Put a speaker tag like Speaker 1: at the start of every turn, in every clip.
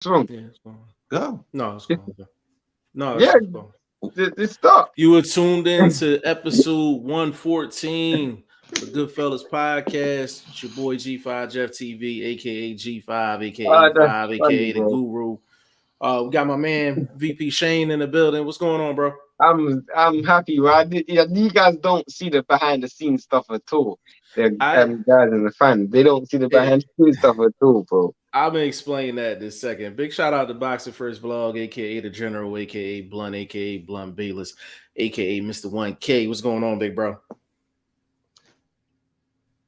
Speaker 1: wrong?
Speaker 2: Yeah, it's going.
Speaker 3: Go.
Speaker 2: No, it's going. No,
Speaker 1: Yeah,
Speaker 2: it's going.
Speaker 1: this start.
Speaker 2: You were tuned into episode 114 of the Goodfellas podcast. It's your boy G5 Jeff TV, aka G5, aka
Speaker 1: That's
Speaker 2: 5,
Speaker 1: funny,
Speaker 2: aka the
Speaker 1: bro.
Speaker 2: Guru. We got my man VP Shane in the building. What's going on, bro?
Speaker 1: I'm happy, right? Yeah, you guys don't see the behind the scenes stuff at all. The
Speaker 2: I
Speaker 1: guys and the fans, they don't see the behind the scenes stuff at all, bro.
Speaker 2: I'm gonna explain that in a second. Big shout out to BoxingFirstVlog, aka the General, aka Blunt, aka Blunt Bayless, aka Mr. 1K. What's going on, big bro?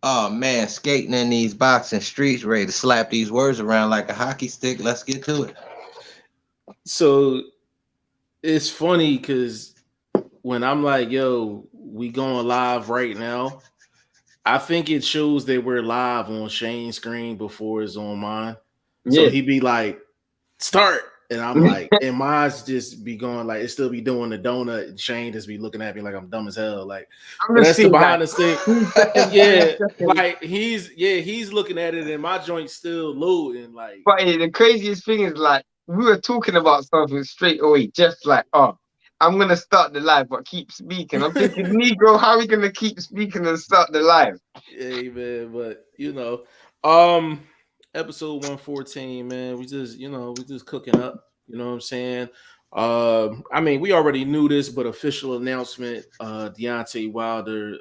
Speaker 3: Oh man, skating in these boxing streets, ready to slap these words around like a hockey stick. Let's get to it.
Speaker 2: So it's funny because when I'm like, yo, we going live right now, I think it shows that we're live on Shane's screen before it's on mine. So
Speaker 1: Yeah.
Speaker 2: he'd be like, start. And I'm like, and mine's just be going like, it still be doing the donut. And Shane just be looking at me like I'm dumb as hell. Like, but that's the behind the scene. Yeah, like he's looking at it and my joint's still loading. Like,
Speaker 1: But the craziest thing is, like, we were talking about something straight away, just like, oh, I'm gonna start the live, but keep speaking. I'm thinking, Negro, how are we gonna keep speaking and start the live?
Speaker 2: yeah, man, but episode 114, man. We just cooking up, you know what I'm saying? I mean, we already knew this, but official announcement, Deontay Wilder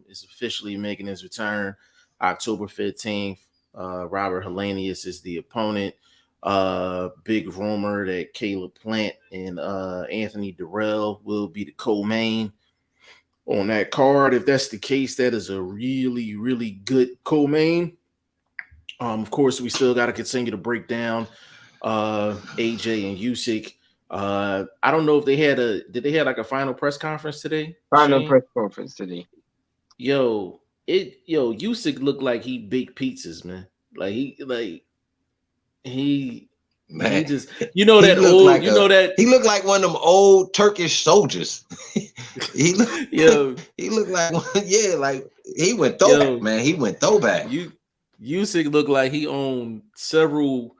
Speaker 2: is officially making his return October 15th. Robert Helenius is the opponent. Big rumor that Caleb Plant and Anthony Durrell will be the co-main on that card. If that's the case, that is a really, really good co-main. Of course, we still got to continue to break down AJ and Usyk. I don't know if did they have like a final press conference today?
Speaker 1: Final
Speaker 2: Shane?
Speaker 1: press conference today.
Speaker 2: Usyk looked like he baked pizzas, man. He just
Speaker 3: he looked like one of them old Turkish soldiers. he looked like like he went throwback, man. He went throwback.
Speaker 2: Usyk looked like he owned several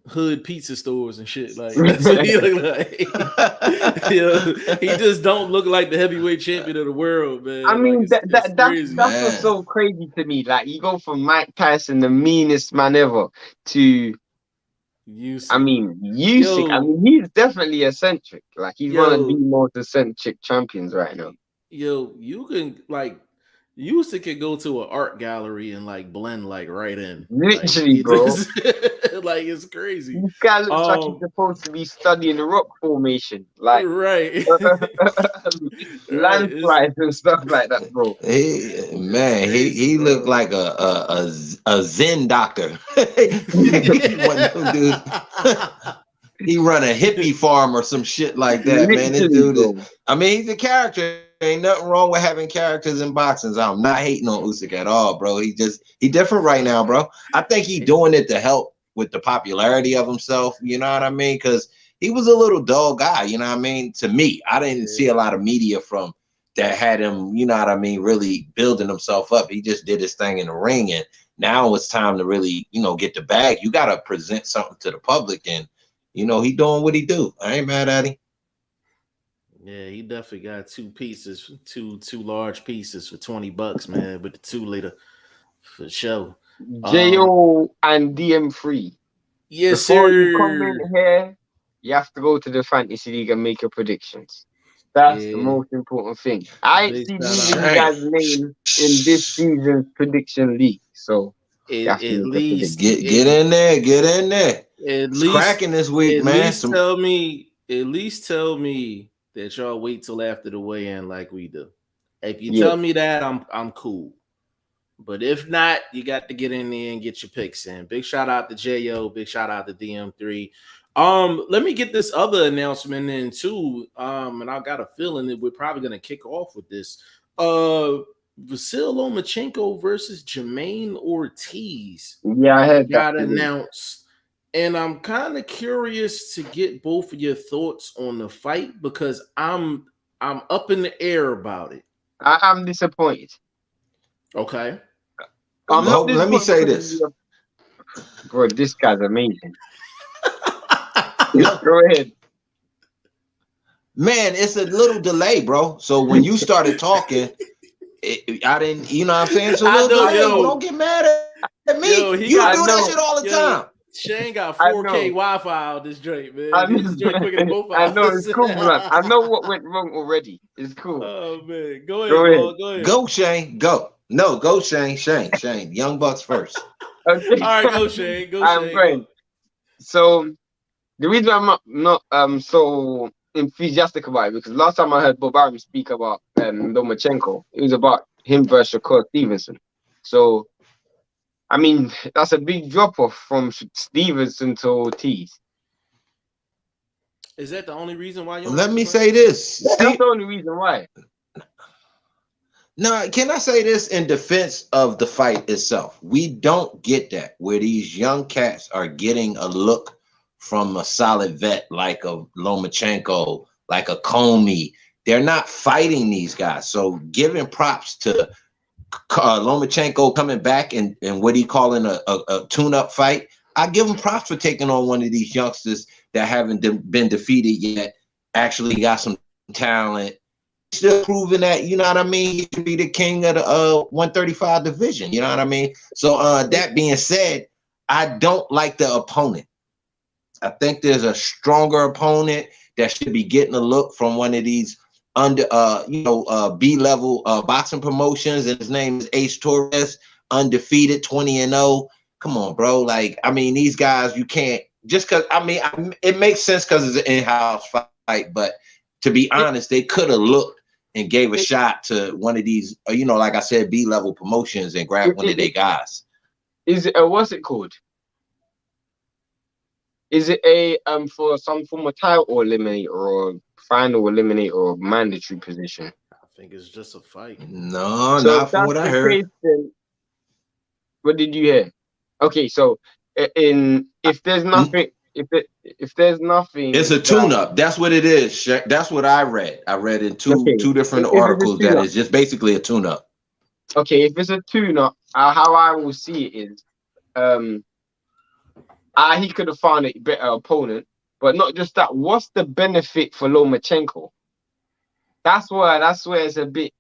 Speaker 2: hood pizza stores and shit. Like that's what he looked like. He just don't look like the heavyweight champion of the world, man.
Speaker 1: I mean,
Speaker 2: like,
Speaker 1: that's what's so crazy to me. Like, you go from Mike Tyson, the meanest man ever, to
Speaker 2: Usyk.
Speaker 1: I mean, he's definitely eccentric. Like, he's one of the most eccentric champions right now.
Speaker 2: You can Usyk could go to an art gallery and like blend like right in.
Speaker 1: Literally, bro.
Speaker 2: Like it's crazy.
Speaker 1: This guy looks like he's supposed to be studying the rock formation, like
Speaker 2: right,
Speaker 1: landslides and stuff like that, bro.
Speaker 3: He looked like a Zen doctor. He run a hippie farm or some shit like that, man. This dude he's a character. Ain't nothing wrong with having characters in boxing. I'm not hating on Usyk at all, bro. He different right now, bro. I think he doing it to help with the popularity of himself. You know what I mean? Because he was a little dull guy. You know what I mean? To me, I didn't see a lot of media from that had him. You know what I mean? Really building himself up. He just did his thing in the ring, and now it's time to really, get the bag. You got to present something to the public, and he doing what he do. I ain't mad at him.
Speaker 2: Yeah, he definitely got two large pieces for $20, man. But the 2 liter for sure.
Speaker 1: JO and DM3.
Speaker 2: Yes,
Speaker 1: Before
Speaker 2: sir.
Speaker 1: you come in here, you have to go to the fantasy league and make your predictions. That's the most important thing. I ain't seen you guys' name in this season's prediction league, so
Speaker 2: at least
Speaker 3: get in there. It's cracking this week, man.
Speaker 2: At least tell me that y'all wait till after the weigh-in like we do. If you tell me that, I'm cool. But if not, you got to get in there and get your picks in. Big shout out to JO. Big shout out to DM3. Let me get this other announcement in too. And I got a feeling that we're probably gonna kick off with this. Vasyl Lomachenko versus Jermaine Ortiz.
Speaker 1: Yeah, I heard
Speaker 2: got announced. And I'm kind of curious to get both of your thoughts on the fight because I'm up in the air about it.
Speaker 1: I'm disappointed.
Speaker 2: Okay.
Speaker 3: Let me say this.
Speaker 1: Bro, this guy's amazing. Go ahead.
Speaker 3: Man, it's a little delay, bro. So when you started talking, I didn't, you know what I'm saying? It's a little delay. Don't get mad at me. You do that shit all the time.
Speaker 2: Shane got 4K Wi-Fi on this joint, man. This joint quicker than both of us.
Speaker 1: I know, it's cool, man. I know what went wrong already. It's cool.
Speaker 2: Oh, man. Go ahead.
Speaker 3: Go, Shane. Go. No, go, Shane. Shane. Young Bucks first.
Speaker 1: Okay.
Speaker 2: All right, go, Shane.
Speaker 1: I'm going. So, the reason I'm not so enthusiastic about it, because last time I heard Bob Arum speak about Lomachenko, it was about him versus Shakur Stevenson. So, I mean, that's a big drop-off from Stevenson to Ortiz.
Speaker 2: Is that the only reason why you
Speaker 3: Let me say this.
Speaker 1: That's the only reason why.
Speaker 3: No, can I say this in defense of the fight itself? We don't get that, where these young cats are getting a look from a solid vet like a Lomachenko, like a Comey. They're not fighting these guys. So giving props to Lomachenko coming back and what he calling a tune-up fight, I give him props for taking on one of these youngsters that haven't been defeated yet, actually got some talent, still proving that, you know what I mean, he can be the king of the 135 division, you know what I mean? So that being said, I don't like the opponent. I think there's a stronger opponent that should be getting a look from one of these under B-level boxing promotions, and his name is Ace Torres, undefeated, 20-0. Come on, bro. Like, I mean, these guys, you can't just because, I mean, it makes sense because it's an in-house fight, but to be honest, they could have looked and gave a shot to one of these, like I said, B-level promotions and grabbed one of their guys.
Speaker 1: Is it what's it called? Is it a for some form of title eliminator or final eliminator or mandatory position?
Speaker 2: I think it's just a fight.
Speaker 3: No, so not from what I heard.
Speaker 1: Then, what did you hear? Okay, so if there's nothing, if there's nothing,
Speaker 3: it's a tune-up. That's what it is. That's what I read. I read in two different articles that it's just basically a tune-up.
Speaker 1: Okay, if it's a tune-up, how I will see it is, he could have found a better opponent, but not just that. What's the benefit for Lomachenko? That's where it's a bit.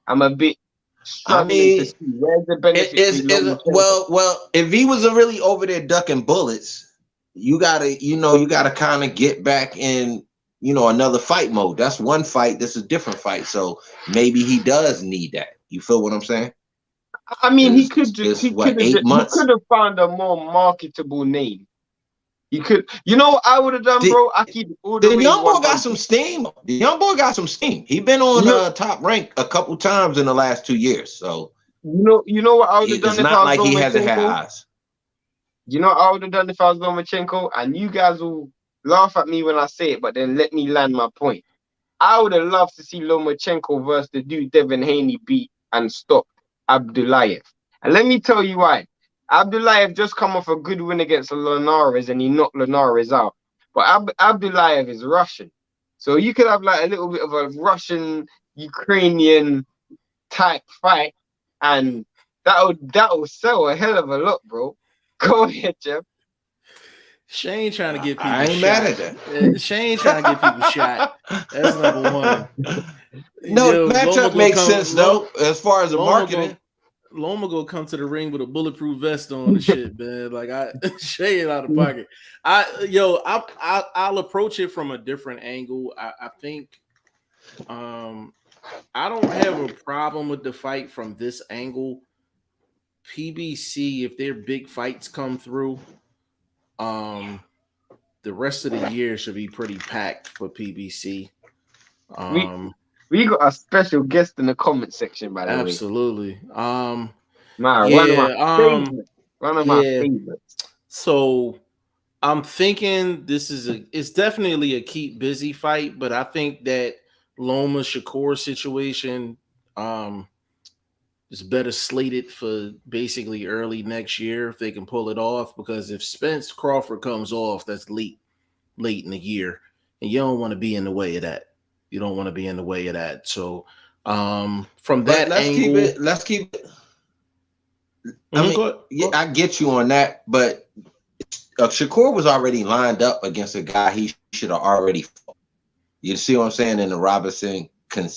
Speaker 1: I'm a bit struggling to see where's the benefit.
Speaker 3: Well, if he was really over there ducking bullets, you gotta kind of get back in, another fight mode. That's one fight. That's a different fight. So maybe he does need that. You feel what I'm saying?
Speaker 1: I mean, he could have found a more marketable name. He could, what I would have done, bro? I keep
Speaker 3: the young boy got some steam. The young boy got some steam. He been on Top Rank a couple times in the last 2 years. So
Speaker 1: you know what I would have done?
Speaker 3: It's not like he hasn't had eyes.
Speaker 1: You know what I would have done if I was Lomachenko? And you guys will laugh at me when I say it, but then let me land my point. I would have loved to see Lomachenko versus the dude Devin Haney beat and stop Abdullayev. And let me tell you why. Abdullayev just come off a good win against Linares and he knocked Linares out. But Abdullayev is Russian. So you could have like a little bit of a Russian-Ukrainian type fight, and that'll sell a hell of a lot, bro. Go ahead, Jeff.
Speaker 2: Shane trying to get people
Speaker 3: I ain't
Speaker 2: shot.
Speaker 3: mad at that.
Speaker 2: Shane trying to get people shot. That's number one.
Speaker 3: No, matchup makes sense though, as far as the marketing.
Speaker 2: Loma gonna come to the ring with a bulletproof vest on and shit, man. Like Shane out of pocket. I'll approach it from a different angle. I think I don't have a problem with the fight from this angle. PBC, if their big fights come through, the rest of the year should be pretty packed for PBC.
Speaker 1: We got a special guest in the comment section, by the way.
Speaker 2: Absolutely.
Speaker 1: One of my favorites.
Speaker 2: So I'm thinking it's definitely a keep busy fight, but I think that Loma Shakur situation is better slated for basically early next year if they can pull it off, because if Spence Crawford comes off, that's late in the year, and you don't want to be in the way of that. You don't want to be in the way of that. So from that
Speaker 3: let's
Speaker 2: angle,
Speaker 3: let's keep it. I mean, yeah, I get you on that, but Shakur was already lined up against a guy he should have already fought. You see what I'm saying? In the Robinson, you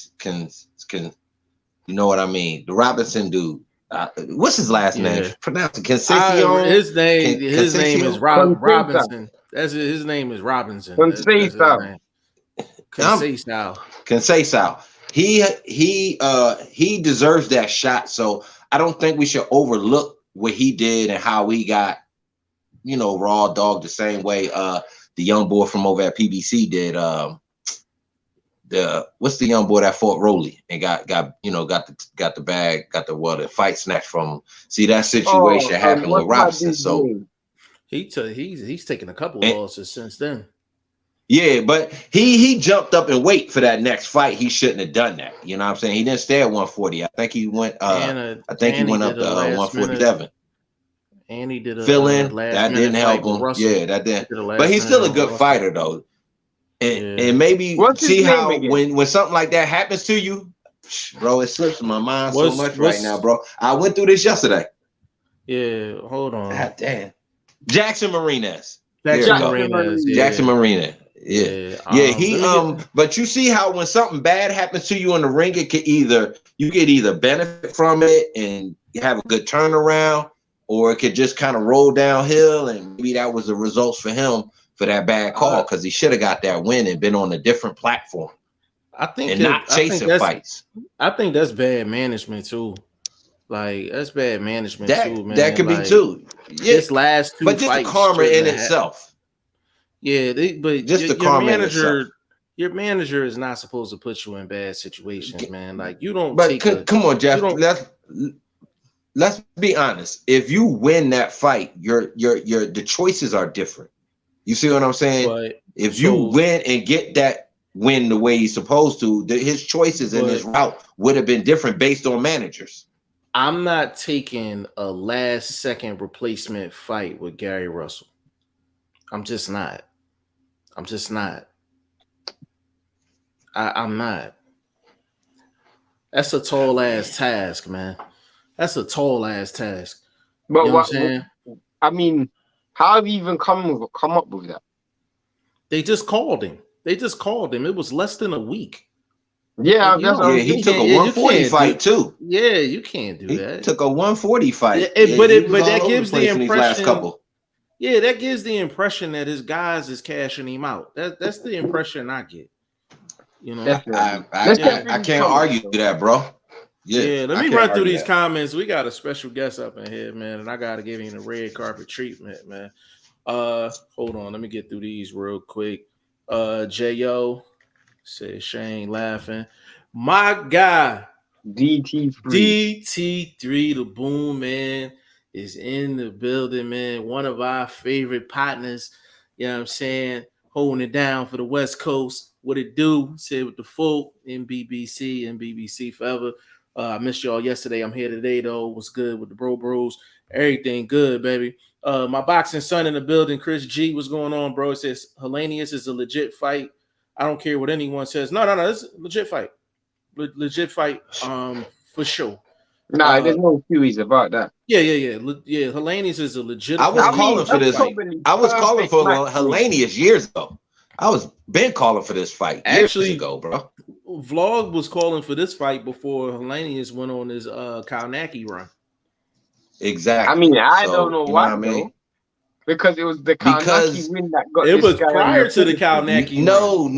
Speaker 3: know what I mean? The Robinson dude. What's his last name? Pronounce it. Conceição.
Speaker 2: His name is Robinson. That's his name is Robinson.
Speaker 1: Conceição.
Speaker 2: Conceição.
Speaker 3: He deserves that shot. So I don't think we should overlook what he did and how he got, raw dog the same way the young boy from over at PBC did. What's the young boy that fought Rolly and got the bag, got the fight snatched from him. See, that situation happened with Robinson. So
Speaker 2: he's taken a couple of losses since then.
Speaker 3: Yeah, but he jumped up and wait for that next fight. He shouldn't have done that. You know what I'm saying? He didn't stay at 140. I think he went up to 147.
Speaker 2: And he did a
Speaker 3: fill in. That didn't help him. Yeah, that didn't. But he's still a good fighter though. And maybe see how when something like that happens to you, bro, it slips my mind so much right now, bro. I went through this yesterday.
Speaker 2: Yeah, hold on.
Speaker 3: God damn. Jackson Marinez.
Speaker 2: Jackson
Speaker 3: Marinez. Yeah. But you see how when something bad happens to you in the ring, you could either benefit from it and have a good turnaround, or it could just kind of roll downhill, and maybe that was the results for him for that bad call, because he should have got that win and been on a different platform. Not chasing fights.
Speaker 2: I think that's bad management too. Like, that's bad management too, man.
Speaker 3: That could be too. Yeah.
Speaker 2: This last two
Speaker 3: but just
Speaker 2: fights
Speaker 3: the karma in itself.
Speaker 2: Yeah, but
Speaker 3: just the karma in itself.
Speaker 2: Your manager is not supposed to put you in bad situations, man. Like, you don't.
Speaker 3: But come on, Jeff. Let's be honest. If you win that fight, the choices are different. You see what I'm saying?
Speaker 2: But,
Speaker 3: if you win and get that win the way he's supposed to, his choices in his route would have been different based on managers.
Speaker 2: I'm not taking a last second replacement fight with Gary Russell. I'm just not. I'm not. That's a tall ass task, man. That's a tall ass task.
Speaker 1: But
Speaker 2: you know what I'm saying?
Speaker 1: I mean, how have you even come up with that?
Speaker 2: They just called him. It was less than a week.
Speaker 1: Yeah,
Speaker 3: he took a 140 fight too.
Speaker 2: Yeah, you can't do that.
Speaker 3: He took a 140 fight.
Speaker 2: But that gives the impression. Yeah, that gives the impression that his guys is cashing him out. That's the impression I get. You know,
Speaker 3: I can't argue that, bro.
Speaker 2: Yeah, let me run through these comments. We got a special guest up in here, man, and I gotta give him the red carpet treatment, man. Hold on, let me get through these real quick. J.O. said Shane laughing. My guy, DT3, the boom man, is in the building, man. One of our favorite partners, you know what I'm saying, holding it down for the West Coast. What it do? Said with the full NBBC forever. I missed y'all yesterday. I'm here today, though. What's good with the bros? Everything good, baby. My boxing son in the building, Chris G. What's going on, bro? It says Hellenius is a legit fight. I don't care what anyone says. No, it's a legit fight. Legit fight, for sure.
Speaker 1: Nah, there's no theories about that.
Speaker 2: Yeah. Hellenius is a legit.
Speaker 3: I was calling for this. I was calling for Hellenius years ago. I was been calling for this fight years ago, bro.
Speaker 2: Vlog was calling for this fight before Hellenius went on his Kalnacki run.
Speaker 3: Exactly.
Speaker 1: I mean, I don't know why, though. Because it was the Kalnacki win that got
Speaker 2: it was prior to the Kalnacki.
Speaker 3: No,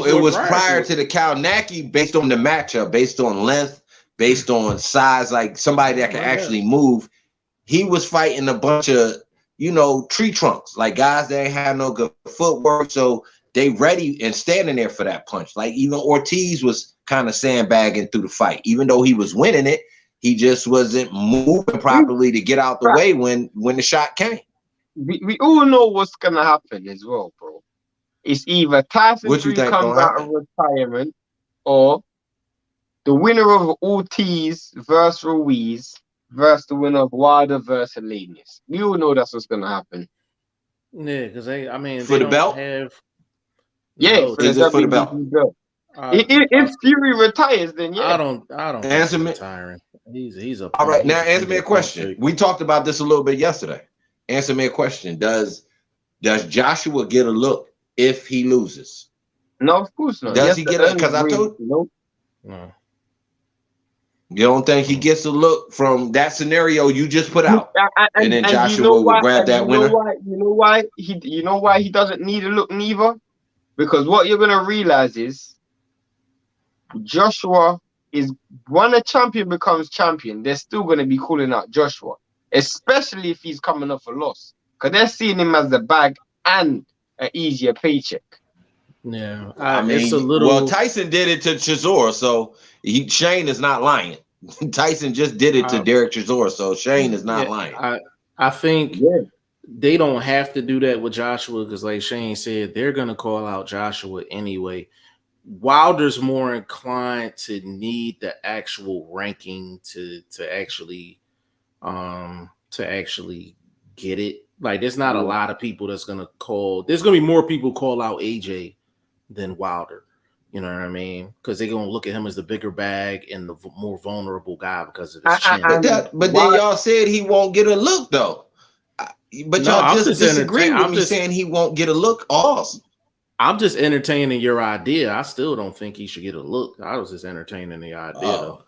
Speaker 3: it was prior to the Kalnacki, based on the matchup, based on length, based on size, like somebody that can actually move. He was fighting a bunch of, tree trunks, like guys that ain't have no good footwork, so they ready and standing there for that punch. Like even Ortiz was kind of sandbagging through the fight, even though he was winning it. He just wasn't moving properly to get out the way when the shot came.
Speaker 1: We all know what's gonna happen as well, bro. It's either Tyson Fury comes out of retirement, or the winner of Ortiz versus Ruiz versus the winner of Wilder versus Hellenius. We all know that's what's gonna happen.
Speaker 2: Yeah, because for
Speaker 3: the belt.
Speaker 1: For the belt. If Fury retires, then yeah.
Speaker 2: I don't think he's retiring. He's a
Speaker 3: all right. Now answer me a question. We talked about this a little bit yesterday. Answer me a question. Does Joshua get a look if he loses?
Speaker 1: No, of course not.
Speaker 3: Does he get a? Because I told
Speaker 1: no.
Speaker 3: You don't think he gets a look from that scenario you just put out, and then Joshua will grab that winner?
Speaker 1: You know why he doesn't need a look neither? Because what you're gonna realize is Joshua is when a champion becomes champion, they're still gonna be calling out Joshua, especially if he's coming off a loss, because they're seeing him as the bag and an easier paycheck.
Speaker 2: Yeah,
Speaker 3: I mean, it's a little. Well, Tyson did it to Chisora, so Shane is not lying. Tyson just did it to Derek Chisora, so Shane is not lying.
Speaker 2: I think they don't have to do that with Joshua because, like Shane said, they're gonna call out Joshua anyway. Wilder's more inclined to need the actual ranking to actually get it. Like, there's not a lot of people that's gonna call. There's gonna be more people call out AJ than Wilder. You know what I mean? Because they're gonna look at him as the bigger bag and the more vulnerable guy because of his chin.
Speaker 3: But then y'all said he won't get a look though. But y'all just disagree with me saying he won't get a look. Awesome.
Speaker 2: I'm just entertaining your idea. I still don't think he should get a look. I was just entertaining the idea. Though.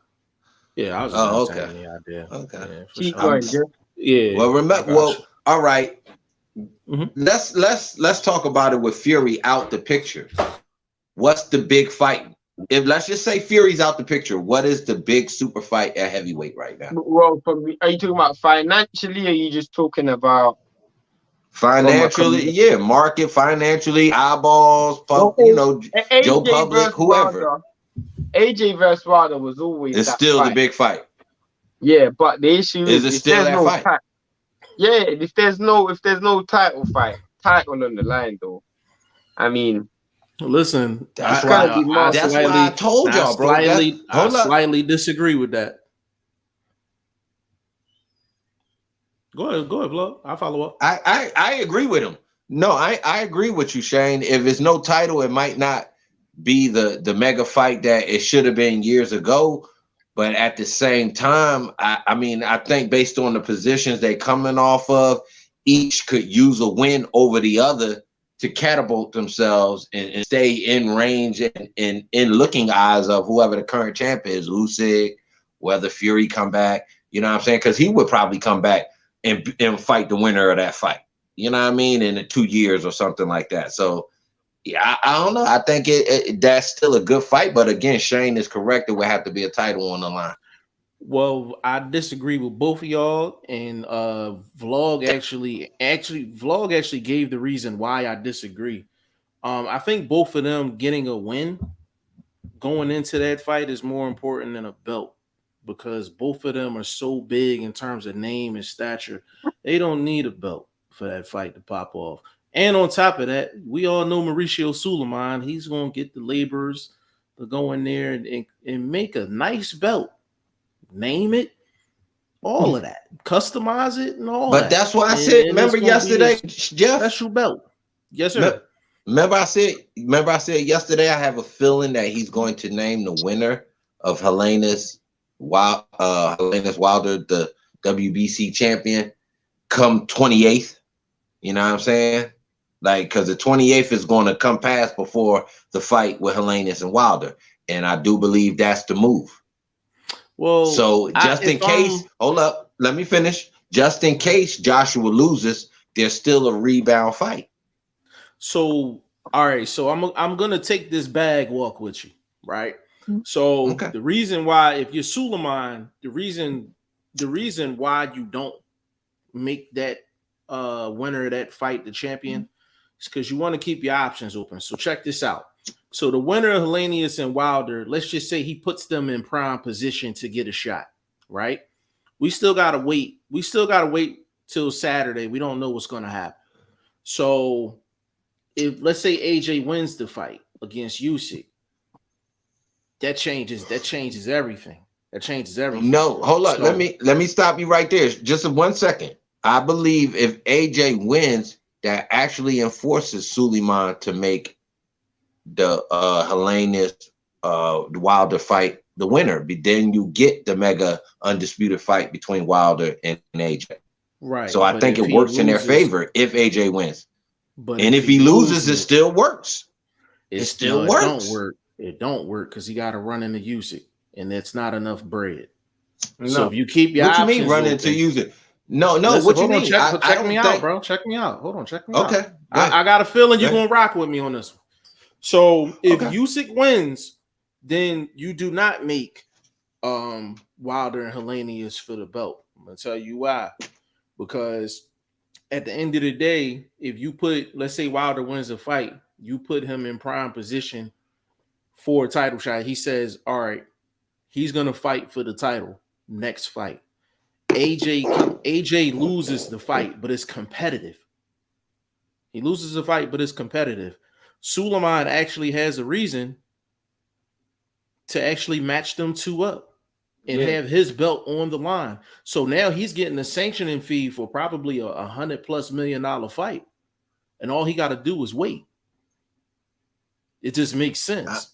Speaker 2: Yeah, I was just entertaining the idea.
Speaker 3: Okay.
Speaker 2: Yeah, sure. Yeah.
Speaker 3: Well, remember. Well, all right. Mm-hmm. Let's talk about it with Fury out the picture. What's the big fight? If let's just say Fury's out the picture, what is the big super fight at heavyweight right now?
Speaker 1: Well, are you talking about financially, or are you just talking about
Speaker 3: financially? Yeah, market, financially, eyeballs, Joe Public, whoever.
Speaker 1: AJ versus Wilder was always.
Speaker 3: It's still the big fight.
Speaker 1: Yeah, but the issue
Speaker 3: is it still that fight?
Speaker 1: Yeah, if there's no title on the line though, I mean.
Speaker 2: Listen,
Speaker 3: that's why I told y'all, bro.
Speaker 2: I slightly disagree with that. Go ahead, Vlog. I'll follow up.
Speaker 3: I agree with him. No, I agree with you, Shane. If it's no title, it might not be the mega fight that it should have been years ago. But at the same time, I mean, I think based on the positions they're coming off of, each could use a win over the other to catapult themselves and stay in range and in looking eyes of whoever the current champ is, Usyk, whether Fury come back, you know what I'm saying? Because he would probably come back and fight the winner of that fight, you know what I mean, in 2 years or something like that. So, yeah, I don't know. I think that's still a good fight. But again, Shane is correct. There would have to be a title on the line.
Speaker 2: Well, I disagree with both of y'all, and Vlog actually gave the reason why I disagree. I think both of them getting a win going into that fight is more important than a belt because both of them are so big in terms of name and stature. They don't need a belt for that fight to pop off. And on top of that, we all know Mauricio Suleiman. He's going to get the laborers to go in there and make a nice belt. Name it, all of that, customize it, and all.
Speaker 3: But that's why I said. Remember yesterday, Jeff?
Speaker 2: Special belt. Yes, sir.
Speaker 3: Remember I said yesterday. I have a feeling that he's going to name the winner of Helenius Wilder, the WBC champion, come 28th. You know what I'm saying? Like, because the 28th is going to come past before the fight with Helenius and Wilder, and I do believe that's the move.
Speaker 2: Well,
Speaker 3: so just in case, hold up, let me finish. Just in case Joshua loses, there's still a rebound fight.
Speaker 2: So, all right. So I'm gonna take this bag walk with you, right? So the reason why, if you're Suleiman, the reason why you don't make that winner of that fight the champion is because you want to keep your options open. So check this out. So the winner of Helenius and Wilder, let's just say he puts them in prime position to get a shot, right? We still gotta wait. We still gotta wait till Saturday. We don't know what's gonna happen. So if let's say AJ wins the fight against Usyk, that changes everything. That changes everything.
Speaker 3: No, hold on. Let me stop you right there. Just 1 second. I believe if AJ wins, that actually enforces Suleiman to make the Helenius Wilder fight the winner. Then you get the mega undisputed fight between Wilder and AJ.
Speaker 2: Right.
Speaker 3: So I think it works in their favor if AJ wins.
Speaker 2: But
Speaker 3: and if he loses, it still works. It still works.
Speaker 2: It don't work. It don't work because he got to run into Usyk, and it's not enough bread. No. So if you keep your
Speaker 3: what
Speaker 2: options,
Speaker 3: you mean run into Usyk? No.
Speaker 2: Listen,
Speaker 3: what you mean?
Speaker 2: Check me out, bro. Check me out. Hold on, check me out.
Speaker 3: Okay.
Speaker 2: I got a feeling you're gonna rock with me on this one. So if Usyk wins, then you do not make Wilder and Helenius for the belt. I'm gonna tell you why. Because at the end of the day, if you put, let's say Wilder wins a fight, you put him in prime position for a title shot. He says, all right, he's going to fight for the title next fight. AJ loses the fight, but it's competitive. He loses the fight, but it's competitive. Suleiman actually has a reason to actually match them two up and have his belt on the line. So now he's getting a sanctioning fee for probably $100+ million fight. And all he got to do is wait. It just makes sense.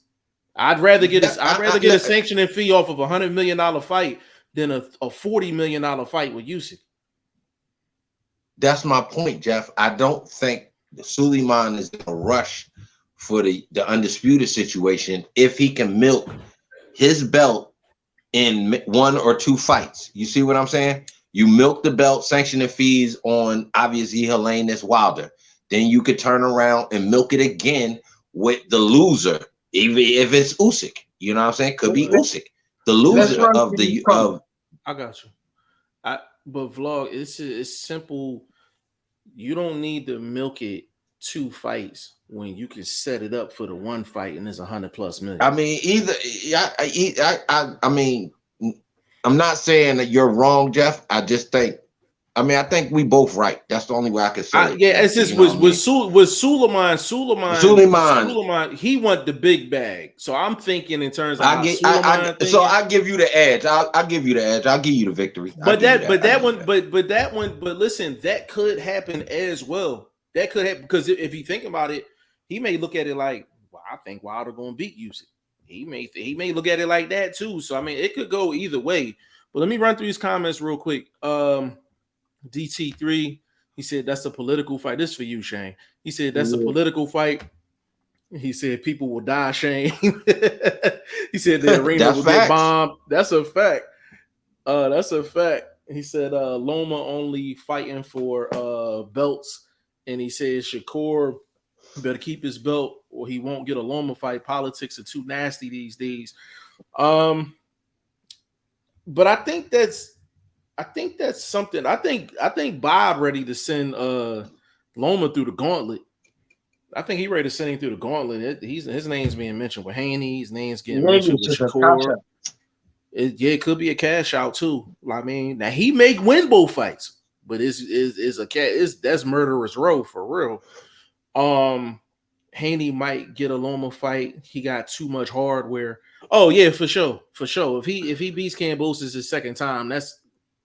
Speaker 2: I'd rather get a sanctioning fee off of $100 million fight than a $40 million fight with Usyk.
Speaker 3: That's my point, Jeff. I don't think Suleiman is going to rush for the undisputed situation if he can milk his belt in 1 or 2 fights. You see what I'm saying? You milk the belt, sanctioning fees on obviously Helenius Wilder. Then you could turn around and milk it again with the loser, even if it's Usyk. You know what I'm saying? Could be Usyk. The loser of the
Speaker 2: I got you. But Vlog, it's simple. You don't need to milk it 2 fights when you can set it up for the 1 fight and it's $100+ million.
Speaker 3: I mean, I mean, I'm not saying that you're wrong, Jeff. I just think, I think we both right. That's the only way I can say it.
Speaker 2: Yeah, it's just with Suleiman, he want the big bag. So I'm thinking in terms of
Speaker 3: I give you the edge. I'll give you the edge. I'll give you the victory.
Speaker 2: But listen, that could happen as well. That could happen because if you think about it, he may look at it like, well, I think Wilder gonna beat Usyk. He may look at it like that too. So I mean, it could go either way. But let me run through these comments real quick. DT3, he said that's a political fight. This is for you, Shane. He said that's a political fight. He said people will die, Shane. He said the arena will get bombed. That's a fact. That's a fact. He said Loma only fighting for belts. And he says Shakur better keep his belt or he won't get a Loma fight. Politics are too nasty these days. But I think that's something. I think Bob ready to send Loma through the gauntlet. I think he ready to send him through the gauntlet. His name's being mentioned with Haney. His name's getting mentioned with Shakur. It could be a cash out too. I mean, now he may win both fights. But that's murderous row for real. Haney might get a Loma fight. He got too much hardware. Oh yeah, for sure. If he beats Kambosos his second time, that's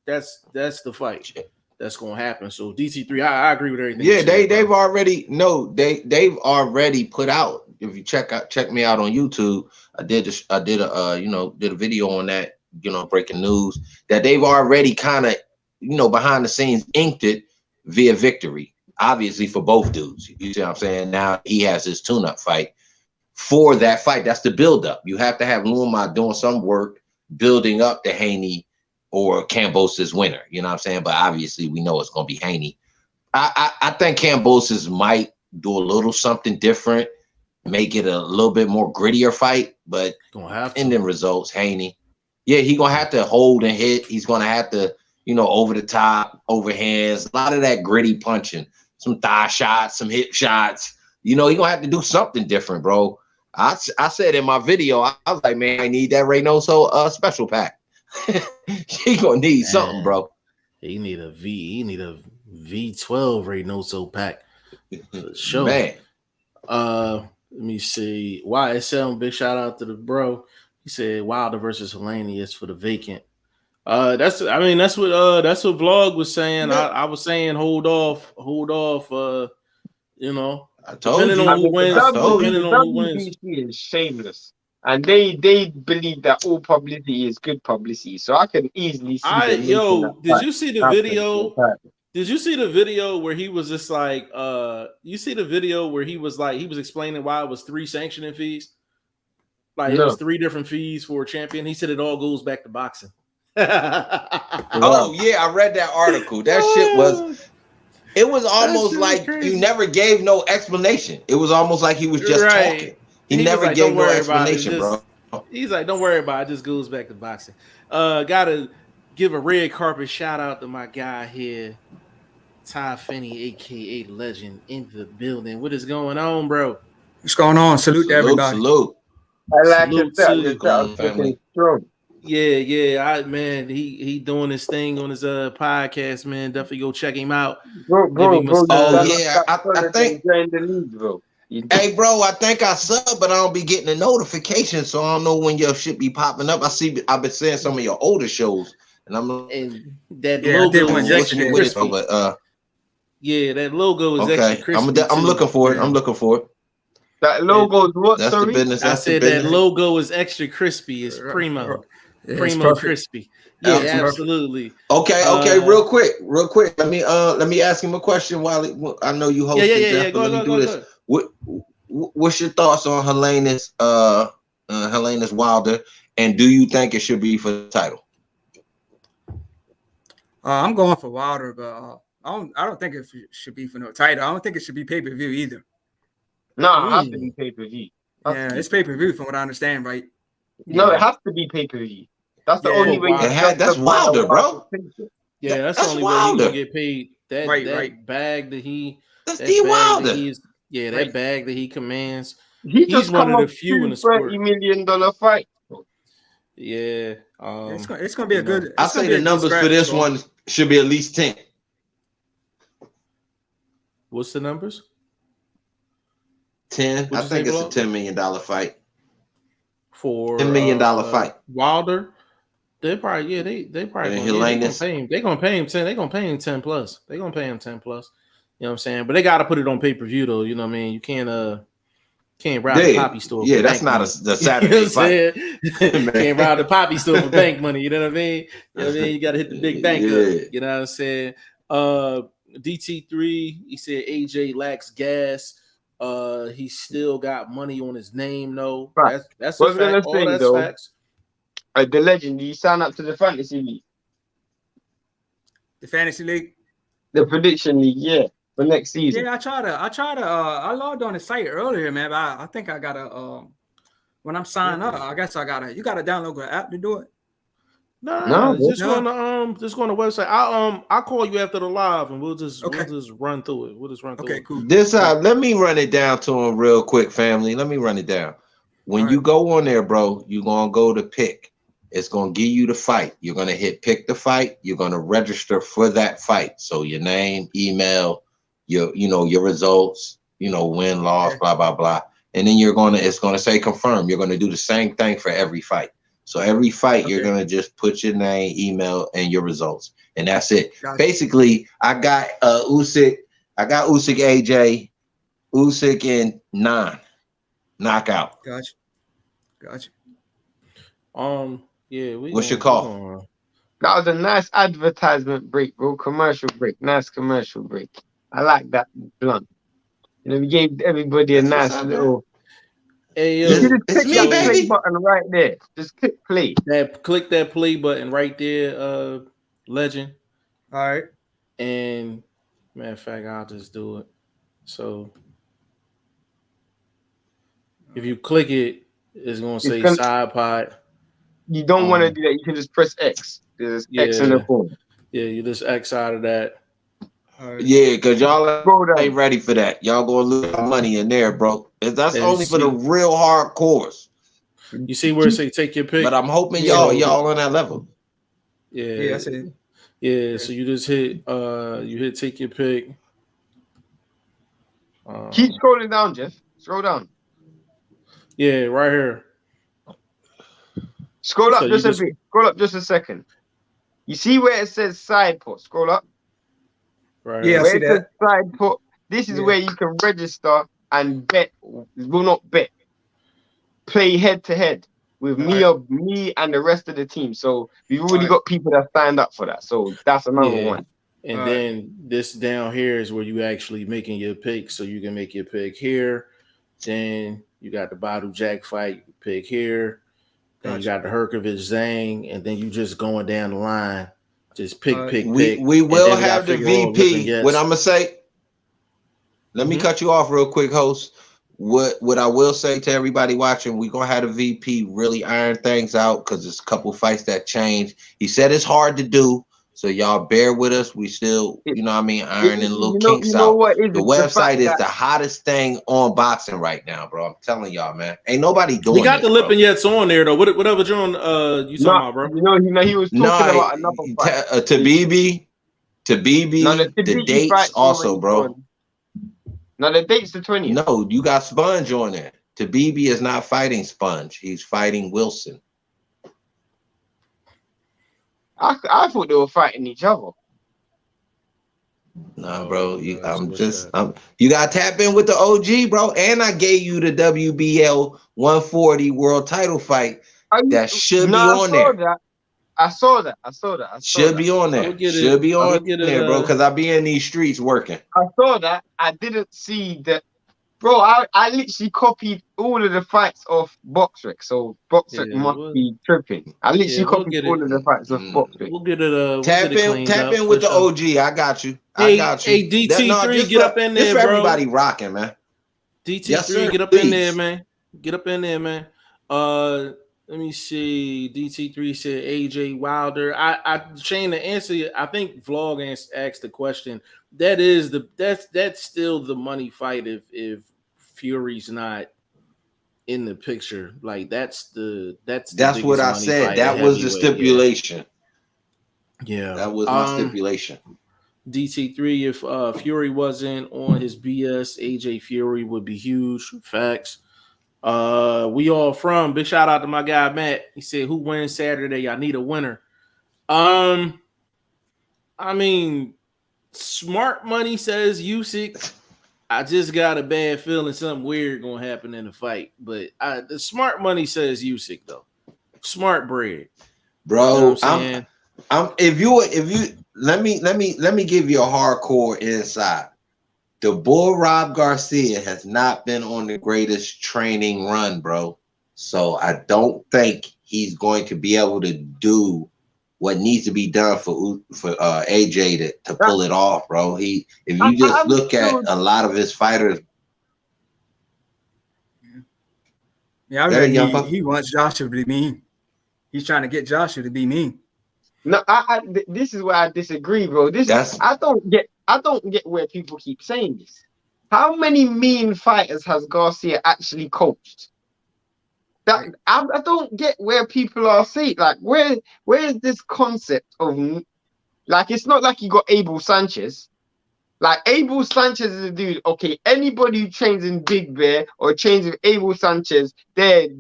Speaker 2: the fight that's gonna happen. So DC3, I agree with everything.
Speaker 3: Yeah, they've already put out. If you check me out on YouTube, I did a video on that. Breaking news that they've already kind of. Behind the scenes inked it via victory, obviously for both dudes. You see what I'm saying? Now he has his tune-up fight for that fight. That's the build-up. You have to have Luma doing some work building up the Haney or Kambosos winner. You know what I'm saying? But obviously we know it's going to be Haney. I think Kambosos might do a little something different, make it a little bit more grittier fight, but in them results, Haney. Yeah, he's going to have to hold and hit. He's going to have to over the top, overhands, a lot of that gritty punching, some thigh shots, some hip shots. He's going to have to do something different, bro. I said in my video, I was like, man, I need that Reynoso special pack. He going to need something, bro.
Speaker 2: He need a V12 Reynoso pack. For sure.
Speaker 3: Man.
Speaker 2: Let me see. YSL, big shout out to the bro. He said Wilder versus Helenius for the vacant. That's what Vlog was saying. Yeah. I was saying hold off.
Speaker 3: I told
Speaker 2: depending
Speaker 3: you.
Speaker 2: On who wins.
Speaker 1: WBC is shameless. And they believe that all publicity is good publicity. So I can easily see them making that
Speaker 2: did you see the
Speaker 1: happen.
Speaker 2: video? Did you see the video where he was just like, you see the video where he was like, he was explaining why it was 3 sanctioning fees? Like it was 3 different fees for a champion. He said it all goes back to boxing.
Speaker 3: Oh yeah, I read that article. That shit was, it was almost like you never gave no explanation. It was almost like he was just talking. He never like, gave no explanation, bro.
Speaker 2: He's like, don't worry about it. It just goes back to boxing. Gotta give a red carpet shout out to my guy here, Ty Finney, aka Legend, in the building. What is going on, bro?
Speaker 4: What's going on? Salute to everybody.
Speaker 3: Salute.
Speaker 1: I like it, family.
Speaker 2: Yeah. Man, he doing his thing on his podcast, man. Definitely go check him out.
Speaker 1: Bro,
Speaker 3: I think
Speaker 1: join the league, bro.
Speaker 3: Hey, bro, I think I sub, but I don't be getting a notification, so I don't know when your shit be popping up. I've been seeing some of your older shows, and I'm
Speaker 2: that logo is extra crispy.
Speaker 3: But
Speaker 2: that logo is extra crispy.
Speaker 3: I'm looking for it. I'm looking for it.
Speaker 1: That logo is what?
Speaker 3: That's the business.
Speaker 2: I said that logo is extra crispy. It's primo. Primo crispy. Yeah, absolutely.
Speaker 3: Okay. Real quick. Let me ask him a question while I know you hosting.
Speaker 2: Yeah. Go ahead.
Speaker 3: What's your thoughts on Helena's Wilder, and do you think it should be for the title?
Speaker 4: I'm going for Wilder, but I don't think it should be for no title. I don't think it should be pay-per-view either.
Speaker 1: No, it has to be pay-per-view.
Speaker 4: Yeah, it's pay-per-view from what I understand, right?
Speaker 1: No, it has to be pay-per-view. That's the only way.
Speaker 3: That's Wilder, bro.
Speaker 2: Yeah, that's the only way he can get paid. That bag that he.
Speaker 3: That's D Wilder.
Speaker 2: That bag that he commands.
Speaker 1: He's
Speaker 2: one of the few in the sport.
Speaker 1: $30 million fight.
Speaker 2: Yeah,
Speaker 4: it's gonna be a good.
Speaker 3: I say the numbers for this one should be at least 10.
Speaker 2: What's the numbers?
Speaker 3: 10. I think it's a $10 million fight.
Speaker 2: For
Speaker 3: $10 million fight.
Speaker 2: Wilder, they probably they probably gonna pay him. They're gonna pay him 10. They're gonna pay him 10 plus. They're gonna pay him 10 plus. You know what I'm saying? But they gotta put it on pay-per-view though. You know what I mean? You can't rob the poppy store.
Speaker 3: Yeah, that's not the Saturday fight.
Speaker 2: Can't rob the poppy store for bank money. You know what I mean? You know what I mean? You gotta hit the big bank up. You know what I'm saying? DT3, he said AJ lacks gas. He still got money on his name, though. That's a fact. All that's facts.
Speaker 1: The Legend, you sign up to the fantasy league.
Speaker 4: The fantasy league?
Speaker 1: The prediction league, yeah. For next season.
Speaker 4: Yeah, I logged on the site earlier, man, but I think I gotta when I'm signing up, I guess you gotta download the app to do it.
Speaker 2: No, just go on the website. I'll call you after the live and we'll just run through it. We'll just run through it.
Speaker 4: Okay, cool.
Speaker 3: Let me run it down to him real quick, family. Let me run it down. When you go on there, bro, you're gonna go to pick. It's gonna give you the fight. You're gonna hit pick the fight. You're gonna register for that fight. So your name, email, your results, win, loss, blah, blah, blah. And then it's gonna say confirm. You're gonna do the same thing for every fight. So every fight, you're gonna just put your name, email, and your results, and that's it. Gotcha. Basically, I got Usyk, AJ, Usyk in 9 knockout.
Speaker 4: Gotcha.
Speaker 2: Yeah.
Speaker 3: What's your call?
Speaker 1: That was a nice advertisement break, bro. Commercial break. Nice commercial break. I like that blunt. We gave everybody a nice little.
Speaker 2: Hey,
Speaker 1: you just click that play button right there. Just click play.
Speaker 2: Click that play button right there, Legend.
Speaker 4: All right.
Speaker 2: And matter of fact, I'll just do it. So if you click it, it's gonna say side pod.
Speaker 1: You don't want to do that. You can just press X. There's X in the phone.
Speaker 2: Yeah, you just X out of that.
Speaker 3: Yeah, because y'all ain't ready for that. Y'all gonna lose money in there, bro. That's only for the real hardcores.
Speaker 2: You see where it say take your pick?
Speaker 3: But I'm hoping y'all on that level.
Speaker 2: Yeah,
Speaker 4: that's it.
Speaker 2: Yeah, so you just hit take your pick.
Speaker 1: Keep scrolling down, Jeff. Scroll down.
Speaker 2: Yeah, right here.
Speaker 1: Scroll up just a bit. Scroll up just a second. You see where it says side pot? Scroll up.
Speaker 2: Right.
Speaker 4: Yeah,
Speaker 1: where
Speaker 4: I see that.
Speaker 1: Side pot. This is where you can register and bet. Will not bet. play head to head with me and the rest of the team. So we've already got people that signed up for that. So that's another one.
Speaker 2: And then this down here is where you actually making your pick, so you can make your pick here. Then you got the Badu Jack fight, you can pick here. Then you got the Herkovich Zhang, and then you just going down the line. Just pick.
Speaker 3: We will have the VP. What I'm gonna say? Let me cut you off real quick, host. What I will say to everybody watching, we're gonna have the VP really iron things out because there's a couple fights that change. He said it's hard to do, so y'all bear with us. We still, ironing little kinks out. The website is the hottest thing on boxing right now, bro. I'm telling y'all, man. Ain't nobody doing it.
Speaker 2: We got the Lipinets on there though. Whatever John you talking about, bro?
Speaker 1: He was talking about another fight.
Speaker 3: Tabibi, the dates also, bro.
Speaker 1: No, the date's the 20th.
Speaker 3: No, you got Sponge on there. Tabibi is not fighting Sponge. He's fighting Wilson.
Speaker 1: I thought they were fighting each other.
Speaker 3: Nah, bro. You got to tap in with the OG, bro. And I gave you the WBL 140 world title fight that should be on there.
Speaker 1: I saw that.
Speaker 3: Should be on there. Should be on there, bro, because I be in these streets working.
Speaker 1: I saw that. I didn't see that. Bro, I literally copied all of the fights off BoxRec, so BoxRec must be tripping. I literally copied all of the fights off BoxRec.
Speaker 2: We'll get it.
Speaker 3: Tap in with the OG. I got you.
Speaker 2: Hey, DT3, get up in there, bro.
Speaker 3: Everybody rocking, man.
Speaker 2: DT3, get up in there, man. Get up in there, man. Let me see. DT3 said AJ Wilder. I Shane, to answer, I think Vlog asked the question. That's still the money fight if Fury's not in the picture. Like that's
Speaker 3: what I said. That was the stipulation.
Speaker 2: Yeah,
Speaker 3: that was my stipulation.
Speaker 2: DT3, if Fury wasn't on his BS, AJ Fury would be huge. Facts. We all from. Big shout out to my guy Matt. He said, "Who wins Saturday? I need a winner." I mean, smart money says Usyk. I just got a bad feeling something weird gonna happen in the fight, but the smart money says Usyk though. Smart bread,
Speaker 3: bro.
Speaker 2: You know what I'm saying?
Speaker 3: If you let me give you a hardcore inside. The boy Rob Garcia has not been on the greatest training run, bro. So I don't think he's going to be able to do what needs to be done for AJ to pull it off, bro. If you just look at a lot of his fighters.
Speaker 4: Yeah, I read he wants Joshua to be mean. He's trying to get Joshua to be mean.
Speaker 1: No, this is where I disagree, bro. I don't get where people keep saying this. How many mean fighters has Garcia actually coached? I don't get where people are saying, like, where's this concept of, like, it's not like you got Abel Sanchez. Like, Abel Sanchez is a dude, okay, anybody who trains in Big Bear or trains with Abel Sanchez, they're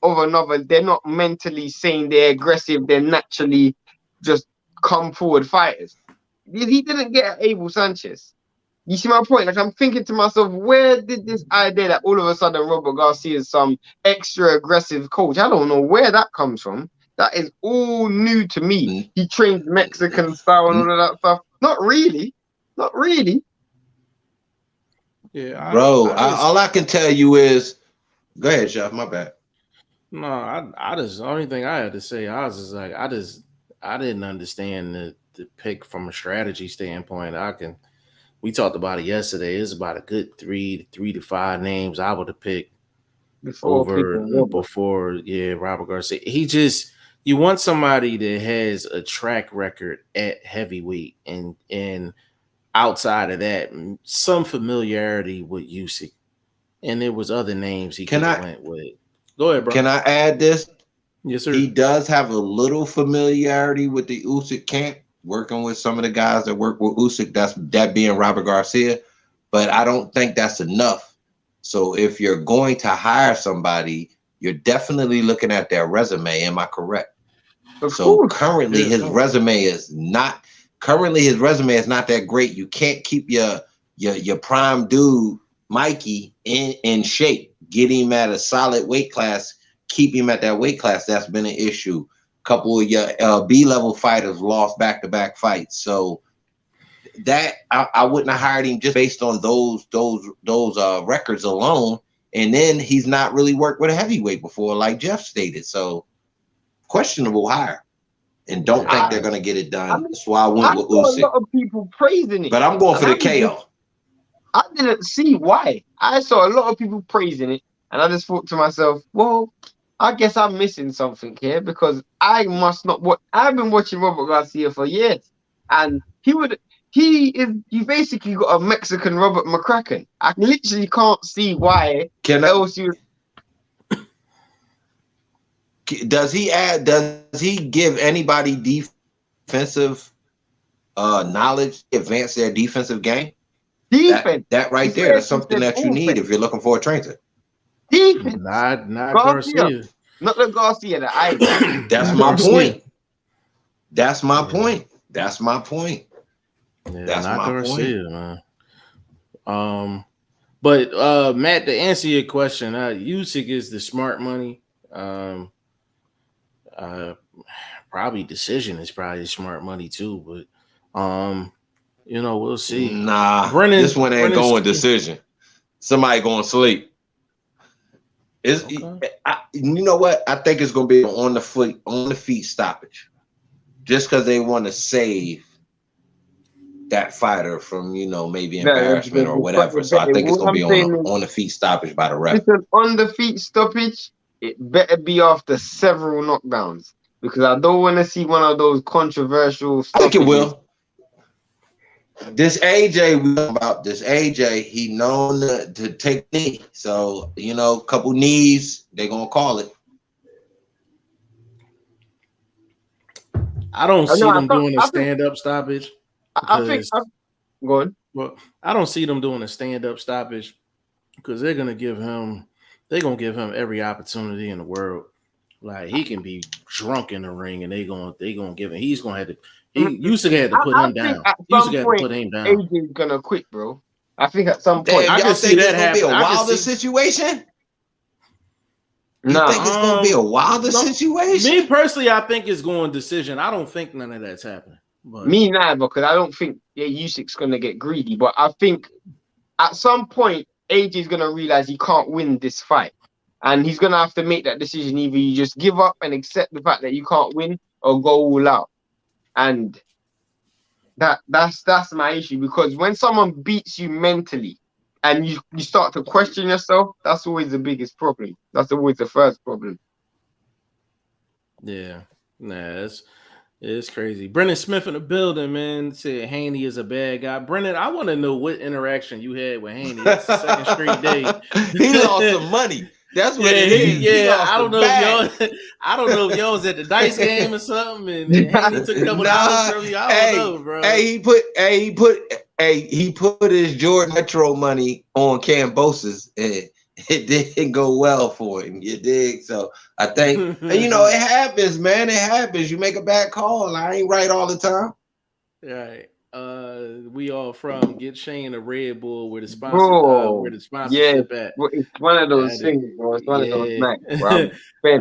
Speaker 1: not mentally saying they're aggressive, they're naturally just come forward fighters. He didn't get Abel Sanchez. You see my point? Like, I'm thinking to myself, where did this idea that all of a sudden Robert Garcia is some extra aggressive coach? I don't know where that comes from. That is all new to me. He trains Mexican style and all of that stuff. Not really.
Speaker 2: Yeah,
Speaker 3: bro. All I can tell you is, go ahead, Chef. My bad.
Speaker 2: No, I just, the only thing I had to say, I was just like, I didn't understand the pick from a strategy standpoint. We talked about it yesterday. It's about a good 3 to 5 names I would have picked before Robert Garcia. You want somebody that has a track record at heavyweight and outside of that, some familiarity with Usyk. And there was other names he could have went with. Go ahead, bro.
Speaker 3: Can I add this?
Speaker 2: Yes, sir.
Speaker 3: He does have a little familiarity with the Usyk camp, working with some of the guys that work with Usyk, that being Robert Garcia, but I don't think that's enough. So if you're going to hire somebody, you're definitely looking at their resume. Am I correct? Currently his resume is not that great. You can't keep your prime dude Mikey in shape. get him at a solid weight class, keep him at that weight class. That's been an issue. A couple of your B-level fighters lost back-to-back fights. So that I wouldn't have hired him just based on those records alone. And then he's not really worked with a heavyweight before, like Jeff stated. So questionable hire. And don't think they're going to get it done. That's why I went with Usyk.
Speaker 1: A lot of people praising it.
Speaker 3: But I'm going for the KO.
Speaker 1: I didn't see why. I saw a lot of people praising it. And I just thought to myself, well, I guess I'm missing something here because I must not watch. I've been watching Robert Garcia for years. And you basically got a Mexican Robert McCracken. I literally can't see why else you.
Speaker 3: Does he give anybody defensive knowledge, advance their defensive game?
Speaker 1: Defense.
Speaker 3: That right there, that's something that you need if you're looking for a trainer.
Speaker 1: Defense.
Speaker 2: Not Garcia.
Speaker 1: Not the Garcia that I.
Speaker 3: That's my point. That's my point. That's my point.
Speaker 2: Yeah,
Speaker 3: that's
Speaker 2: not
Speaker 3: my
Speaker 2: Garcia, man. But Matt, to answer your question, Usyk is the smart money. Probably decision is probably smart money too, but we'll see.
Speaker 3: Nah, this one ain't going decision. Somebody going to sleep. You know what? I think it's going to be on the feet stoppage, just because they want to save that fighter from maybe embarrassment or whatever. So I think it's going to be on the feet stoppage by the ref.
Speaker 1: Listen, on the feet stoppage, it better be after several knockdowns because I don't want to see one of those controversial stoppages.
Speaker 3: I think it will. This AJ, he known to take knee. So, a couple knees, they're going to call it.
Speaker 2: I don't see them doing a stand-up stoppage.
Speaker 1: I think go on.
Speaker 2: Well, I don't see them doing a stand-up stoppage because they're gonna give him every opportunity in the world. Like he can be drunk in the ring and they gonna give him. He's gonna have to. Usyk had to put him down. Usyk had to put him down.
Speaker 1: AJ's gonna quit, bro. I think at some point.
Speaker 3: I can see that happen. Be a wilder situation. You think it's gonna be a wilder situation?
Speaker 2: Me personally, I think it's going decision. I don't think none of that's happening. But
Speaker 1: me neither, because I don't think Usyk's gonna get greedy. But I think at some point AJ's gonna realize he can't win this fight, and he's gonna have to make that decision. Either you just give up and accept the fact that you can't win, or go all out. And that's my issue, because when someone beats you mentally and you start to question yourself, that's always the biggest problem. That's always the first problem.
Speaker 2: Yeah, it's crazy. Brendan Smith in the building, man, said Haney is a bad guy. Brendan, I want to know what interaction you had with Haney. It's the second straight day.
Speaker 3: He lost some money. That's what it is.
Speaker 2: Yeah, I don't know if y'all was at the dice game or something, and Haney took a couple dollars from you. I don't know, bro.
Speaker 3: He put his Jordan Metro money on Cambosis, and it didn't go well for him. You dig? So I think it happens, man. It happens. You make a bad call. I ain't right all the time.
Speaker 2: Right. We all from Get Shane a Red Bull where the sponsor where the sponsorship at.
Speaker 1: It's one of those things, bro. It's one of those snacks, bro.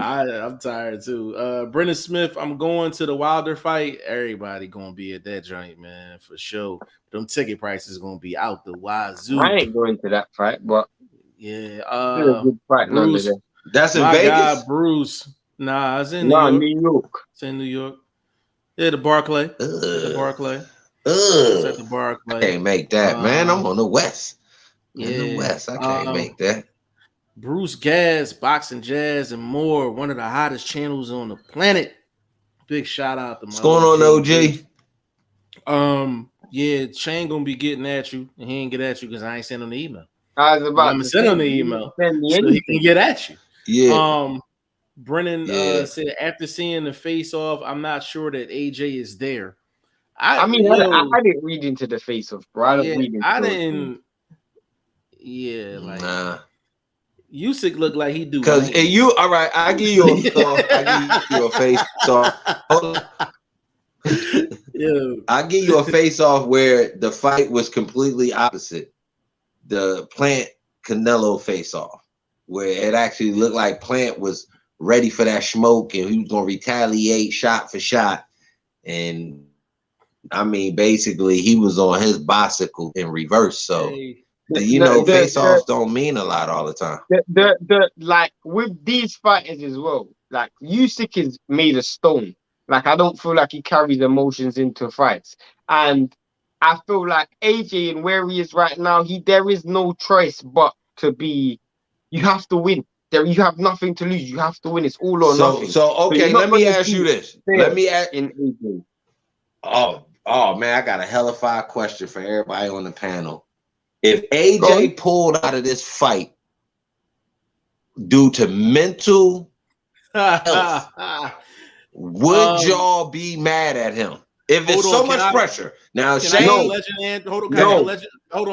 Speaker 2: I'm tired too. Brendan Smith, I'm going to the Wilder fight. Everybody gonna be at that joint, man, for sure. Them ticket prices gonna be out the wazoo.
Speaker 1: I ain't going to that fight, but
Speaker 2: yeah,
Speaker 1: a good fight.
Speaker 2: Bruce,
Speaker 3: that's in Vegas.
Speaker 2: God, Bruce. Nah, it's in New York. It's in New York. Yeah, the Barclay. The Barclay. At the Barclay.
Speaker 3: I can't make that, man. I'm on the West. In the West, I can't make that.
Speaker 2: Bruce Gas, Boxing Jazz, and more. One of the hottest channels on the planet. Big shout out to my.
Speaker 3: What's going on, OG?
Speaker 2: Yeah, Shane gonna be getting at you, and he ain't get at you because I ain't sent him the email.
Speaker 1: I'm gonna
Speaker 2: send him the email so he can get at you.
Speaker 3: Yeah.
Speaker 2: Brennan said after seeing the face off, I'm not sure that AJ is there.
Speaker 1: I didn't read into the face off, bro. I didn't.
Speaker 2: Yeah, like Usyk look like he do.
Speaker 3: Because you, all right, I give you a face off.
Speaker 2: Yeah.
Speaker 3: I give you a face off where the fight was completely opposite. The Plant Canelo face off. where it actually looked like Plant was ready for that smoke and he was going to retaliate shot for shot. And I mean, basically, he was on his bicycle in reverse. So, face-offs don't mean a lot all the time.
Speaker 1: Like with these fighters as well, like Usyk is made of stone. Like I don't feel like he carries emotions into fights, and I feel like AJ and where he is right now, there is no choice but to be. You have to win. You have nothing to lose. You have to win. It's all or nothing.
Speaker 3: So okay, let me ask you this. Let me ask
Speaker 1: in AJ.
Speaker 3: Oh man, I got a hella fire question for everybody on the panel. If AJ pulled out of this fight due to mental health, would y'all be mad at him? If it's so much pressure. Now, Shane,
Speaker 2: hold on,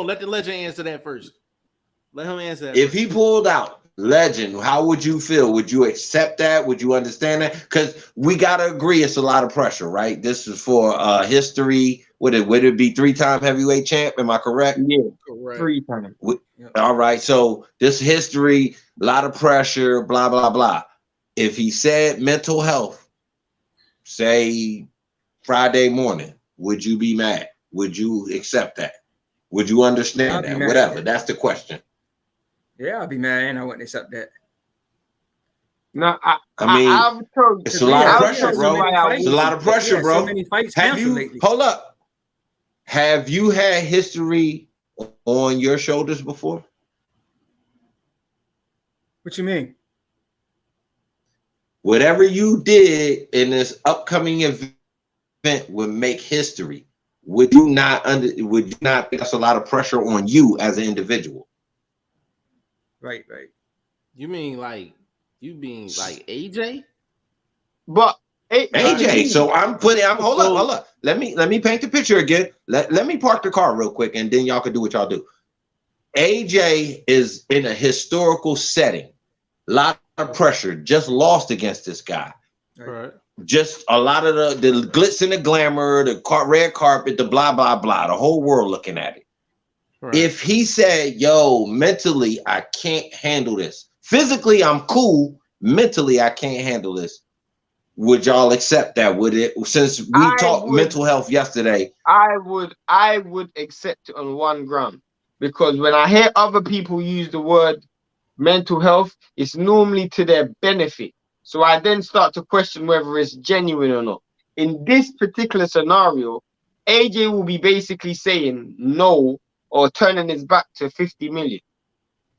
Speaker 2: let the legend answer that first. Let him answer that.
Speaker 3: If he pulled out, legend, how would you feel? Would you accept that? Would you understand that? Because we gotta agree it's a lot of pressure, right? This is for history. Would it be 3-time heavyweight champ? Am I correct?
Speaker 1: Yeah, correct. 3 times.
Speaker 3: All right. So this history, a lot of pressure, blah, blah, blah. If he said mental health, say Friday morning, would you be mad? Would you accept that? Would you understand that? Whatever. That's the question.
Speaker 4: Yeah, I'd be mad and I wouldn't accept that.
Speaker 1: No, I mean,
Speaker 3: it's a lot of pressure, bro. It's a lot of pressure, bro.
Speaker 4: So many fights
Speaker 3: Hold up. Have you had history on your shoulders before?
Speaker 4: What you mean?
Speaker 3: Whatever you did in this upcoming event would make history. Would you not that's a lot of pressure on you as an individual?
Speaker 4: Right.
Speaker 2: You mean like AJ?
Speaker 1: But
Speaker 3: AJ, so hold up. Let me paint the picture again. Let me park the car real quick and then y'all can do what y'all do. AJ is in a historical setting. A lot of pressure, just lost against this guy.
Speaker 2: Right.
Speaker 3: Just a lot of the glitz and the glamour, the red carpet, the blah, blah, blah, the whole world looking at it. Right. If he said, yo, mentally, I can't handle this. Physically, I'm cool. Mentally, I can't handle this. Would y'all accept that? Would it? Since we talked mental health yesterday,
Speaker 1: I would accept it on 1 gram, because when I hear other people use the word mental health, it's normally to their benefit. So I then start to question whether it's genuine or not. In this particular scenario, AJ will be basically saying no or turning his back to 50 million.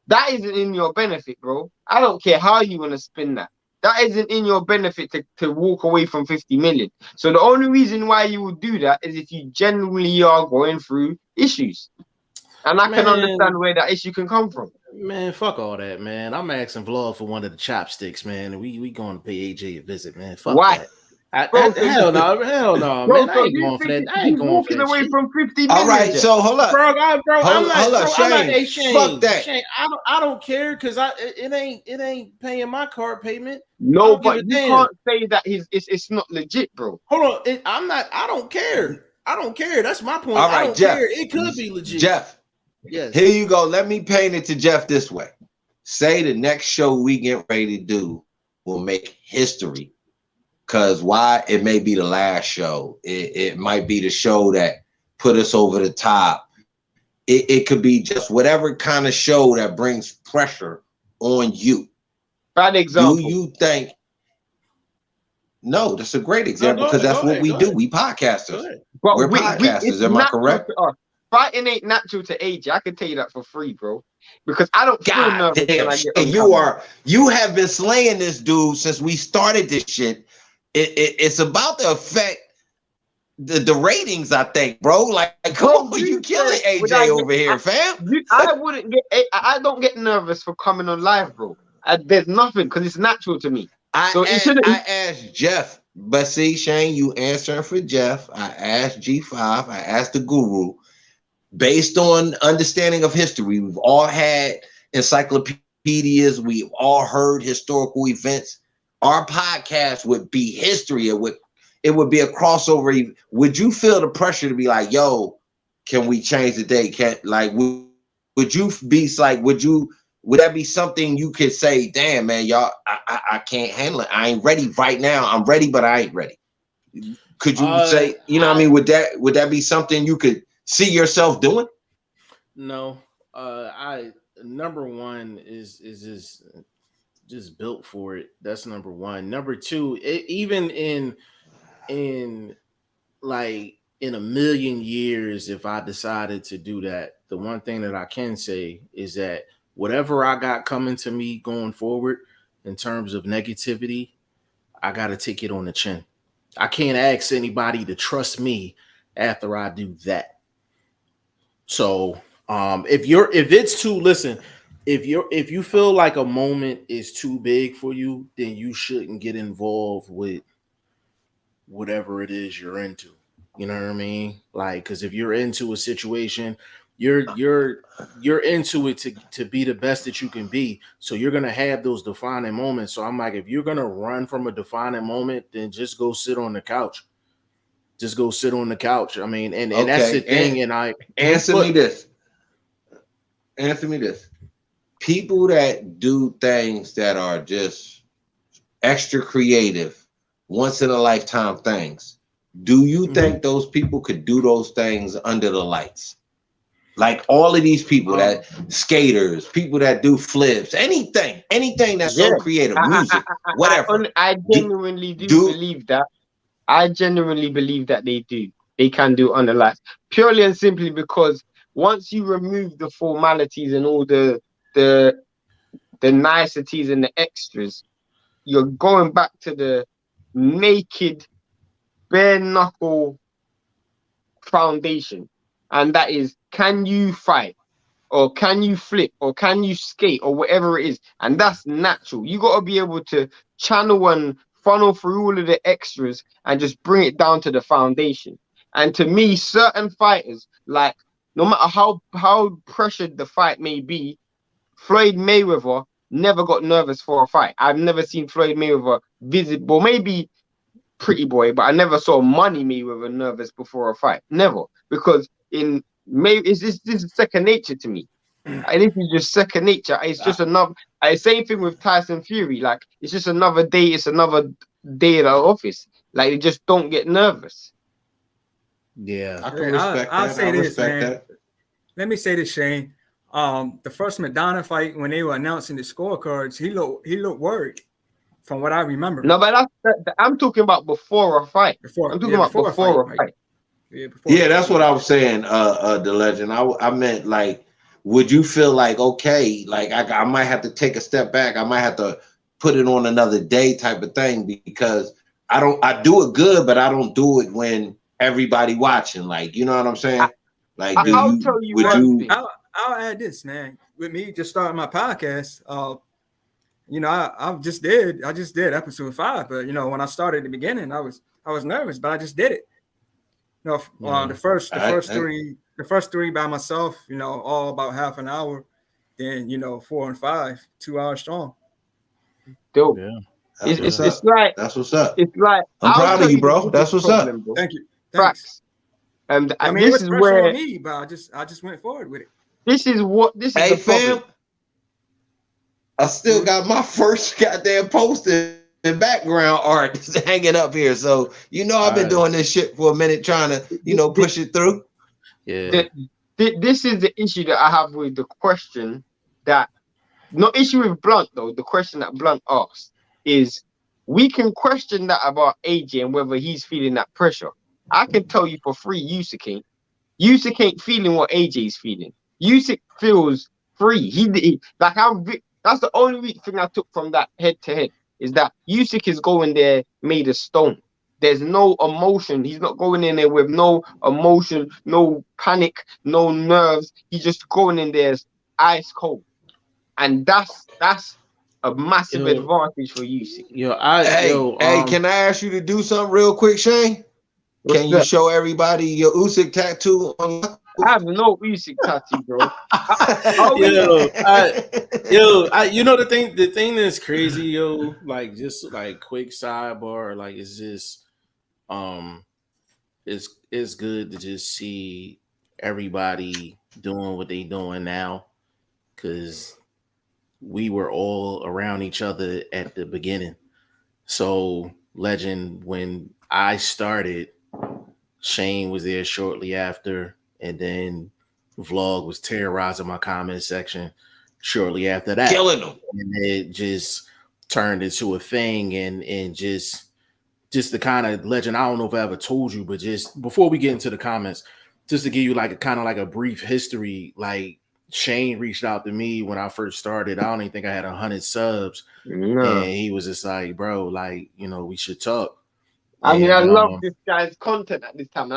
Speaker 1: That isn't in your benefit, bro. I don't care how you want to spin that. That isn't in your benefit to walk away from 50 million. So the only reason why you would do that is if you genuinely are going through issues. And I can understand where that issue can come from.
Speaker 2: Man, fuck all that, man. I'm asking Vlog for one of the chopsticks, man. And we going to pay AJ a visit, man. Fuck that. Hell no, man. I ain't going for that. I ain't going for that.
Speaker 1: Away
Speaker 2: shit.
Speaker 1: From 50 million.
Speaker 3: All right, so hold up,
Speaker 2: bro. I'm not
Speaker 3: Shane. Fuck that.
Speaker 2: Shane, I don't care because it ain't paying my card payment.
Speaker 1: No, but you can't say that it's not legit, bro.
Speaker 2: Hold on, I don't care. I don't care. That's my point.
Speaker 3: All right,
Speaker 2: I don't
Speaker 3: Jeff.
Speaker 2: care. It could be legit.
Speaker 3: Jeff.
Speaker 2: Yes.
Speaker 3: Here you go. Let me paint it to Jeff this way. Say the next show we get ready to do will make history. Because why? It may be the last show. It might be the show that put us over the top. It could be just whatever kind of show that brings pressure on you.
Speaker 1: Bad example.
Speaker 3: You think? No, that's a great example because that's what we do. We podcasters. We're podcasters. Am I correct?
Speaker 1: Fighting ain't natural to AJ. I can tell you that for free, bro. Because I don't feel nervous when I get
Speaker 3: you have been slaying this dude since we started this shit. It's about to affect the ratings, I think, bro. Like, come on, you killing AJ over here, fam.
Speaker 1: I don't get nervous for coming on live, bro. There's nothing because it's natural to me.
Speaker 3: I asked Jeff, but see, Shane, you answering for Jeff. I asked G5. I asked the Guru. Based on understanding of history, we've all had encyclopedias. We've all heard historical events. Our podcast would be history. It would be a crossover. Would you feel the pressure to be like, yo, can we change the date? Would you be like, would you would that be something you could say, damn man, y'all, I can't handle it. I ain't ready right now. I'm ready, but I ain't ready. Could you say, you know what I mean? Would that be something you could see yourself doing?
Speaker 2: No. Number one is just built for it. That's number one. Number two, even in like in a million years, if I decided to do that, the one thing that I can say is that whatever I got coming to me going forward in terms of negativity, I got to take it on the chin. I can't ask anybody to trust me after I do that. So if you feel like a moment is too big for you, then you shouldn't get involved with whatever it is you're into. You know what I mean? Like, because if you're into a situation, you're into it to be the best that you can be. So you're gonna have those defining moments. So I'm like, if you're gonna run from a defining moment, then just go sit on the couch. Just go sit on the couch. I mean, and that's the thing. And I
Speaker 3: answer me this. Answer me this. People that do things that are just extra creative, once in a lifetime things. Do you think those people could do those things under the lights? Like all of these people that skaters, people that do flips, anything that's so creative, music, whatever.
Speaker 1: I genuinely do believe that. I genuinely believe that they do. They can do under lights. Purely and simply because once you remove the formalities and all the niceties and the extras, you're going back to the naked, bare knuckle foundation. And that is, can you fight? Or can you flip? Or can you skate? Or whatever it is. And that's natural. You got to be able to channel and funnel through all of the extras and just bring it down to the foundation. And to me, certain fighters, like, no matter how pressured the fight may be, Floyd Mayweather never got nervous for a fight. I've never seen Floyd Mayweather visible, maybe Pretty Boy, but I never saw Money Mayweather nervous before a fight. Never, because this is second nature to me. This is just second nature. It's just another. Same thing with Tyson Fury. Like, it's just another day. It's another day at the office. Like, they just don't get nervous.
Speaker 2: Yeah,
Speaker 3: I can respect that. I'll say this, man.
Speaker 4: Let me say this, Shane. The first McDonough fight, when they were announcing the scorecards, he looked worried, from what I remember.
Speaker 1: No, but I'm talking about before a fight. I'm talking about before a fight.
Speaker 3: Yeah, that's what I was saying. The legend. I meant, like, would you feel like, okay, like I might have to take a step back. I might have to put it on another day, type of thing, because I do it good, but I don't do it when everybody watching. Like, you know what I'm saying? Like,
Speaker 4: I'll add this, man. With me just starting my podcast, you know, I just did episode 5, but you know, when I started at the beginning, I was nervous, but I just did it. You know, the first three by myself, you know, all about half an hour. Then, you know, 4 and 5, 2 hours strong.
Speaker 1: Dope.
Speaker 3: Yeah.
Speaker 1: It's like,
Speaker 3: that's what's up.
Speaker 1: It's like,
Speaker 3: I'm proud of you, bro. That's what's up.
Speaker 1: Bro.
Speaker 4: Thank you.
Speaker 1: Thanks. And
Speaker 4: I mean, this is where on me, but I just went forward with it.
Speaker 1: This is
Speaker 3: hey, fam. I still got my first goddamn poster and background art hanging up here. So, you know, I've been doing this shit for a minute, trying to, you know, push it through.
Speaker 2: Yeah.
Speaker 1: This is the issue that I have with the question that, not issue with Blunt though, the question that Blunt asked is, we can question that about AJ and whether he's feeling that pressure. I can tell you for free, Usyk ain't. Usyk ain't feeling what AJ's feeling. Usyk feels free. That's the only thing I took from that head-to-head, is that Usyk is going there made of stone. There's no emotion. He's not going in there with no emotion, no panic, no nerves. He's just going in there ice cold. And that's a massive advantage for Usyk.
Speaker 3: Hey, can I ask you to do something real quick, Shane? Can you show everybody your Usyk tattoo on?
Speaker 1: I have no Usyk tattoo, bro.
Speaker 2: You know the thing that's crazy, yo, like, just like quick sidebar, like, it's just it's good to just see everybody doing what they doing now, because we were all around each other at the beginning. So Legend, when I started, Shane was there shortly after, and then Vlog was terrorizing my comment section shortly after that,
Speaker 3: killing them.
Speaker 2: And it just turned into a thing, and just the kind of Legend. I don't know if I ever told you, but just before we get into the comments, just to give you like a kind of like a brief history, like Shane reached out to me when I first started. I don't even think I had 100 subs.
Speaker 1: No.
Speaker 2: And he was just like, bro, like, you know, we should talk.
Speaker 1: I mean, I love this guy's content at this time.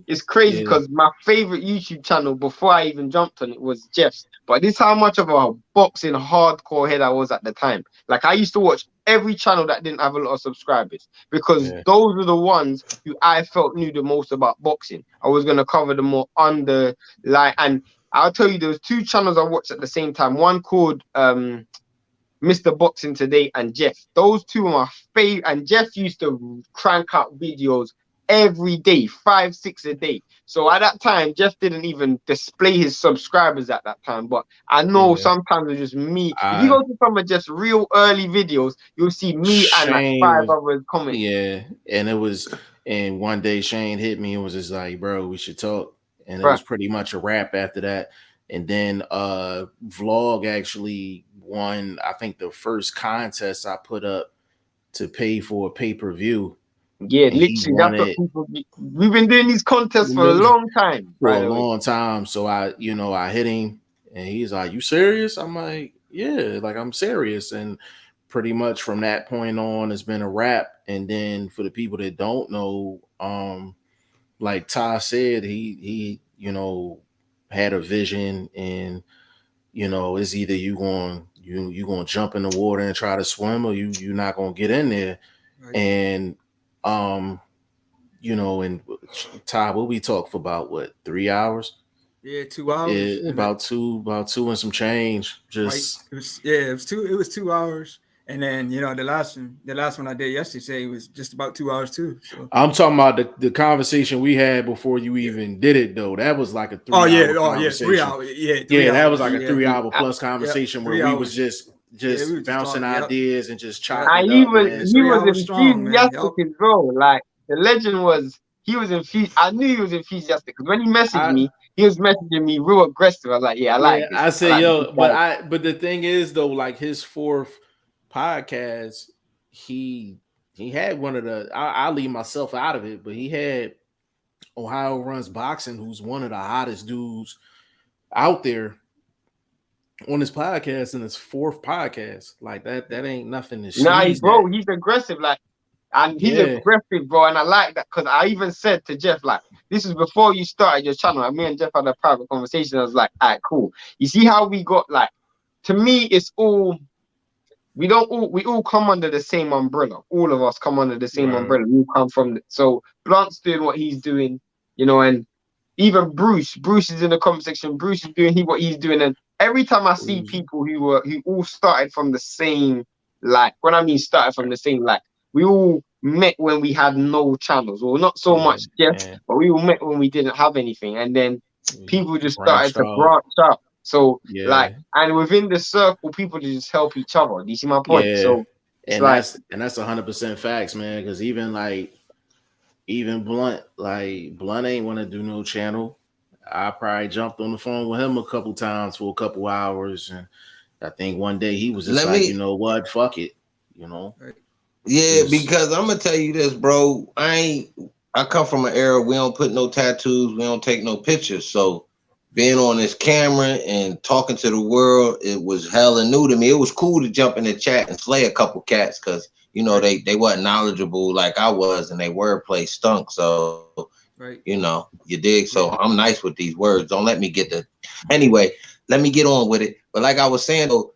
Speaker 1: It's crazy because my favorite YouTube channel before I even jumped on it was Jeff's. But this is how much of a boxing hardcore head I was at the time. Like, I used to watch every channel that didn't have a lot of subscribers because those were the ones who I felt knew the most about boxing. I was going to cover the more under, like, and I'll tell you, there was 2 channels I watched at the same time. One called Mr. Boxing Today and Jeff. Those 2 are my favorite. And Jeff used to crank out videos every day, 5, 6 a day. So at that time, Jeff didn't even display his subscribers at that time. But I know sometimes it's just me. If you go to some of just real early videos, you'll see me and like 5 others commenting.
Speaker 2: Yeah, and it was, and one day Shane hit me and was just like, bro, we should talk. And it was pretty much a wrap after that. And then Vlog actually won, I think, the first contest I put up to pay for a pay-per-view.
Speaker 1: Yeah, literally, that's what people. We've been doing these contests for a long time.
Speaker 2: For a long time. So I hit him, and he's like, "You serious?" I'm like, "Yeah, like I'm serious." And pretty much from that point on, it's been a wrap. And then for the people that don't know, like Ty said, he had a vision, and it's either you going to jump in the water and try to swim, or you're not going to get in there. Right. And and Ty, what we talked for about 3 hours?
Speaker 4: Yeah, 2 hours.
Speaker 2: Yeah, about two and some change. Just
Speaker 4: it was 2 hours. And then the last one I did yesterday was just about 2 hours too. So I'm
Speaker 2: talking about the conversation we had before you even did it though. That was like a 3 hour conversation.
Speaker 4: 3 hours.
Speaker 2: That was like a 3 hour plus conversation where we was just bouncing ideas and just chopping.
Speaker 1: He was enthusiastic as well. Like the Legend was, he was enthusiastic. I knew he was enthusiastic because when he messaged me, he was messaging me real aggressive. I was like, I like this.
Speaker 2: I said, but the thing is though, like his 4th podcast, he had one of the, I'll leave myself out of it, but he had Ohio Runs Boxing, who's one of the hottest dudes out there, on his podcast, in his 4th podcast. Like that ain't nothing to see.
Speaker 1: Bro, he's aggressive, like, and he's aggressive, bro, and I like that because I even said to Jeff, like, this is before you started your channel, and me and Jeff had a private conversation. I was like, all right, cool. You see how we got, like, to me, it's all, we all come under the same umbrella. All of us come under the same umbrella. We all come from so Blunt's doing what he's doing, and even Bruce is in the comment section. Bruce is doing what he's doing, and every time I see people who all started from the same, like, when I mean started from the same, like, we all met when we had no channels, or not so much Jeff, but we all met when we didn't have anything, and then people just started to branch out. So like, and within the circle, people just help each other. Do you see my point?
Speaker 2: Yeah.
Speaker 1: So
Speaker 2: and like, that's 100% facts, man. Because even Blunt, Blunt ain't want to do no channel. I probably jumped on the phone with him a couple times for a couple hours, and I think one day he was just you know what, fuck it,
Speaker 3: Yeah, because I'm gonna tell you this, bro. I come from an era we don't put no tattoos, we don't take no pictures, so being on this camera and talking to the world, it was hella new to me. It was cool to jump in the chat and slay a couple cats because they wasn't knowledgeable like I was, and they wordplay stunk. So you dig. So I'm nice with these words. Don't let me get anyway. Let me get on with it. But like I was saying though,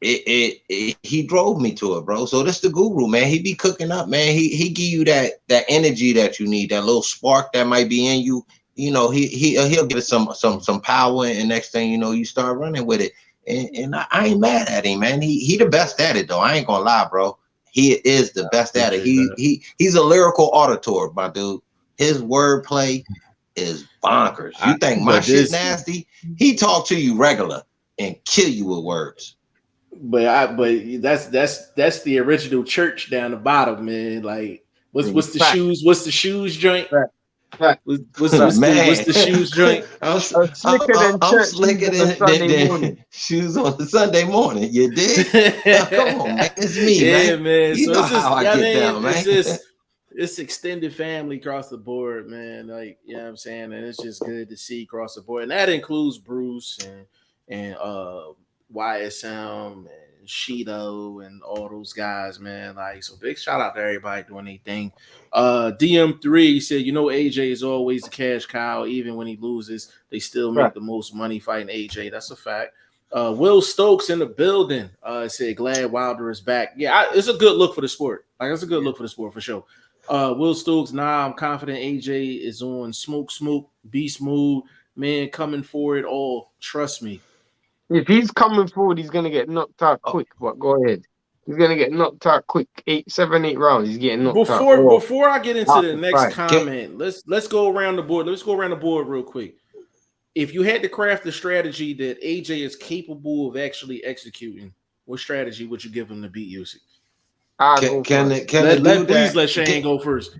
Speaker 3: he drove me to it, bro. So this the guru, man. He be cooking up, man. He give you that energy that you need, that little spark that might be in you. He'll give it some power, and next thing you know, you start running with it. And I ain't mad at him, man. He the best at it though. I ain't gonna lie, bro. He is the best at it. He's a lyrical auditor, my dude. His wordplay is bonkers. You think my shit's nasty? He talk to you regular and kill you with words.
Speaker 2: But that's the original church down the bottom, man. Like, what's the shoes? What's the shoes joint?
Speaker 1: Right.
Speaker 2: What's the shoes joint?
Speaker 3: I'm
Speaker 1: slicker than Sunday morning.
Speaker 3: Shoes on the Sunday morning. You dig? Come on, man. It's me, man. You
Speaker 2: So
Speaker 3: know how I get down, man.
Speaker 2: It's extended family across the board, man. Like, you know what I'm saying? And it's just good to see across the board. And that includes Bruce and YSM and Shido and all those guys, man. Like, so big shout out to everybody doing their thing. DM3 said, AJ is always the cash cow. Even when he loses, they still make the most money fighting AJ. That's a fact. Will Stokes in the building said, glad Wilder is back. Yeah, it's a good look for the sport. Like, it's a good look for the sport for sure. Will Stokes, I'm confident AJ is on smoke, beast mode, man, coming for it all. Trust me.
Speaker 1: If he's coming forward, he's gonna get knocked out quick. But go ahead. He's gonna get knocked out quick. 7, 8 rounds. He's getting knocked out.
Speaker 2: Before I get into the next comment, let's go around the board. Let's go around the board real quick. If you had to craft a strategy that AJ is capable of actually executing, what strategy would you give him to beat Usyk? Please let Shane go first.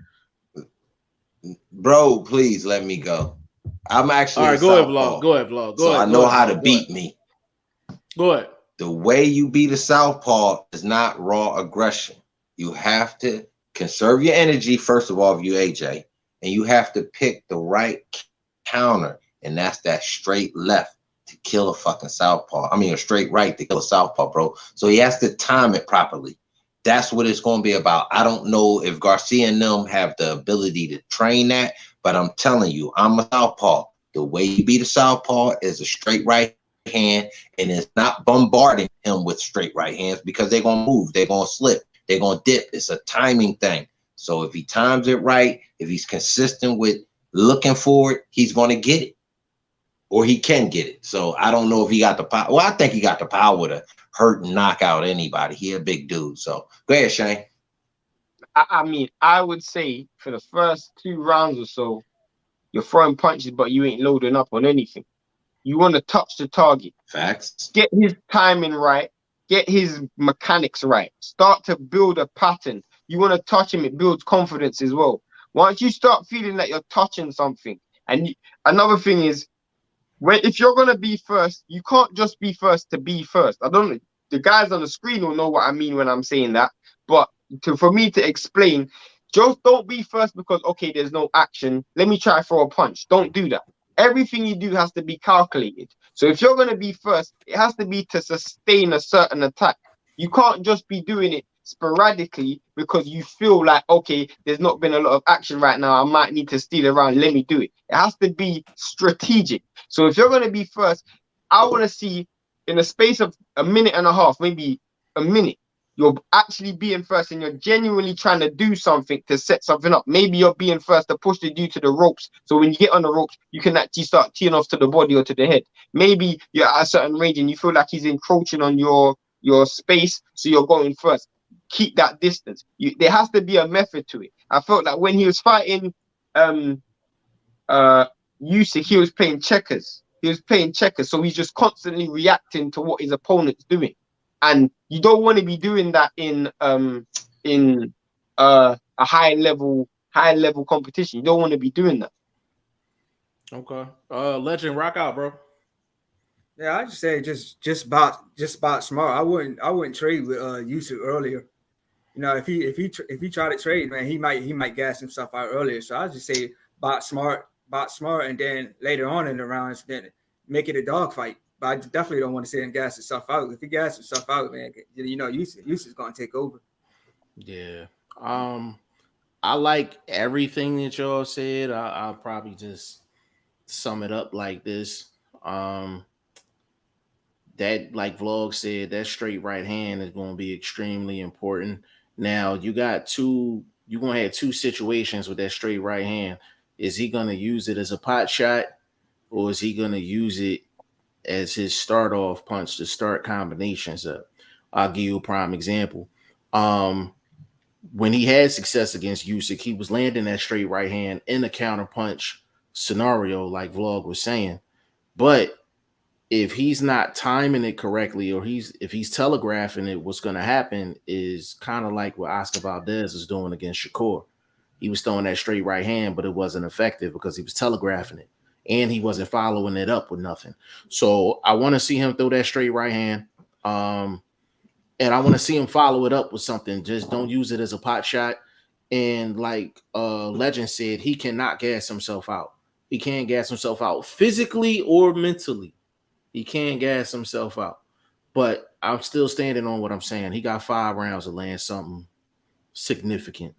Speaker 3: Bro, please let me go. I'm actually
Speaker 2: all right. Go ahead, vlog.
Speaker 3: So I know how to beat me.
Speaker 2: Go ahead.
Speaker 3: The way you beat a southpaw is not raw aggression. You have to conserve your energy, first of all, if you AJ, and you have to pick the right counter, and that's that straight left to kill a fucking southpaw. I mean, a straight right to kill a southpaw, bro. So he has to time it properly. That's what it's going to be about. I don't know if Garcia and them have the ability to train that, but I'm telling you, I'm a southpaw. The way you beat a southpaw is a straight right hand, and it's not bombarding him with straight right hands because they're going to move, they're going to slip, they're going to dip. It's a timing thing. So if he times it right, if he's consistent with looking for it, he's going to get it, or he can get it. So I don't know if he got the power. Well, I think he got the power to hurt and knock out anybody. He a big dude. So go ahead, Shane.
Speaker 1: I mean, I would say for the first 2 rounds or so, you're throwing punches, but you ain't loading up on anything. You want to touch the target.
Speaker 3: Facts.
Speaker 1: Get his timing right. Get his mechanics right. Start to build a pattern. You want to touch him. It builds confidence as well. Once you start feeling that you're touching something, and another thing is, if you're gonna be first, you can't just be first to be first. I don't know. The guys on the screen will know what I mean when I'm saying that. But for me to explain, just don't be first because okay, there's no action. Let me try for a punch. Don't do that. Everything you do has to be calculated. So if you're gonna be first, it has to be to sustain a certain attack. You can't just be doing it sporadically because you feel like, okay, there's not been a lot of action right now. I might need to steal around. Let me do it. It has to be strategic. So if you're going to be first, I want to see in a space of a minute and a half, maybe a minute, you're actually being first and you're genuinely trying to do something to set something up. Maybe you're being first to push the dude to the ropes. So when you get on the ropes, you can actually start teeing off to the body or to the head. Maybe you're at a certain range and you feel like he's encroaching on your space. So you're going first. Keep that distance. There has to be a method to it. I felt like when he was fighting Usyk, he was playing checkers. So he's just constantly reacting to what his opponent's doing. And you don't want to be doing that in a high level competition. You don't want to be doing that.
Speaker 2: Okay. Legend, rock out, bro.
Speaker 4: Yeah, I just say just box smart. I wouldn't trade with Usyk earlier. You know, if he tried to trade, man, he might gas himself out earlier. So I just say box smart, and then later on in the rounds, then make it a dogfight. But I definitely don't want to see him gas himself out. If he gas himself out, man, you know, Usyk's gonna take over.
Speaker 2: Yeah. I like everything that y'all said. I'll probably just sum it up like this. That, like Vlog said, that straight right hand is going to be extremely important. Now you're going to have 2 situations with that straight right hand. Is he going to use it as a pot shot, or is he going to use it as his start off punch to start combinations up? I'll give you a prime example. When he had success against Usyk, he was landing that straight right hand in a counter punch scenario, like Vlog was saying. But if he's not timing it correctly, or if he's telegraphing it, what's going to happen is kind of like what Oscar Valdez is doing against Shakur. He was throwing that straight right hand, but it wasn't effective because he was telegraphing it, and he wasn't following it up with nothing. So I want to see him throw that straight right hand, and I want to see him follow it up with something. Just don't use it as a pot shot. And like Legend said, he cannot gas himself out. He can't gas himself out physically or mentally. He can't gas himself out. But I'm still standing on what I'm saying. He got 5 rounds to land something significant.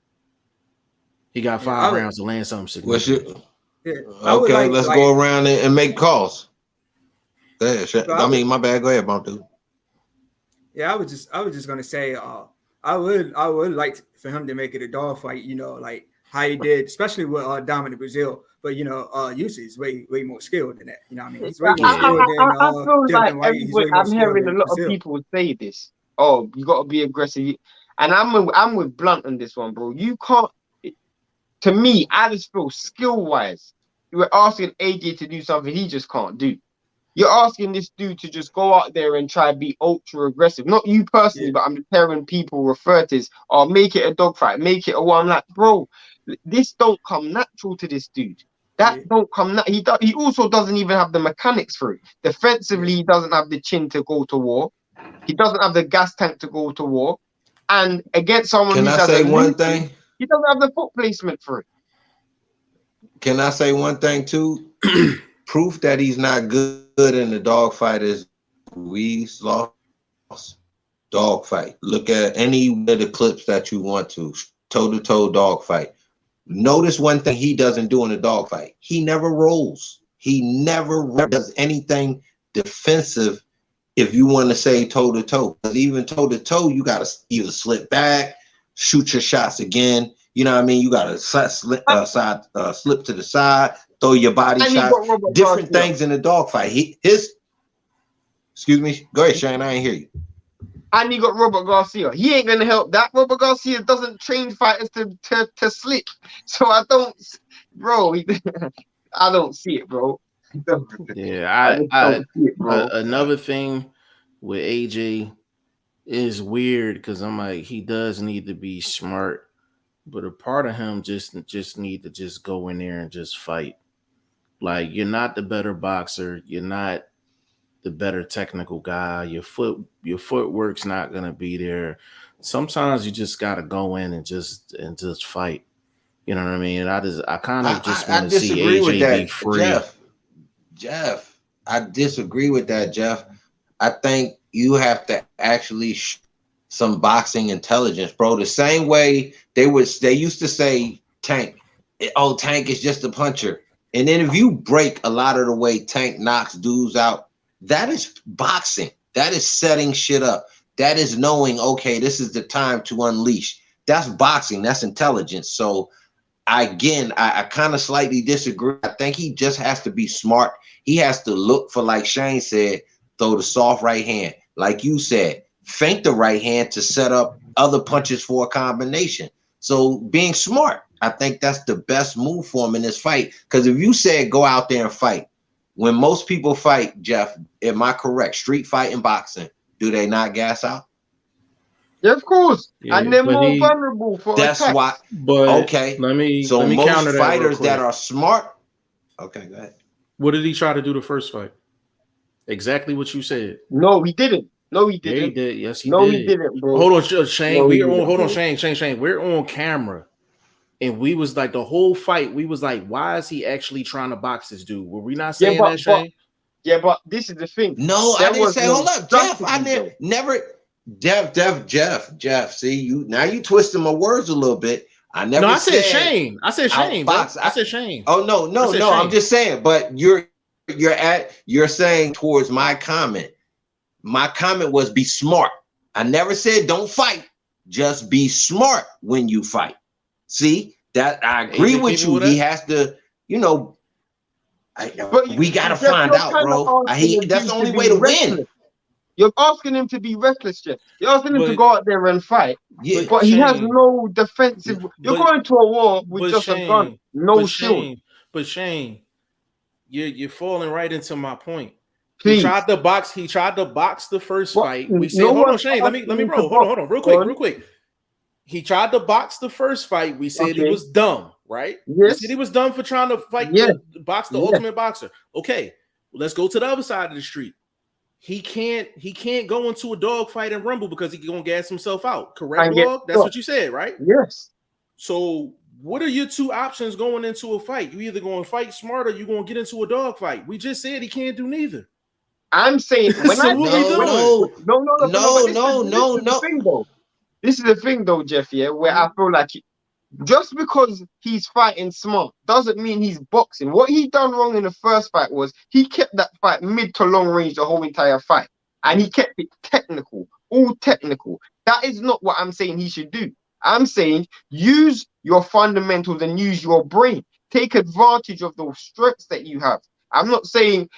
Speaker 2: He got 5 rounds to land something significant.
Speaker 3: Okay, let's go around and make calls. Go ahead. I mean, my bad. Go ahead, Bump Dude.
Speaker 4: Yeah, I was just gonna say, I would like for him to make it a dog fight. You know, like how he did, especially with Dominic Brazil. But you know, Usyk is way more skilled than that. You know what I mean? He's way more skilled than
Speaker 1: I feel like I'm hearing a lot of people say this. Oh, you got to be aggressive, and I'm with Blunt on this one, bro. You can't. To me, I just feel skill wise, you were asking AJ to do something he just can't do. You're asking this dude to just go out there and try to be ultra aggressive. Not you personally, but I'm just hearing people refer to this, or make it a dogfight, make it a one. Like, bro, this don't come natural to this dude. That don't come. He also doesn't even have the mechanics for it. Defensively, he doesn't have the chin to go to war. He doesn't have the gas tank to go to war. And against someone
Speaker 3: who doesn't say one thing?
Speaker 1: He doesn't have the foot placement for it.
Speaker 3: Can I say one thing too? Proof that he's not good in the dogfight is Ruiz lost dogfight. Look at any of the clips that you want to. Toe-to-toe dogfight. Notice one thing he doesn't do in a dogfight. He never rolls. He never does anything defensive if you want to say toe-to-toe. Because even toe-to-toe, you got to either slip back, shoot your shots again. You know what I mean? You got to slip to the side, throw your body shot. Different things in a dogfight. Excuse me. Go ahead, Shane. I ain't hear you.
Speaker 1: And you got Robert Garcia. He ain't gonna help that. Robert Garcia doesn't train fighters to slip. So I don't, bro. I don't see it, bro.
Speaker 2: Yeah, I see it, bro. Another thing with AJ is weird because I'm like, he does need to be smart, but a part of him just need to just go in there and just fight. Like, you're not the better boxer. You're not the better technical guy. Your footwork's not gonna be there. Sometimes you just gotta go in and just fight. You know what I mean? I kind of just want to see AJ be free.
Speaker 3: Jeff, I disagree with that, Jeff. I think you have to actually some boxing intelligence, bro. The same way they used to say Tank. Oh, Tank is just a puncher. And then if you break a lot of the way Tank knocks dudes out, that is boxing. That is setting shit up. That is knowing, okay, this is the time to unleash. That's boxing. That's intelligence. So I kind of slightly disagree. I think he just has to be smart. He has to look for, like Shane said, throw the soft right hand. Like you said, feint the right hand to set up other punches for a combination. So being smart, I think that's the best move for him in this fight. Because if you said go out there and fight, when most people fight, Jeff, am I correct? Street fight and boxing, do they not gas out?
Speaker 1: Yeah, of course. Yeah, and they're more vulnerable for
Speaker 3: that's
Speaker 1: attacks.
Speaker 3: Why.
Speaker 2: But
Speaker 3: okay.
Speaker 2: Let me
Speaker 3: most
Speaker 2: counter
Speaker 3: fighters that are smart. Okay, go ahead.
Speaker 2: What did he try to do the first fight? Exactly what you said.
Speaker 1: No, he didn't. No, he didn't.
Speaker 2: Yeah, he did. Yes, he
Speaker 1: did.
Speaker 2: No,
Speaker 1: he didn't, bro.
Speaker 2: Hold on, Shane. Shane. We're on camera. And we was like, the whole fight, we was like, why is he actually trying to box this dude? Were we not saying that, Shane?
Speaker 1: But this is the thing.
Speaker 3: No, I didn't say, hold up, Jeff. I never, Jeff. See, you twisting my words a little bit. I said
Speaker 2: Shane. I said Shane. I said Shane.
Speaker 3: Oh, no. Shane. I'm just saying, but you're saying towards my comment. My comment was be smart. I never said don't fight. Just be smart when you fight. See, that I agree with you. He has to, we got to find out, bro. That's the only way to win.
Speaker 1: You're asking him to be reckless, Jeff. You're asking him to go out there and fight. Yeah, but he has no defensive. You're going to a war with just a gun, no shield.
Speaker 2: But Shane, you're falling right into my point.
Speaker 1: Please.
Speaker 2: He tried to box the first fight. We said,
Speaker 1: No
Speaker 2: hold on,
Speaker 1: one's
Speaker 2: Shane. Let me
Speaker 1: asking you
Speaker 2: roll.
Speaker 1: to
Speaker 2: Hold on, real
Speaker 1: box.
Speaker 2: quick. He tried to box the first fight. We said he
Speaker 1: Okay.
Speaker 2: was dumb, right?
Speaker 1: Yes.
Speaker 2: We said he was dumb for trying to fight box the ultimate boxer. Okay, let's go to the other side of the street. He can't go into a dog fight and rumble because he's gonna gas himself out. Correct, dog? That's what you said, right?
Speaker 1: Yes.
Speaker 2: So what are your two options going into a fight? You either going to fight smart or you going to get into a dog fight. We just said he can't do neither.
Speaker 1: I'm saying when
Speaker 2: So what we doing?
Speaker 1: No. This is the thing though, Jeff, yeah, where I feel like just because he's fighting smart doesn't mean he's boxing. What he done wrong in the first fight was he kept that fight mid to long range the whole entire fight. And he kept it technical, all technical. That is not what I'm saying he should do. I'm saying use your fundamentals and use your brain. Take advantage of those strengths that you have. I'm not saying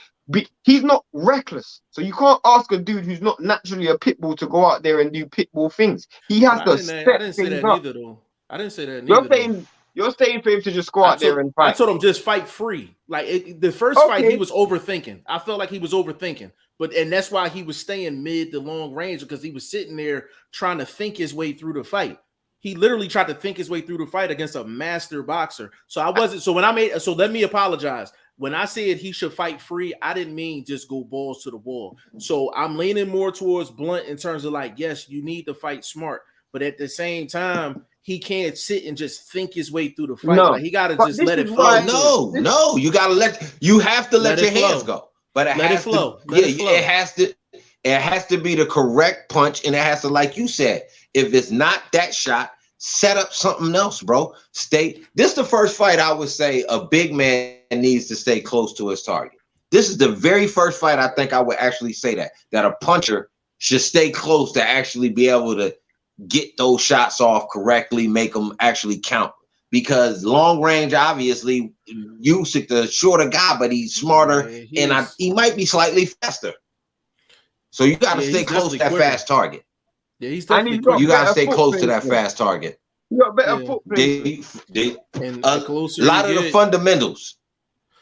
Speaker 1: he's not reckless. So you can't ask a dude who's not naturally a pit bull to go out there and do pit bull things. He has to step
Speaker 2: I didn't say
Speaker 1: things
Speaker 2: that
Speaker 1: up.
Speaker 2: neither, though. I didn't say that neither.
Speaker 1: You're saying for him to just go out there and fight.
Speaker 2: I told him just fight free. Like the first fight, he was overthinking. I felt like he was overthinking. And that's why he was staying mid to long range, because he was sitting there trying to think his way through the fight. He literally tried to think his way through the fight against a master boxer. So let me apologize. When I said he should fight free, I didn't mean just go balls to the wall. So I'm leaning more towards Blunt in terms of like, yes, you need to fight smart, but at the same time, he can't sit and just think his way through the fight.
Speaker 1: No,
Speaker 2: like, he got to just let it flow.
Speaker 3: No, you have to let your hands go. But it has to, it has to be the correct punch, and it has to, like you said, if it's not that shot, set up something else, bro. This is the first fight I would say a big man needs to stay close to his target. This is the very first fight I think I would actually say that a puncher should stay close to actually be able to get those shots off correctly, make them actually count. Because long range, obviously, Usyk the shorter guy, but he's smarter, he might be slightly faster. So you got to stay close to that fast target.
Speaker 2: Yeah, he's definitely quick.
Speaker 3: You got to stay close to that fast target.
Speaker 1: You got better
Speaker 3: footprint. A lot of the fundamentals.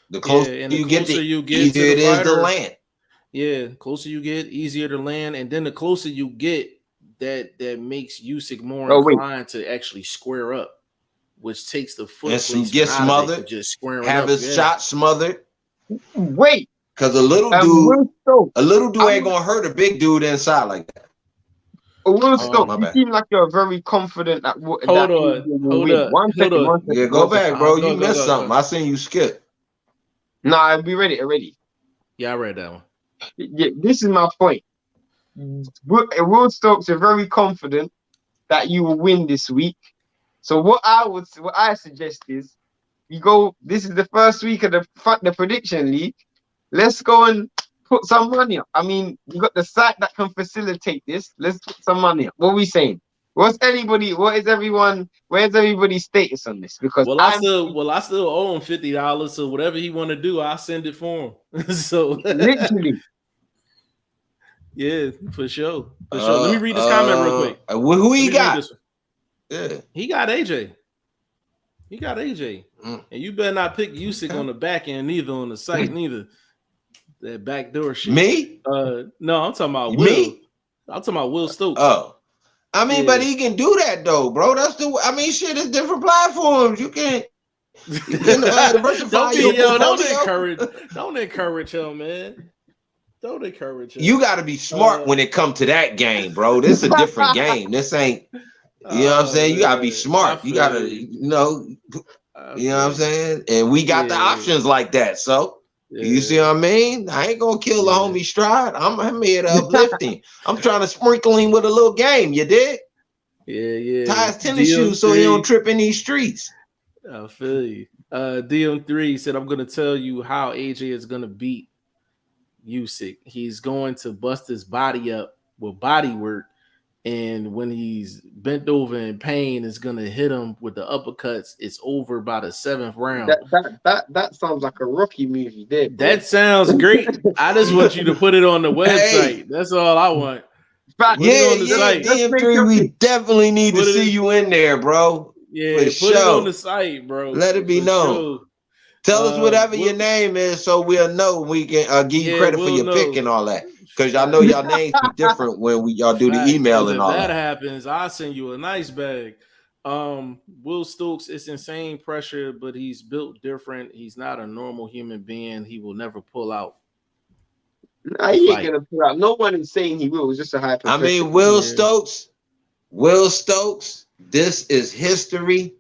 Speaker 3: The closer you get, the easier it is to land.
Speaker 2: Yeah, closer you get, easier to land, and then the closer you get, that makes Usyk more inclined to actually square up, which takes the foot
Speaker 3: and get smothered,
Speaker 2: just squaring
Speaker 3: have
Speaker 2: up,
Speaker 3: his shot smothered.
Speaker 1: Wait,
Speaker 3: because a little dude ain't gonna hurt a big dude inside like that.
Speaker 1: Will Stokes, you seem like you're very confident that
Speaker 2: hold on.
Speaker 1: One second.
Speaker 3: Yeah, go back, bro. You missed something. I seen you skip.
Speaker 1: Nah, we read it already.
Speaker 2: Yeah, I read that one.
Speaker 1: Yeah, this is my point. Will Stokes are very confident that you will win this week. So what I suggest is you go. This is the first week of the prediction league. Let's go and put some money up. I mean, you got the site that can facilitate this. Let's put some money up. What are we saying? Where's everybody's status on this? Because
Speaker 2: I still owe him $50. So whatever he want to do, I'll send it for him. So
Speaker 1: literally.
Speaker 2: Yeah, for sure. Let me read this comment real quick.
Speaker 3: Who he got?
Speaker 2: Yeah. He got AJ. And you better not pick Usyk on the back end, neither on the site, neither. That backdoor shit.
Speaker 3: Me?
Speaker 2: No, I'm talking about Will.
Speaker 3: Me?
Speaker 2: I'm talking about Will Stokes.
Speaker 3: Oh. I mean, but he can do that though, bro. Shit, it's different platforms. You can
Speaker 2: don't encourage him, man. Don't encourage him.
Speaker 3: You got to be smart when it comes to that game, bro. This is a different game. This ain't, you know what I'm saying? You got to be smart. You got to, you know what I'm saying? And we got the options like that. So, you see what I mean? I ain't going to kill the homie Stride. I'm here to uplift him. I'm trying to sprinkle him with a little game. You dig?
Speaker 2: Yeah.
Speaker 3: Tie his tennis shoes so he don't trip in these streets.
Speaker 2: I feel you. DM3 said, I'm going to tell you how AJ is going to beat Usyk. He's going to bust his body up with body work, and when he's bent over in pain, it's gonna hit him with the uppercuts. It's over by the 7th round.
Speaker 1: That sounds like a Rocky movie there, bro.
Speaker 2: That sounds great. I just want you to put it on the website. That's all I want.
Speaker 3: DM3, we definitely need to see you in there, bro.
Speaker 2: Yeah, put it on the site, bro.
Speaker 3: Let it be known.
Speaker 2: Sure.
Speaker 3: Tell us whatever your name is, so we'll know we can give you credit for your pick and all that. Because y'all know y'all names be different when y'all do the email and all that.
Speaker 2: If that happens, I'll send you a nice bag. Will Stokes, it's insane pressure, but he's built different. He's not a normal human being. He will never pull out.
Speaker 1: Nah, he ain't gonna pull out. No one is saying he will. It's just a hypothetical.
Speaker 3: I mean, Will Stokes, this is history.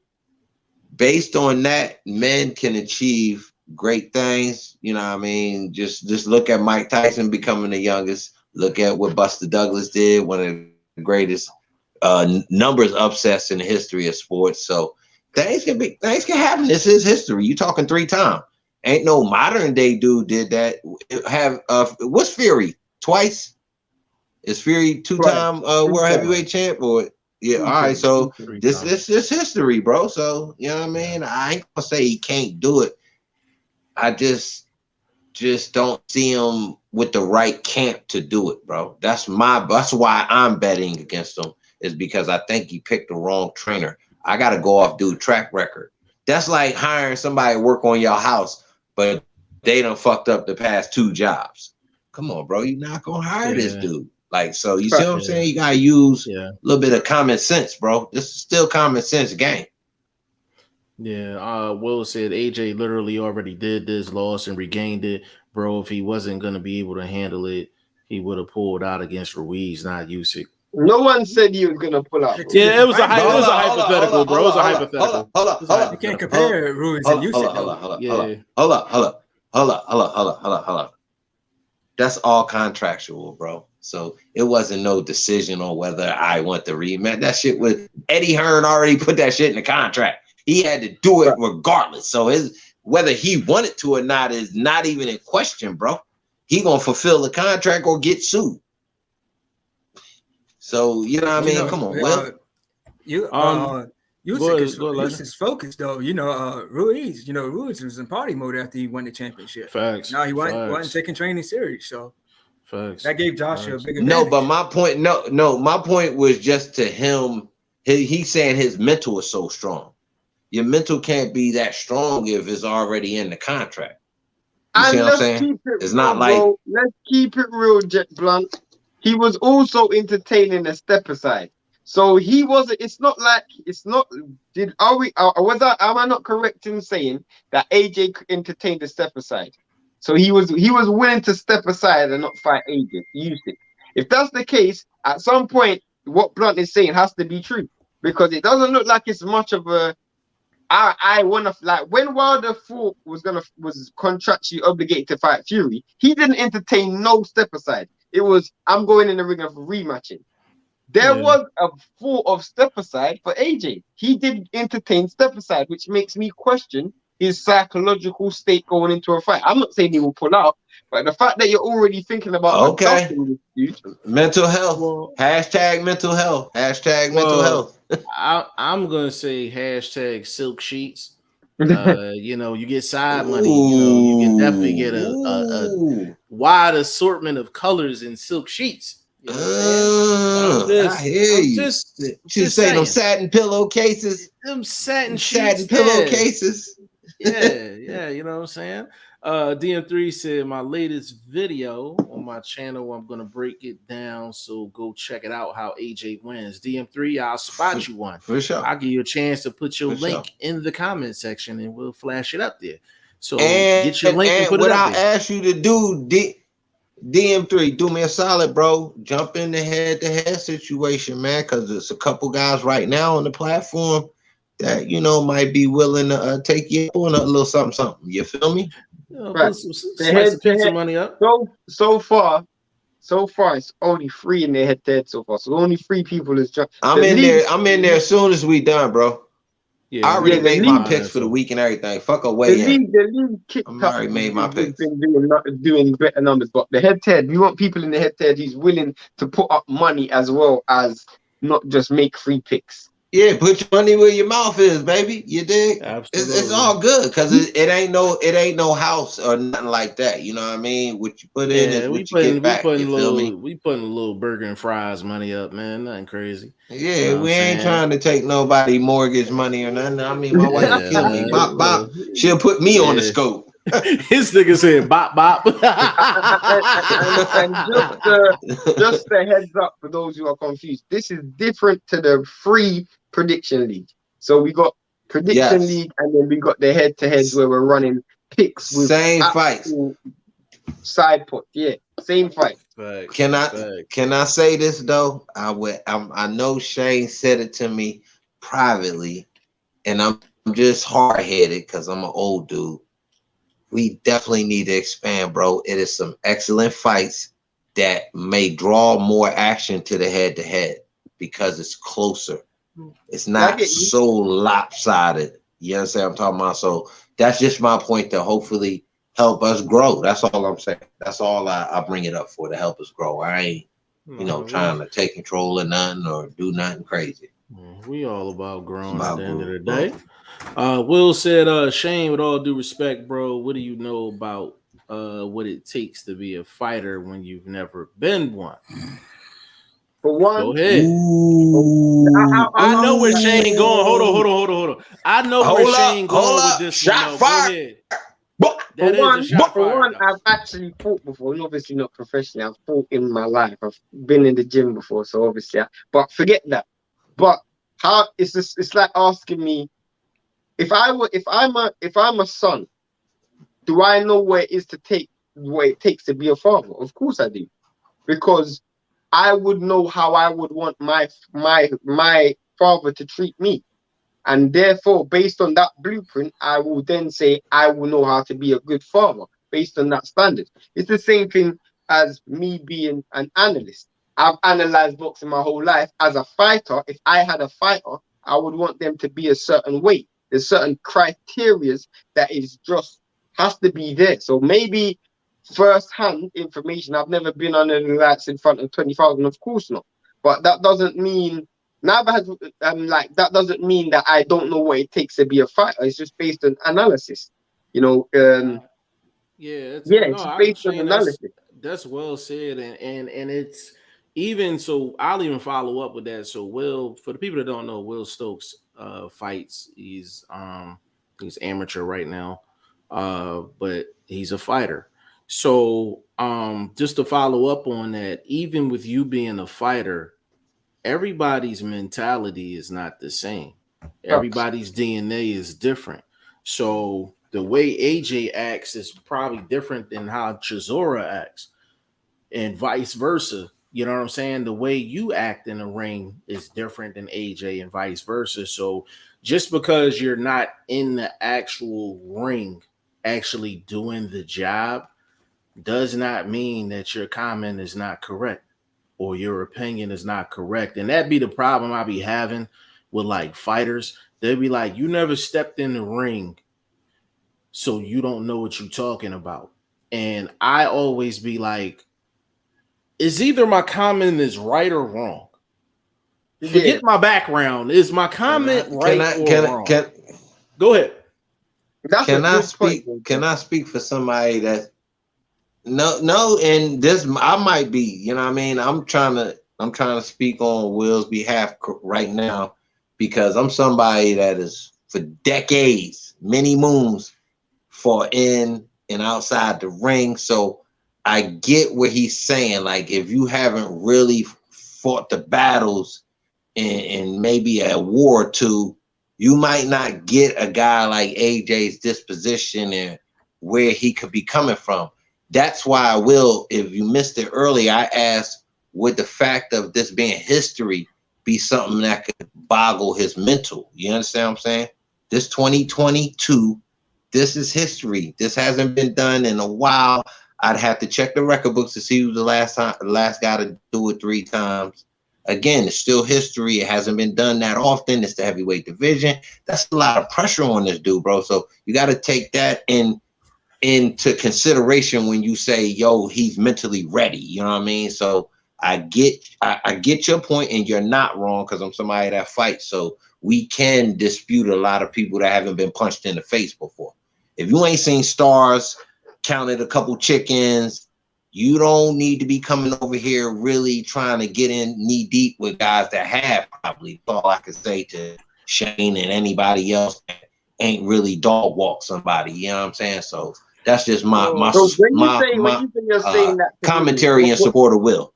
Speaker 3: Based on that, men can achieve great things. You know what I mean? Just look at Mike Tyson becoming the youngest. Look at what Buster Douglas did, one of the greatest numbers upsets in the history of sports. So things can happen. This is history. You talking 3 times. Ain't no modern day dude did that. What's Fury? Twice? Is Fury 2-time world heavyweight champ? Or yeah, all right. So this is history, bro. So you know what I mean? I ain't gonna say he can't do it. I just don't see him with the right camp to do it, bro. That's why I'm betting against him, is because I think he picked the wrong trainer. I gotta go off dude track record. That's like hiring somebody to work on your house, but they done fucked up the past 2 jobs. Come on, bro. You're not gonna hire this dude. Like, so you see what I'm saying? You gotta use a little bit of common sense, bro. This is still common sense game.
Speaker 2: Yeah, Will said AJ literally already did this, lost and regained it. Bro, if he wasn't gonna be able to handle it, he would have pulled out against Ruiz, not Usyk.
Speaker 1: No one said he was gonna pull out.
Speaker 2: Yeah, it was a hypothetical, bro. It was a hypothetical.
Speaker 3: Hold up.
Speaker 4: You can't compare Ruiz and Usyk.
Speaker 3: Hold up. That's all contractual, bro. So it wasn't no decision on whether I want the rematch. That shit was Eddie Hearn already put that shit in the contract. He had to do it regardless. So whether he wanted to or not is not even in question, bro. He gonna fulfill the contract or get sued. So you know what I mean? Come on, Will.
Speaker 4: Usyk is focused though. Ruiz. Ruiz was in party mode after he won the championship.
Speaker 2: Facts.
Speaker 4: Now he wasn't taking training serious. So
Speaker 2: facts.
Speaker 4: That gave Joshua a big advantage.
Speaker 3: No, but my point, my point was just to him. He's saying his mental is so strong. Your mental can't be that strong if it's already in the contract. You see what I'm saying? It's not like,
Speaker 1: bro. Let's keep it real, Jet Blunt. He was also entertaining a step aside. So he wasn't. It's not like it's not. Am I not correct in saying that AJ entertained a step aside? So he was willing to step aside and not fight AJ. Usyk. If that's the case, at some point, what Blunt is saying has to be true, because it doesn't look like it's much of a. I want to, like, when Wilder was contractually obligated to fight Fury, he didn't entertain no step aside. It was, I'm going in the ring of rematching. There was a thought of step aside for AJ. He did entertain step aside, which makes me question his psychological state going into a fight. I'm not saying he will pull out, but the fact that you're already thinking about
Speaker 3: mental health. Hashtag mental health. Hashtag mental health.
Speaker 2: I'm gonna say hashtag silk sheets. You get side money. You can definitely get a wide assortment of colors in silk sheets. You know
Speaker 3: I hear you. Just say them satin pillowcases.
Speaker 2: Them satin
Speaker 3: pillowcases.
Speaker 2: Yeah, you know what I'm saying? DM3 said my latest video on my channel, I'm gonna break it down, so go check it out how AJ wins. DM3, I'll spot you one.
Speaker 3: For sure.
Speaker 2: I'll give you a chance to put your link in the comment section and we'll flash it up there. So get your link and put it up there.
Speaker 3: What I ask you to do, DM3, do me a solid, bro. Jump in the head-to-head situation, man, because there's a couple guys right now on the platform that might be willing to take you on a little something. You feel me?
Speaker 2: Put some money up.
Speaker 1: So far it's only 3 in their head-to-head so far. So only 3 people is just.
Speaker 3: I'm in there as soon as we done, bro. Yeah, I already made my picks for the week and everything. Fuck away.
Speaker 1: The league kicked up.
Speaker 3: I already made my picks.
Speaker 1: Been doing better numbers, but the head-to-head, you want people in the head-to-head who's willing to put up money as well as not just make free picks.
Speaker 3: Yeah, put your money where your mouth is, baby. You dig?
Speaker 2: Absolutely.
Speaker 3: It's all good because it ain't no house or nothing like that. You know what I mean? What you put in is what you get back. You feel me?
Speaker 2: We putting a little burger and fries money up, man. Nothing crazy.
Speaker 3: Yeah,
Speaker 2: You know
Speaker 3: we ain't trying to take nobody mortgage money or nothing. I mean, my wife will kill me. Bop bop. She'll put me on the scope.
Speaker 2: His nigga said bop bop.
Speaker 1: and just a heads up for those who are confused. This is different to the free prediction league. So we got prediction league, and then we got the head-to-heads where we're running picks with
Speaker 3: same fights,
Speaker 1: side pot. Yeah, same fight.
Speaker 3: Can I say this though? I know Shane said it to me privately, and I'm just hard-headed because I'm an old dude. We definitely need to expand, bro. It is some excellent fights that may draw more action to the head-to-head because it's closer. It's not so lopsided. You understand what I'm talking about? So that's just my point to hopefully help us grow. That's all I'm saying. That's all I bring it up for, to help us grow. I ain't, trying to take control of nothing or do nothing crazy.
Speaker 2: We all about growing at the end of the day. Will said, Shane, with all due respect, bro, what do you know about what it takes to be a fighter when you've never been one?
Speaker 1: For one,
Speaker 2: go ahead. I know where Shane going. Hold on. I know where Shane going with this.
Speaker 3: Shot fired.
Speaker 1: For one, I've actually fought before, and obviously not professionally. I've fought in my life. I've been in the gym before, so obviously. But forget that. But how it's like asking me if I'm a son, do I know what it takes to be a father? Of course I do, because I would know how I would want my father to treat me. And therefore, based on that blueprint, I will then say I will know how to be a good father based on that standard. It's the same thing as me being an analyst. I've analyzed boxing my whole life. As a fighter, if I had a fighter, I would want them to be a certain way. There's certain criteria that is just has to be there. So maybe first-hand information. I've never been on the lights in front of 20,000, of course not. But that doesn't mean that doesn't mean that I don't know what it takes to be a fighter. It's just based on analysis, it's based on analysis.
Speaker 2: That's well said, and it's even so. I'll even follow up with that. So, Will, for the people that don't know, Will Stokes fights. He's amateur right now, but he's a fighter. So, just to follow up on that, even with you being a fighter, everybody's mentality is not the same. Everybody's DNA is different. So the way AJ acts is probably different than how Chisora acts, and vice versa. You know what I'm saying? The way you act in the ring is different than AJ and vice versa. So just because you're not in the actual ring actually doing the job does not mean that your comment is not correct or your opinion is not correct. And that'd be the problem I be having with like fighters. They'd be like, you never stepped in the ring, so you don't know what you're talking about. And I always be like, it's either my comment is right or wrong. Forget my background. Is my comment right or wrong? Go ahead.
Speaker 3: Can I speak for somebody that No, and this I might be, you know what I mean? I'm trying to speak on Will's behalf right now because I'm somebody that is for decades, many moons, for in and outside the ring. So I get what he's saying. Like if you haven't really fought the battles in maybe a war or two, you might not get a guy like AJ's disposition and where he could be coming from. That's why I will, if you missed it earlier, I asked, would the fact of this being history be something that could boggle his mental? You understand what I'm saying? This 2022, this is history. This hasn't been done in a while. I'd have to check the record books to see who the last guy to do it 3 times. Again, it's still history. It hasn't been done that often. It's the heavyweight division. That's a lot of pressure on this dude, bro. So you got to take that into consideration when you say, yo, he's mentally ready. You know what I mean? So I get your point, and you're not wrong because I'm somebody that fights. So we can dispute a lot of people that haven't been punched in the face before. If you ain't seen stars, counted a couple chickens, you don't need to be coming over here really trying to get in knee deep with guys that have probably. That's all I can say to Shane and anybody else that ain't really dog walk somebody. You know what I'm saying? So that's just my commentary in support of Will.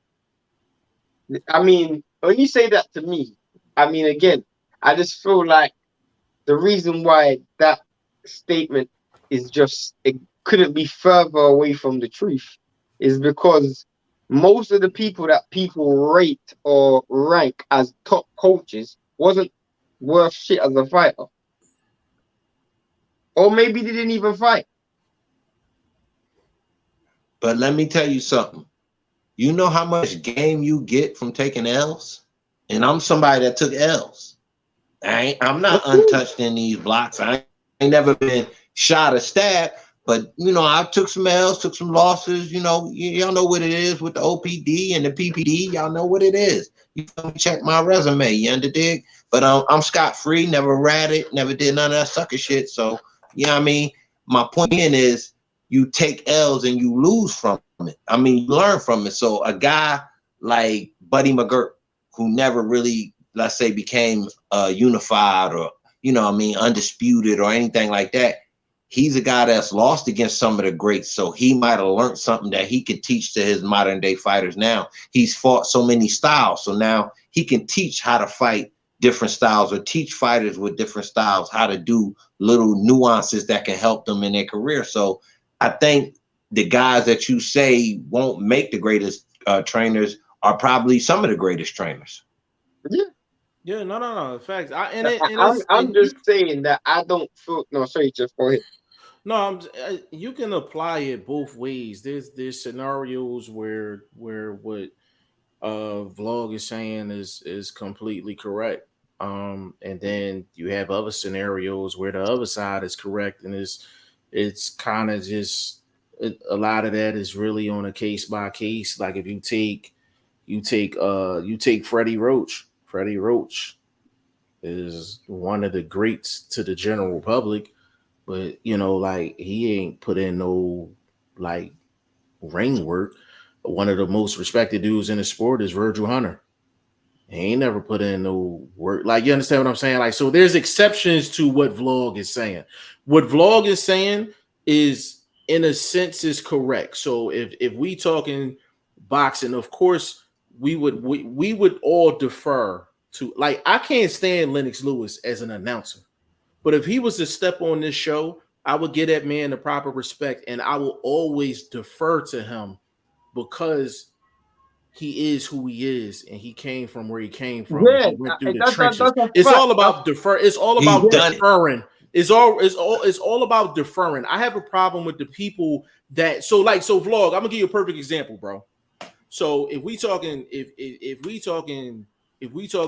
Speaker 1: I mean, when you say that to me, I mean, again, I just feel like the reason why that statement is just, it couldn't be further away from the truth, is because most of the people that people rate or rank as top coaches wasn't worth shit as a fighter. Or maybe they didn't even fight.
Speaker 3: But let me tell you something. You know how much game you get from taking L's? And I'm somebody that took L's. I'm not untouched in these blocks. I ain't never been shot or stabbed, but you know, I took some L's, took some losses. You know, y'all know what it is with the OPD and the PPD. Y'all know what it is. You check my resume, you underdig? But I'm scot-free, never ratted, never did none of that sucker shit. So, you know what I mean? My point is, you take L's and you lose from it. I mean, you learn from it. So a guy like Buddy McGirt, who never really, let's say, became unified or, you know what I mean, undisputed or anything like that, he's a guy that's lost against some of the greats. So he might have learned something that he could teach to his modern day fighters now. He's fought so many styles. So now he can teach how to fight different styles or teach fighters with different styles how to do little nuances that can help them in their career. So I think the guys that you say won't make the greatest trainers are probably some of the greatest trainers.
Speaker 2: Yeah, no. In fact,
Speaker 1: I'm just saying that I don't feel. No, sorry, just go ahead.
Speaker 2: No, you can apply it both ways. There's scenarios where what Vlog is saying is completely correct. And then you have other scenarios where the other side is correct, and it's kind of just a lot of that is really on a case by case. Like if you take Freddie Roach. Freddie Roach is one of the greats to the general public, but you know, like he ain't put in no like ring work. One of the most respected dudes in the sport is Virgil Hunter. He ain't never put in no work. Like, you understand what I'm saying? Like, so there's exceptions to what Vlog is saying. What Vlog is saying is, in a sense, is correct. So if we talking boxing, of course, we would all defer to, like, I can't stand Lennox Lewis as an announcer, but if he was to step on this show, I would give that man the proper respect, and I will always defer to him because he is who he is, and he came from where he came from.
Speaker 1: Yeah,
Speaker 2: he went through the trenches. It's all about defer. It's all about deferring. It's all about deferring. I have a problem with the people that Vlog. I'm gonna give you a perfect example, bro. So if we talking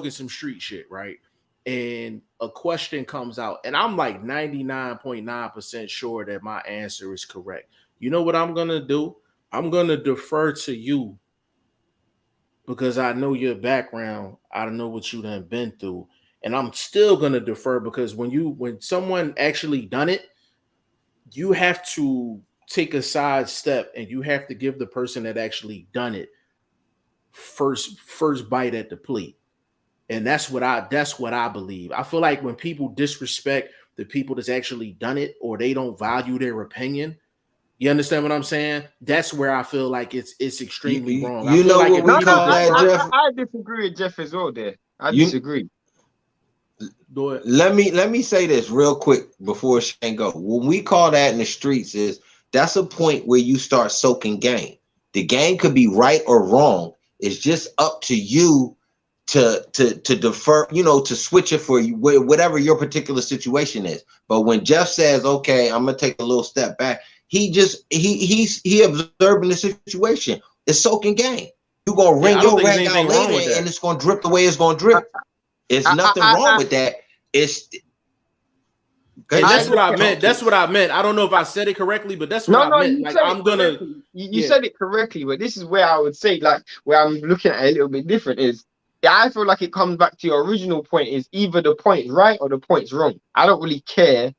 Speaker 2: some street shit, right? And a question comes out, and I'm like 99.9% sure that my answer is correct. You know what I'm gonna do? I'm gonna defer to you because I know your background. I know what you done been through, and I'm still gonna defer because when someone actually done it, you have to take a side step and you have to give the person that actually done it first bite at the plate. And that's what I believe. I feel like when people disrespect the people that's actually done it, or they don't value their opinion, you understand what I'm saying? That's where I feel like it's extremely wrong.
Speaker 3: You know what we call that, Jeff?
Speaker 1: I disagree with Jeff as well there. I disagree.
Speaker 2: Go ahead.
Speaker 3: Let me say this real quick before Shane go. What we call that in the streets is that's a point where you start soaking game. The game could be right or wrong. It's just up to you to defer, to switch it for you, whatever your particular situation is. But when Jeff says, okay, I'm gonna take a little step back, he observing the situation. It's soaking game. You're gonna wring your rag out later and it's gonna drip the way it's gonna drip. It's nothing wrong with that.
Speaker 2: And that's what I meant. That's what I meant. I don't know if I said it correctly, but that's what I meant. Like I'm gonna.
Speaker 1: You said it correctly, but this is where I would say, like, where I'm looking at it a little bit different is, I feel like it comes back to your original point is either the point's right or the point's wrong. I don't really care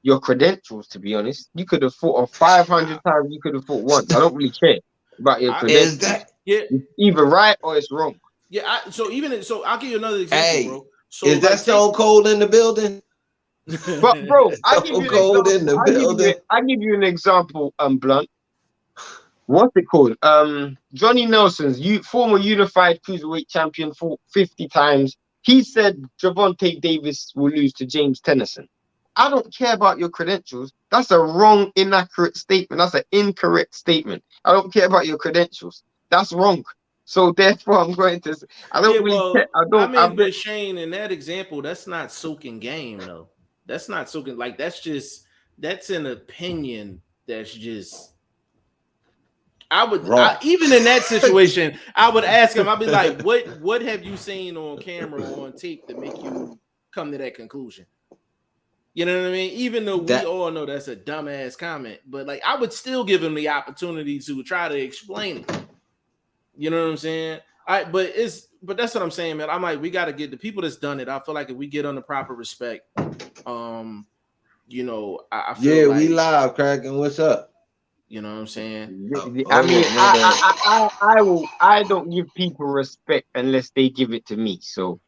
Speaker 1: your credentials, to be honest. You could have fought 500 times. You could have fought once. I don't really care about your credentials. It's either right or it's wrong.
Speaker 2: Yeah. So I'll give you another example, bro. So
Speaker 3: is that Stone Cold in the building?
Speaker 1: But bro, I give you an example, Blunt. What's it called? Johnny Nelson's former unified cruiserweight champion fought 50 times. He said Gervonta Davis will lose to James Tennyson. I don't care about your credentials. That's a wrong, inaccurate statement. That's an incorrect statement. I don't care about your credentials. That's wrong. So therefore, I'm going to. I don't really care.
Speaker 2: But Shane, in that example, that's not soaking game, though. That's not soaking. Like that's an opinion. That's just. Even in that situation, I would ask him. I'd be like, "What have you seen on camera or on tape to make you come to that conclusion?" You know what I mean? Even though we all know that's a dumbass comment, but like I would still give him the opportunity to try to explain it. You know what I'm saying? But that's what I'm saying, man. I'm like, we got to get the people that's done it. I feel like if we get on the proper respect, you know, I feel like,
Speaker 3: we live, cracking. What's up?
Speaker 2: You know what I'm saying?
Speaker 1: I mean, I don't give people respect unless they give it to me. So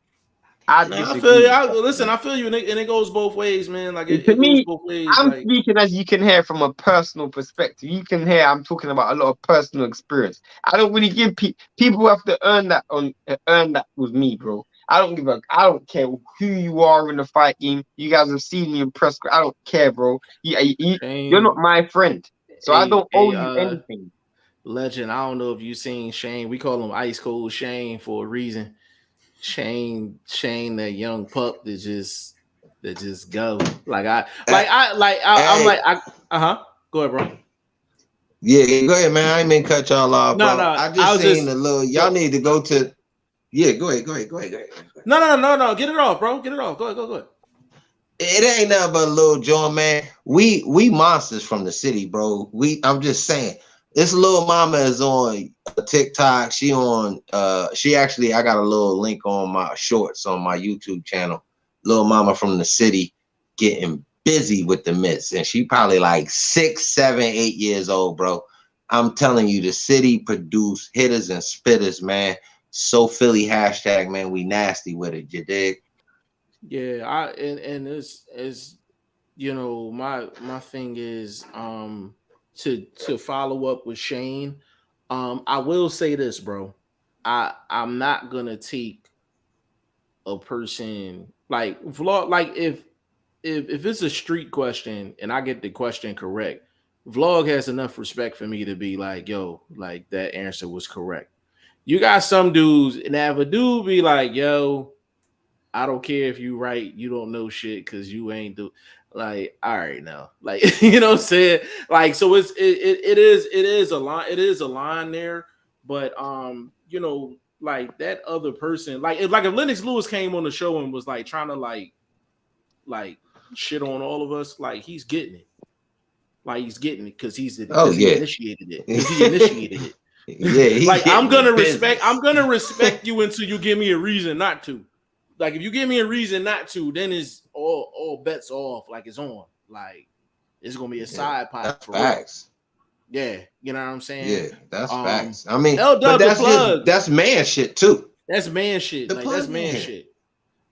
Speaker 1: I
Speaker 2: feel you. Listen, I feel you, and it goes both ways, man. Like it goes both ways.
Speaker 1: I'm speaking, as you can hear, from a personal perspective. You can hear I'm talking about a lot of personal experience. I don't really give people have to earn that with me, bro. I don't care who you are in the fight game. You guys have seen me in press. I don't care, bro. You're not my friend, so I don't owe you anything.
Speaker 2: Legend, I don't know if you seen Shane. We call him Ice Cold Shane for a reason. Shane, that young pup that just go I'm like, go ahead, bro.
Speaker 3: Yeah, go ahead, man. I ain't mean cut y'all off. No, I just seen a little. Y'all need to go to. Yeah, go ahead.
Speaker 2: No. Get it off, bro. Get it off. Go ahead.
Speaker 3: It ain't nothing but a little joint, man. We monsters from the city, bro. I'm just saying. This little mama is on TikTok. She actually, I got a little link on my shorts on my YouTube channel. Little mama from the city getting busy with the mitts. And she probably like 6, 7, 8 years old, bro. I'm telling you, the city produce hitters and spitters, man. So Philly hashtag, man. We nasty with it. You dig?
Speaker 2: Yeah, and it's you know, my thing is to follow up with Shane, I will say this, bro. I'm not gonna take a person like Vlog, like if it's a street question and I get the question correct, Vlog has enough respect for me to be like, yo, like that answer was correct. You got some dudes, and if a dude be like, yo, I don't care if you right, you don't know shit because you ain't do. Like, all right now, like, you know what I'm saying? Like, so it is a line there, but you know, like that other person, like if Lennox Lewis came on the show and was like trying to like shit on all of us, like he's getting it. Like he's getting it because he initiated it. Because he initiated it.
Speaker 3: Yeah,
Speaker 2: like I'm gonna respect you until you give me a reason not to. Like if you give me a reason not to, then it's all bets off. Like it's on. Like it's gonna be a side pot.
Speaker 3: That's facts.
Speaker 2: Yeah, you know what I'm saying.
Speaker 3: Yeah, that's facts. I mean, but that's man shit too.
Speaker 2: That's man shit. Like that's man shit.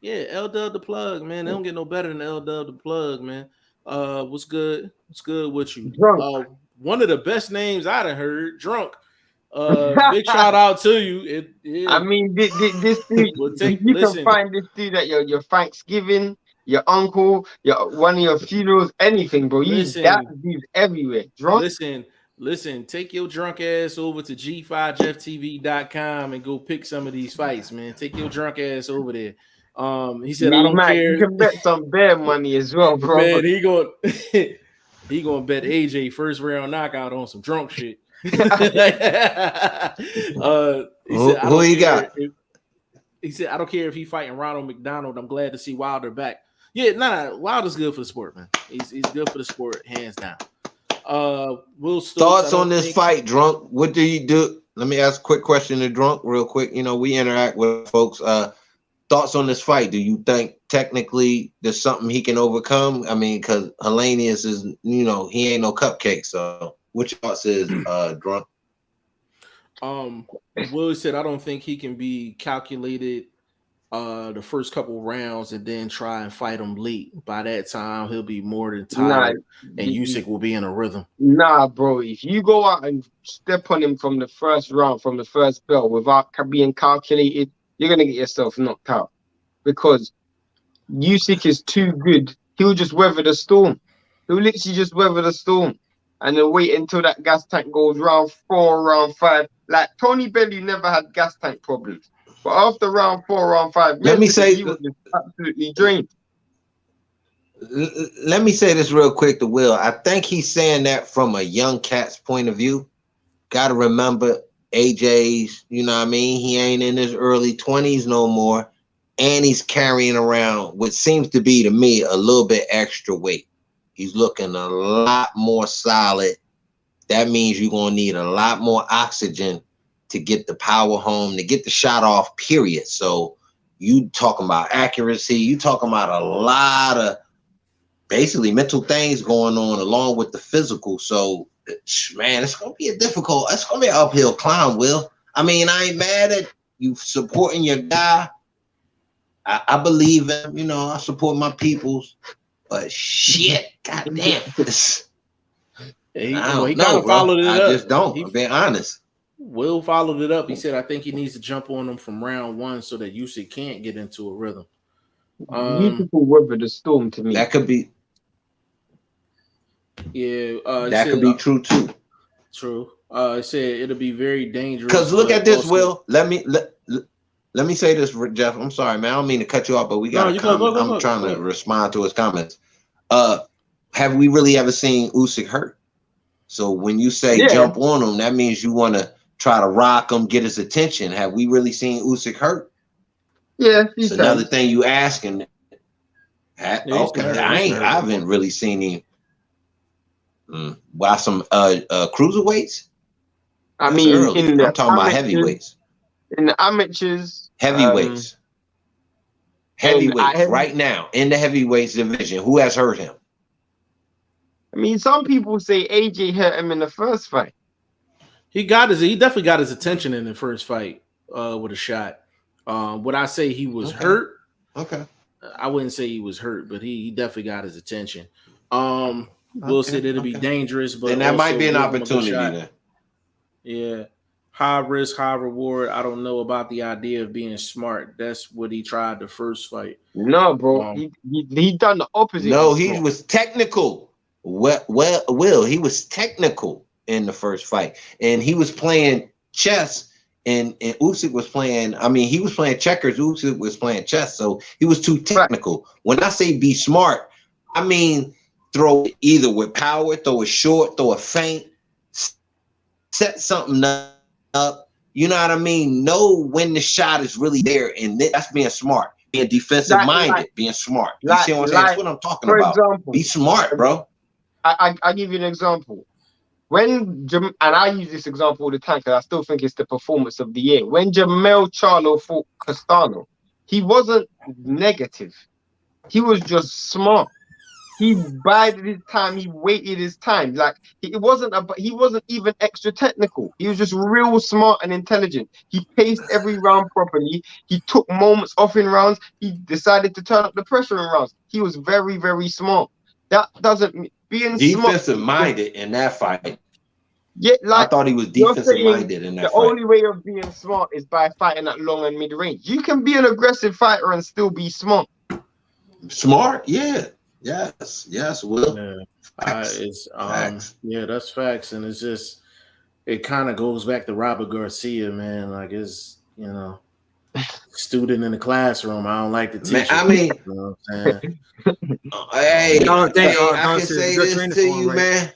Speaker 2: Yeah, L-Dub the plug, man. They don't get no better than L-Dub the plug, man. What's good? What's good with you?
Speaker 1: Drunk.
Speaker 2: One of the best names I done heard, Drunk. Big shout out to you.
Speaker 1: I mean, this dude, can find this dude at your Thanksgiving, your uncle, one of your funerals, anything, bro. He's everywhere. Drunk.
Speaker 2: Listen, take your drunk ass over to G5JeffTV.com and go pick some of these fights, man. Take your drunk ass over there. He said, I don't care.
Speaker 1: You can bet some bear money as well, bro.
Speaker 2: Man, he gonna bet AJ first round knockout on some drunk shit. He said,
Speaker 3: who you got?
Speaker 2: He said, I don't care if he fighting Ronald McDonald. I'm glad to see Wilder back. Yeah, Wilder's good for the sport, man. He's good for the sport, hands down. Will Stokes,
Speaker 3: thoughts on this fight, Drunk? What do you do? Let me ask a quick question to Drunk real quick. You know, we interact with folks. Thoughts on this fight? Do you think technically there's something he can overcome? I mean, because Helenius is, you know, he ain't no cupcake. So what your thoughts is, Drunk?
Speaker 2: Will said, I don't think he can be calculated the first couple rounds and then try and fight him late. By that time, he'll be more than tired, and Usyk will be in a rhythm.
Speaker 1: Nah, bro. If you go out and step on him from the first round, from the first bell, without being calculated, you're gonna get yourself knocked out, because Usyk is too good. He'll just weather the storm. He'll literally just weather the storm, and then wait until that gas tank goes round 4, round 5. Like Tony Bellew never had gas tank problems, but after round 4, round 5,
Speaker 3: let me say,
Speaker 1: he was just absolutely drained.
Speaker 3: Let me say this real quick to Will. I think he's saying that from a young cat's point of view. Got to remember, AJ's, you know what I mean? He ain't in his early 20s no more. And he's carrying around what seems to be, to me, a little bit extra weight. He's looking a lot more solid. That means you're going to need a lot more oxygen to get the power home, to get the shot off, period. So you talking about accuracy. You talking about a lot of basically mental things going on along with the physical. So, man, it's going to be it's going to be an uphill climb, Will. I mean, I ain't mad at you supporting your guy. I believe him, you know, I support my peoples, but shit, goddamn.
Speaker 2: He kind of followed it up.
Speaker 3: I just don't, I'm being honest.
Speaker 2: Will followed it up. He said, I think he needs to jump on him from round 1 so that Usyk can't get into a rhythm.
Speaker 1: Beautiful weather the storm to me.
Speaker 3: That could be.
Speaker 2: Yeah.
Speaker 3: That could be true too.
Speaker 2: True. He said it'll be very dangerous.
Speaker 3: Because look at this, Will. Let me say this, Jeff. I'm sorry, man. I don't mean to cut you off, but we got a comment. I'm trying to respond to his comments. Have we really ever seen Usyk hurt? So when you say jump on him, that means you want to try to rock him, get his attention. Have we really seen Usyk hurt?
Speaker 1: Yeah,
Speaker 3: it's another thing you asking. Okay, I haven't really seen him. Why some cruiserweights?
Speaker 1: I mean,
Speaker 3: I'm talking about heavyweights.
Speaker 1: In the amateurs,
Speaker 3: heavyweights right now in the heavyweights division, who has hurt him?
Speaker 1: I mean, some people say AJ hurt him in the first fight.
Speaker 2: He definitely got his attention in the first fight with a shot. Would I say he was hurt?
Speaker 3: Okay.
Speaker 2: I wouldn't say he was hurt, but he definitely got his attention. Will said it'll be dangerous, but
Speaker 3: then that might be an opportunity then.
Speaker 2: Yeah. High risk, high reward. I don't know about the idea of being smart. That's what he tried the first fight.
Speaker 1: No, bro. He done the opposite.
Speaker 3: No, he was technical. Will, he was technical in the first fight. And he was playing chess, and Usyk was playing, I mean, he was playing checkers. Usyk was playing chess, so he was too technical. When I say be smart, I mean throw it either with power, throw it short, throw a feint, set something up, you know what I mean? Know when the shot is really there, and that's being smart, being defensive minded, being smart. You see what I'm saying? That's what I'm talking about. Example, be smart, bro.
Speaker 1: I give you an example. And I use this example all the time because I still think it's the performance of the year. When Jamel Charlo fought Castano, he wasn't negative. He was just smart. He bided his time. He waited his time. Like he wasn't even extra technical. He was just real smart and intelligent. He paced every round properly. He took moments off in rounds. He decided to turn up the pressure in rounds. He was very, very smart. That doesn't mean being
Speaker 3: defensive minded in that fight.
Speaker 1: Yeah, like
Speaker 3: I thought he was defensive minded in that fight.
Speaker 1: The only way of being smart is by fighting at long and mid range. You can be an aggressive fighter and still be smart.
Speaker 3: Smart, yeah. Yes, Will.
Speaker 2: Yeah. Yeah, that's facts, and it's just it kind of goes back to Robert Garcia, man. Like it's student in the classroom. I don't like the teacher.
Speaker 3: I mean,
Speaker 2: you know what I'm saying?
Speaker 3: Hey, I can say this to you, man.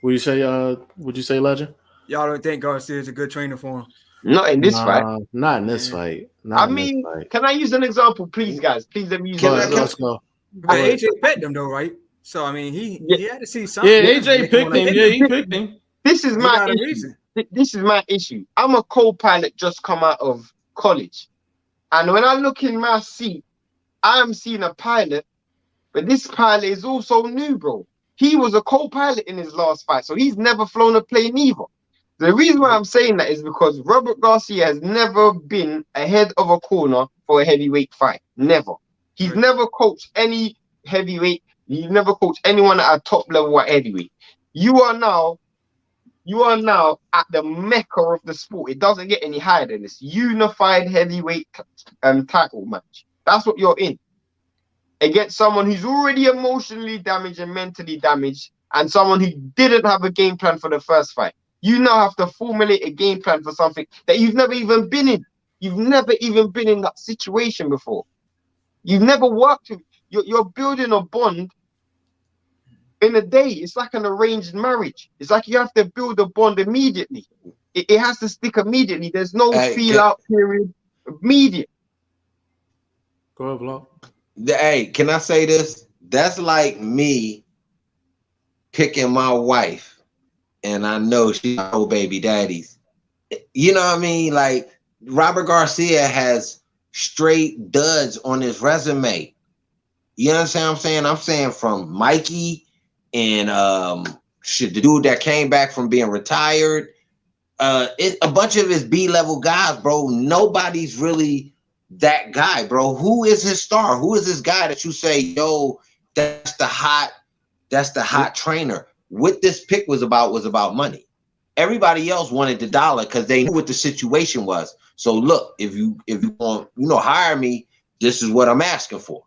Speaker 2: Would you say, Legend?
Speaker 4: Y'all don't think Garcia is a good trainer for him?
Speaker 1: Not in this fight.
Speaker 2: Not in this fight.
Speaker 1: Can I use an example, please, guys? Please let me use an example.
Speaker 2: Let's go.
Speaker 4: But AJ picked him though, right? So I mean, he had to see something.
Speaker 2: Yeah, AJ picked him. Yeah, he picked him.
Speaker 1: This is my issue. This is my issue. I'm a co-pilot just come out of college, and when I look in my seat, I'm seeing a pilot, but this pilot is also new, bro. He was a co-pilot in his last fight, so he's never flown a plane either. The reason why I'm saying that is because Robert Garcia has never been ahead of a corner for a heavyweight fight. Never. He's never coached any heavyweight. He's never coached anyone at a top level at heavyweight. You are now at the mecca of the sport. It doesn't get any higher than this. Unified heavyweight title match. That's what you're in. Against someone who's already emotionally damaged and mentally damaged, and someone who didn't have a game plan for the first fight. You now have to formulate a game plan for something that you've never even been in. You've never even been in that situation before. You've never worked with. You're building a bond in a day. It's like an arranged marriage. It's like you have to build a bond immediately. It has to stick immediately. There's no feel-out period. Immediate.
Speaker 2: Go ahead, vlog.
Speaker 3: Hey, can I say this? That's like me picking my wife, and I know she's no baby daddies. You know what I mean? Like, Robert Garcia has straight duds on his resume. You understand what I'm saying? I'm saying from Mikey and the dude that came back from being retired. A bunch of his B-level guys, bro. Nobody's really that guy, bro. Who is his star? Who is this guy that you say, yo, that's the hot trainer? What this pick was about money. Everybody else wanted the dollar because they knew what the situation was. So look, if you want, hire me, this is what I'm asking for.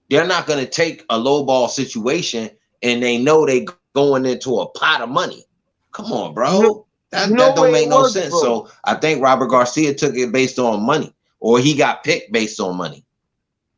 Speaker 3: They're not going to take a lowball situation and they know they going into a pot of money. Come on, bro. That don't make no sense. Bro. So I think Robert Garcia took it based on money, or he got picked based on money.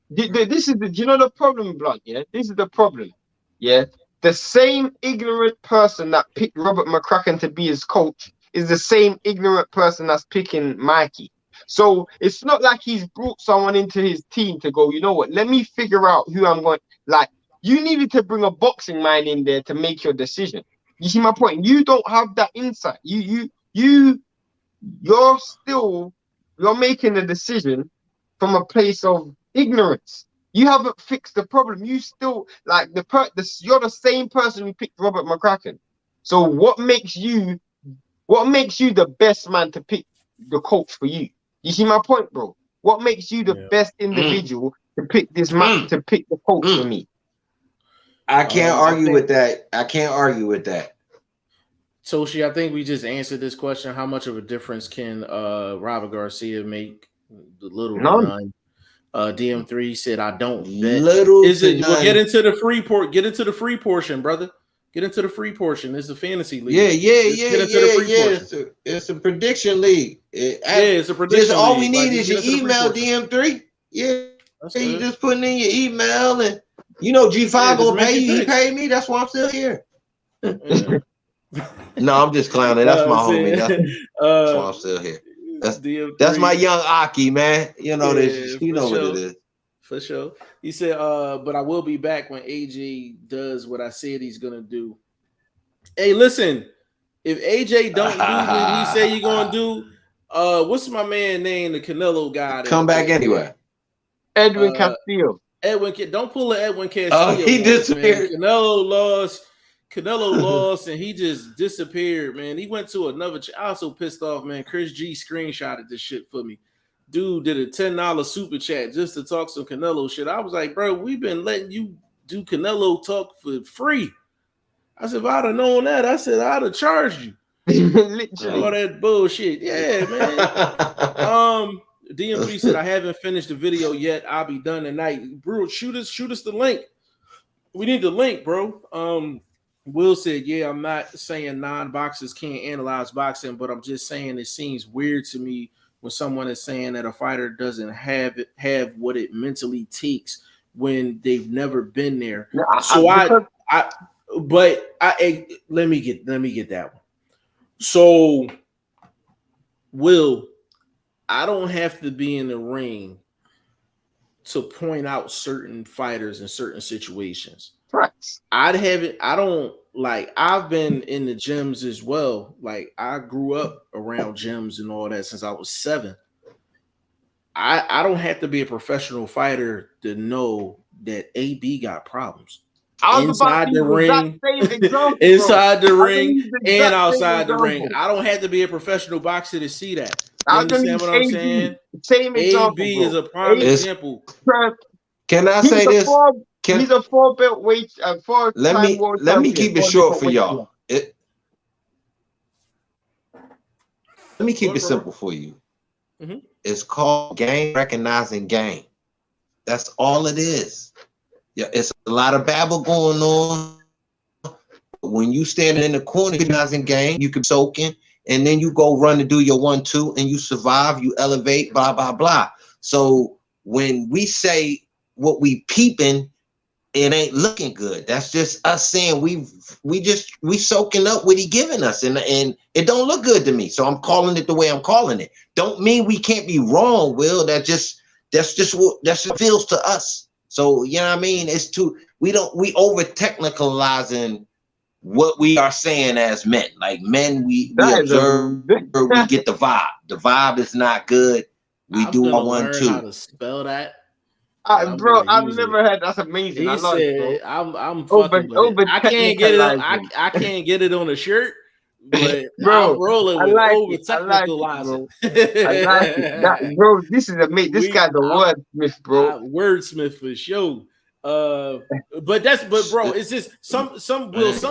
Speaker 1: This is the problem, Blunt, yeah? This is the problem, yeah? The same ignorant person that picked Robert McCracken to be his coach is the same ignorant person that's picking Mikey. So it's not like he's brought someone into his team to go, you know what, let me figure out who I'm going. Like, you needed to bring a boxing mind in there to make your decision. You see my point? You don't have that insight. You're making a decision from a place of ignorance. You haven't fixed the problem. You still like you're the same person who picked Robert McCracken. So what makes you the best man to pick the coach for you? You see my point, bro? What makes you the best individual to pick this man to pick the coach for me?
Speaker 3: I can't argue with that. I can't argue with that.
Speaker 2: Toshi, I think we just answered this question. How much of a difference can Robert Garcia make? The little none. DM3 said, "I don't bet."
Speaker 3: Little
Speaker 2: is it? We'll get into the free port. Get into the free portion, brother. Get into the free portion. It's a fantasy league.
Speaker 3: It's a prediction league.
Speaker 2: It's a prediction.
Speaker 3: Just all we need is your email, DM3. Yeah, you just putting in your email, and G5 will pay you. He paid me. That's why I'm still here. No, I'm just clowning. That's my homie. That's why I'm still here. That's my young Aki, man. What it is.
Speaker 2: For sure. He said, but I will be back when AJ does what I said he's gonna do. Hey, listen, if AJ don't do what he say you're gonna do, what's my man name? The Canelo guy.
Speaker 3: Come back anyway.
Speaker 1: Edwin Castillo.
Speaker 2: Don't pull an Edwin Castillo.
Speaker 3: Oh, he disappeared.
Speaker 2: Canelo lost and he just disappeared, man. He went to another. I also pissed off, man. Chris G screenshotted this shit for me. Dude did a $10 super chat just to talk some Canelo shit. I was like, bro, we've been letting you do Canelo talk for free. I said, if I'd have known that, I'd have charged you.
Speaker 1: Literally.
Speaker 2: All that bullshit. Yeah, man. DM3 said, I haven't finished the video yet. I'll be done tonight. Bro, shoot us the link. We need the link, bro. Will said, yeah, I'm not saying non-boxers can't analyze boxing, but I'm just saying it seems weird to me when someone is saying that a fighter doesn't have what it mentally takes when they've never been there. Let me get that one. So, Will, I don't have to be in the ring to point out certain fighters in certain situations.
Speaker 1: Right.
Speaker 2: I've been in the gyms as well. Like I grew up around gyms and all that since I was 7. I don't have to be a professional fighter to know that AB got problems inside the ring, inside the ring, and outside the ring. I don't have to be a professional boxer to see that. You understand what I'm saying?
Speaker 1: Same example,
Speaker 2: AB
Speaker 1: bro.
Speaker 2: is a prime example.
Speaker 3: Can I say this?
Speaker 1: He's a 4-belt weight.
Speaker 3: Let me keep it short for y'all. Let me keep it simple for you.
Speaker 2: Mm-hmm.
Speaker 3: It's called game recognizing game. That's all it is. Yeah, it's a lot of babble going on. When you stand in the corner recognizing game, you can soaking, and then you go run and do your 1-2, and you survive, you elevate, blah blah blah. So when we say what we peeping, it ain't looking good. That's just us saying we soaking up what he giving us, and it don't look good to me. So I'm calling it the way I'm calling it. Don't mean we can't be wrong, Will. That's just what feels to us. So you know what I mean? We over technicalizing what we are saying as men. Like men, we observe, we get the vibe. The vibe is not good. We do our 1-2.
Speaker 2: How to spell that?
Speaker 1: Bro, I've never heard. That's amazing.
Speaker 2: He
Speaker 1: I love
Speaker 2: said,
Speaker 1: it,
Speaker 2: I'm fucking with it. I can't get it. I can't get it on a shirt, but
Speaker 1: bro,
Speaker 2: I'm rolling with over technicalizing.
Speaker 1: I like it. Bro, this is amazing. This guy's a wordsmith, bro.
Speaker 2: Wordsmith for sure. But bro, it's just some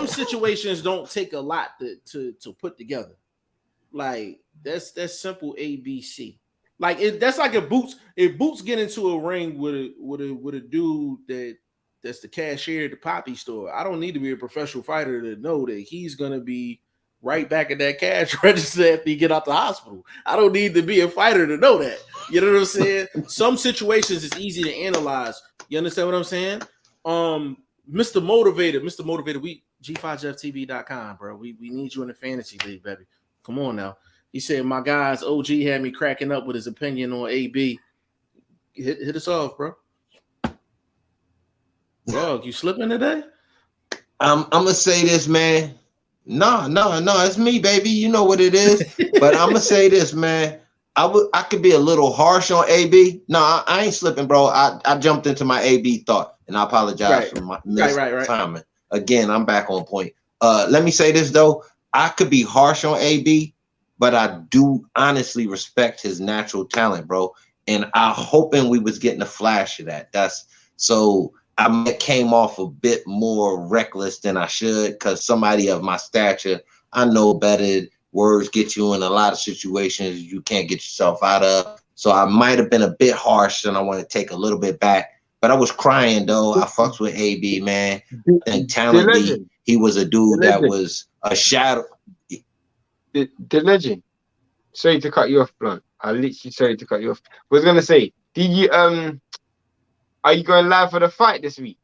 Speaker 2: situations don't take a lot to put together. Like that's simple ABC. Like that's like if Boots get into a ring with a dude that's the cashier at the Poppy store. I don't need to be a professional fighter to know that he's gonna be right back at that cash register after he get out the hospital. I don't need to be a fighter to know that. You know what I'm saying? Some situations it's easy to analyze. You understand what I'm saying? Mr. Motivator, we G5JeffTV.com, bro. We need you in the fantasy league, baby. Come on now. He said my guys OG had me cracking up with his opinion on AB. Hit us off, bro. Bro, you slipping today?
Speaker 3: I'm gonna say this, man. No, it's me, baby. You know what it is. But I'm gonna say this, man. I could be a little harsh on AB. No, I ain't slipping, bro. I jumped into my AB thought, and I apologize for my timing. Again, I'm back on point. Let me say this though. I could be harsh on AB, but I do honestly respect his natural talent, bro. And I hoping we was getting a flash of that. I came off a bit more reckless than I should, because somebody of my stature, I know better. Words get you in a lot of situations you can't get yourself out of. So I might have been a bit harsh, and I want to take a little bit back. But I was crying, though. I fucks with AB, man. And talently, he was a dude that was a shadow.
Speaker 1: The legend. Sorry to cut you off, Blunt. I literally sorry to cut you off. I was gonna say, did you are you going live for the fight this week?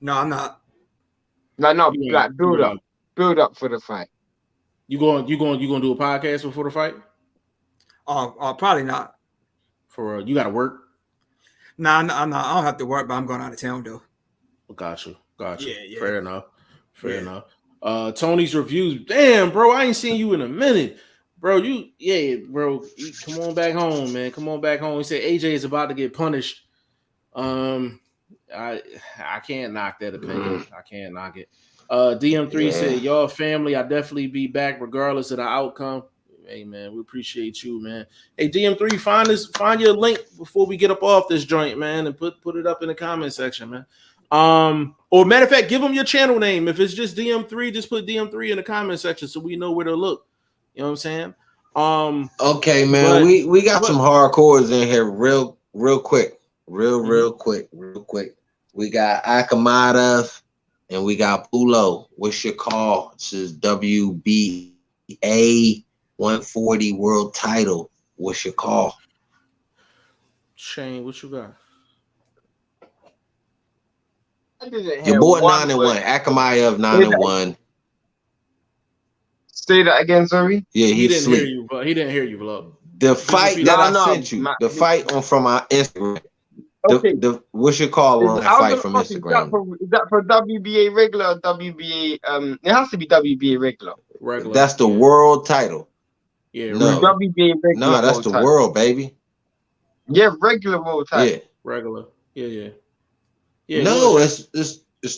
Speaker 4: No, I'm not.
Speaker 1: No, like build up for the fight.
Speaker 2: You going do a podcast before the fight?
Speaker 4: Probably not.
Speaker 2: For you got to work?
Speaker 4: Nah, I'm not. I don't have to work, but I'm going out of town though.
Speaker 2: Got you.
Speaker 4: Yeah.
Speaker 2: Fair enough. Tony's reviews. Damn, bro, I ain't seen you in a minute. Bro, come on back home, man. Come on back home. He said AJ is about to get punished. I can't knock that opinion. I can't knock it. DM3 said, y'all family, I definitely be back regardless of the outcome. Hey man, we appreciate you, man. Hey DM3, find your link before we get up off this joint, man, and put it up in the comment section, man. Or matter of fact, give them your channel name. If it's just DM3, just put DM3 in the comment section so we know where to look. You know what I'm saying?
Speaker 3: Okay, man. We got some hardcores in here real quick. Real quick. We got Akhmadov and we got Pulo. What's your call? This is WBA 140 world title. What's your call?
Speaker 2: Shane, what you got?
Speaker 3: Your boy 9-1. Akhmadov 9-1.
Speaker 1: Say that again, sorry.
Speaker 3: Yeah,
Speaker 2: he didn't hear you, but he didn't hear you, Vlog.
Speaker 3: The fight that I sent you, the fight from our Instagram.
Speaker 1: Okay.
Speaker 3: What's your call on that fight from Instagram?
Speaker 1: Is that for WBA regular or WBA? It has to be WBA regular.
Speaker 3: That's the world title.
Speaker 2: Yeah,
Speaker 3: no.
Speaker 1: WBA regular.
Speaker 3: No, that's the world, baby.
Speaker 1: Yeah, regular world title.
Speaker 2: Yeah, regular. Yeah.
Speaker 3: No, it's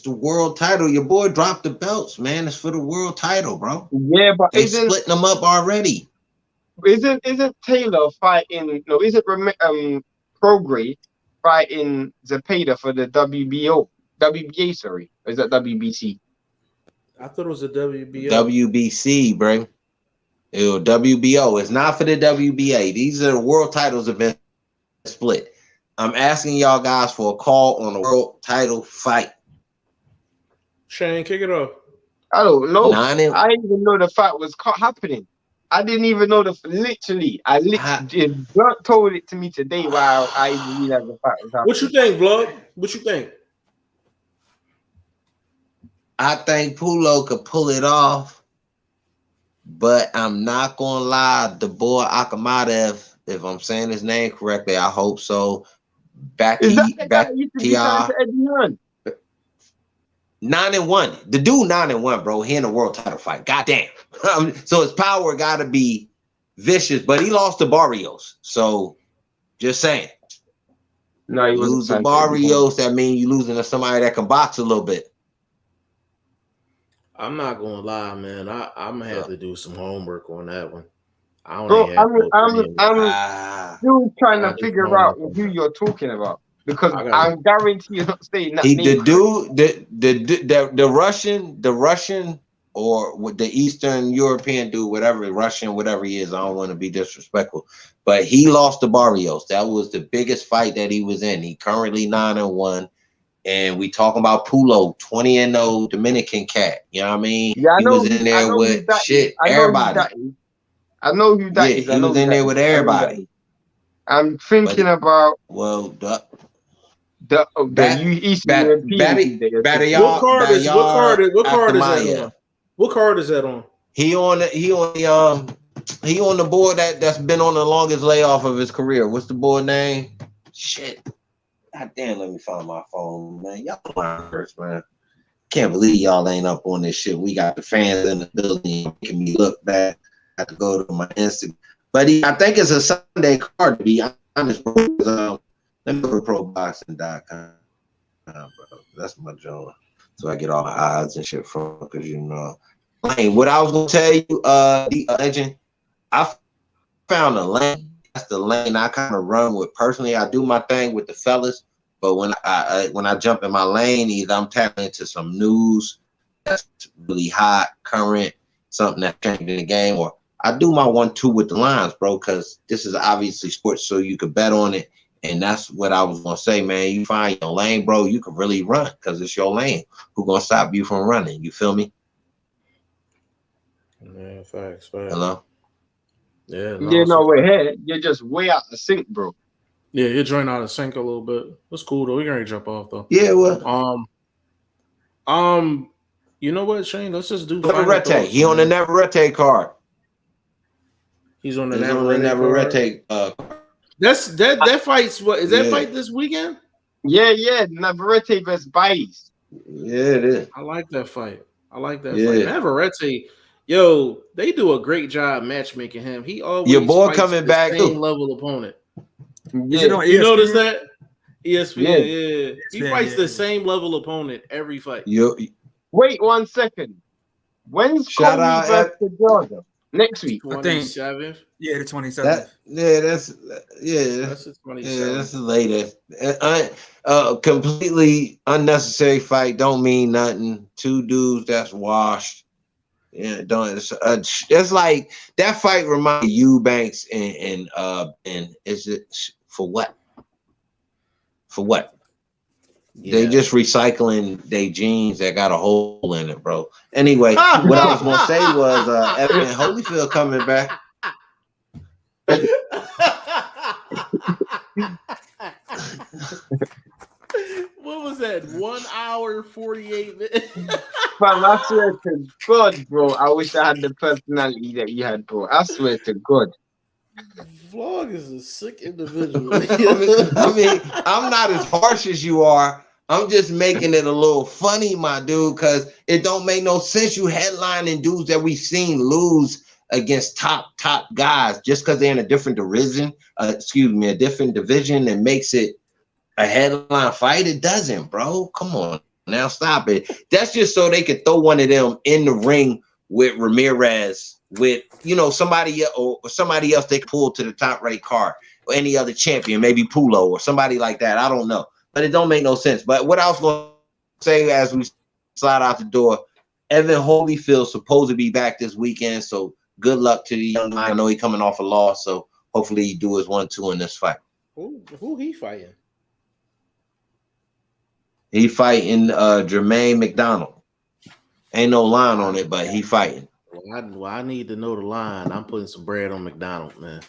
Speaker 3: the world title. Your boy dropped the belts, man. It's for the world title, bro.
Speaker 1: Yeah, but
Speaker 3: they splitting them up already.
Speaker 1: Isn't Taylor fighting? No, isn't Prograis fighting Zepeda for the WBA? Sorry, or is that WBC?
Speaker 2: I thought it was a WBO.
Speaker 3: WBC, bro. WBO. It's not for the WBA. These are the world titles have been split. I'm asking y'all guys for a call on a world title fight.
Speaker 2: Shane, kick it off.
Speaker 1: I don't know. I didn't even know the fight was happening. I didn't even know literally Blunt told it to me today while I even realized the fight was happening.
Speaker 2: What you think, Vlog? What you think?
Speaker 3: I think Pulo could pull it off, but I'm not gonna lie. The boy Akhmadov, if I'm saying his name correctly, I hope so.
Speaker 1: Is that the guy that used to be trying to Eddie Hearn?
Speaker 3: 9-1. The dude 9-1, bro. He in a world title fight. Goddamn. So his power got to be vicious, but he lost to Barrios. So just saying.
Speaker 1: No, you
Speaker 3: lose to Barrios. That means you losing to somebody that can box a little bit.
Speaker 2: I'm not gonna lie, man. I'm gonna have to do some homework on that one. I'm
Speaker 1: still trying to figure out who you're talking about because I'm guarantee you're not saying that.
Speaker 3: The Russian or with the Eastern European dude, whatever Russian, whatever he is. I don't want to be disrespectful, but he lost to Barrios. That was the biggest fight that he was in. He currently 9-1. And we talking about Pulo, 20-0 Dominican cat. You know what I mean?
Speaker 1: Yeah,
Speaker 3: he was in there with everybody.
Speaker 1: I know who that is.
Speaker 3: He was in there with everybody.
Speaker 1: I'm thinking about
Speaker 3: the
Speaker 1: Eastern European.
Speaker 2: What card is that on? What card is that on?
Speaker 3: He on the board that's been on the longest layoff of his career. What's the board name? Shit. God damn, let me find my phone, man. Y'all first, man. Can't believe y'all ain't up on this shit. We got the fans in the building making me look bad. I have to go to my Instagram. But I think it's a Sunday card, to be honest, bro. Let me go to ProBoxing.com, bro. That's my joint. So I get all the odds and shit from, because you know. Like, what I was going to tell you, the legend, I found a lane. That's the lane I kind of run with. Personally, I do my thing with the fellas, but when I jump in my lane, either I'm tapping into some news that's really hot, current, something that's changing the game, or I do my 1-2 with the lines, bro, because this is obviously sports, so you could bet on it. And that's what I was gonna say, man. You find your lane, bro, you can really run because it's your lane. Who gonna stop you from running? You feel me?
Speaker 2: Yeah, facts.
Speaker 3: Hello.
Speaker 2: Yeah,
Speaker 1: we're here. You're just way out the sync, bro.
Speaker 2: Yeah, you're joining out of sync a little bit. That's cool though. We're gonna jump off though.
Speaker 3: Yeah, well.
Speaker 2: You know what, Shane? Let's just do
Speaker 3: Navarrete. He on the Navarrete card.
Speaker 2: He's on the Navarrete card. That fight's what is that fight this weekend?
Speaker 1: Yeah. Navarrete versus Bayless.
Speaker 3: Yeah, it is.
Speaker 2: I like that fight. Fight. Navarrete. Yo, they do a great job matchmaking him. He always
Speaker 3: your boy coming back
Speaker 2: same level opponent.
Speaker 4: Is it on ESPN?
Speaker 2: You notice that? ESPN, yeah. He fights the same level opponent every fight.
Speaker 1: Wait 1 second. When's Kobe versus Georgia? Next week.
Speaker 2: 27th.
Speaker 4: Yeah, the 27th.
Speaker 3: That's the 27th. Yeah, that's the latest. Completely unnecessary fight. Don't mean nothing. Two dudes that's washed. Yeah, it's like that fight reminds Eubanks and is it for what? For what? Yeah. They just recycling their jeans that got a hole in it, bro. Anyway, what I was gonna say was Evan Holyfield coming back.
Speaker 2: What was that? 1 hour 48 minutes.
Speaker 1: Fam, I swear to God, bro. I wish I had the personality that you had, bro. I swear to God.
Speaker 2: Vlog is a sick individual.
Speaker 3: I mean, I'm not as harsh as you are. I'm just making it a little funny, my dude, because it don't make no sense. You headlining dudes that we've seen lose against top guys just because they're in a different division. A different division that makes it a headline fight. It doesn't, bro. Come on, now stop it. That's just so they could throw one of them in the ring with Ramirez, with somebody else they could pull to the top right card, or any other champion, maybe Pulo or somebody like that. I don't know, but it don't make no sense. But what I was going to say as we slide out the door, Evan Holyfield's supposed to be back this weekend, so good luck to the young man. I know he's coming off a loss, so hopefully he do his 1-2 in this fight.
Speaker 2: Who he fighting?
Speaker 3: He fighting Jermaine McDonald. Ain't no line on it, but he fighting.
Speaker 2: Well, I need to know the line. I'm putting some bread on McDonald, man.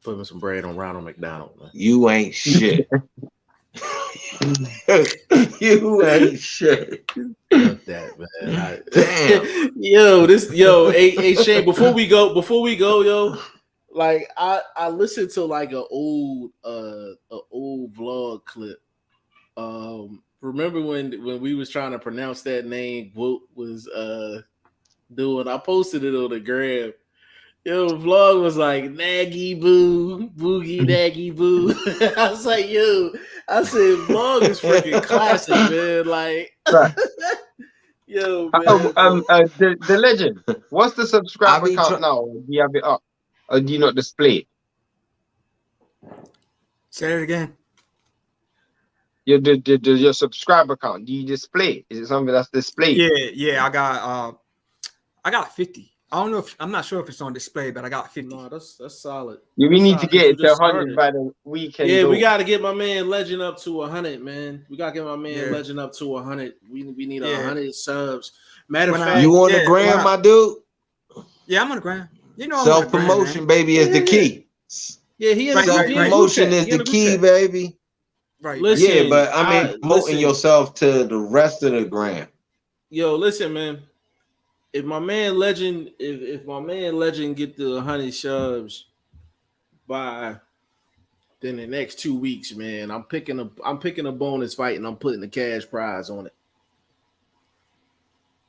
Speaker 2: Putting some bread on Ronald McDonald, man.
Speaker 3: You ain't shit. You ain't shit.
Speaker 2: Fuck that, man.
Speaker 3: Damn.
Speaker 2: Hey, Shane. Before we go, yo. Like I listened to like an old vlog clip. Remember when we was trying to pronounce that name? What was doing? I posted it on the gram. Yo, vlog was like Naggy Boo, Boogie Naggy Boo. I was like, I said vlog is freaking classic, man. Like, yo, man.
Speaker 1: The legend. What's the subscriber count now? Do you have it up, or do you not display it?
Speaker 4: Say it again.
Speaker 1: Your subscriber count, do you display? Is it something that's displayed?
Speaker 4: Yeah. I got 50. I don't know I'm not sure if it's on display, but I got 50.
Speaker 2: No, that's solid.
Speaker 1: We need to get it to 100 by the weekend.
Speaker 2: Yeah, we got to get my man Legend up to 100, man. We got to get my man Legend up to 100. We need 100 subs. Matter of fact,
Speaker 3: you on the gram, my dude?
Speaker 4: Yeah, I'm on the gram.
Speaker 3: Self-promotion, baby, is the key.
Speaker 2: Yeah,
Speaker 3: self-promotion is the key, baby.
Speaker 4: Right.
Speaker 2: Listen,
Speaker 3: yeah, but I mean, promoting yourself to the rest of the gram.
Speaker 2: Yo, listen, man. If my man Legend, if my man Legend get the 100 subs by then the next 2 weeks, man, I'm picking a bonus fight and I'm putting the cash prize on it.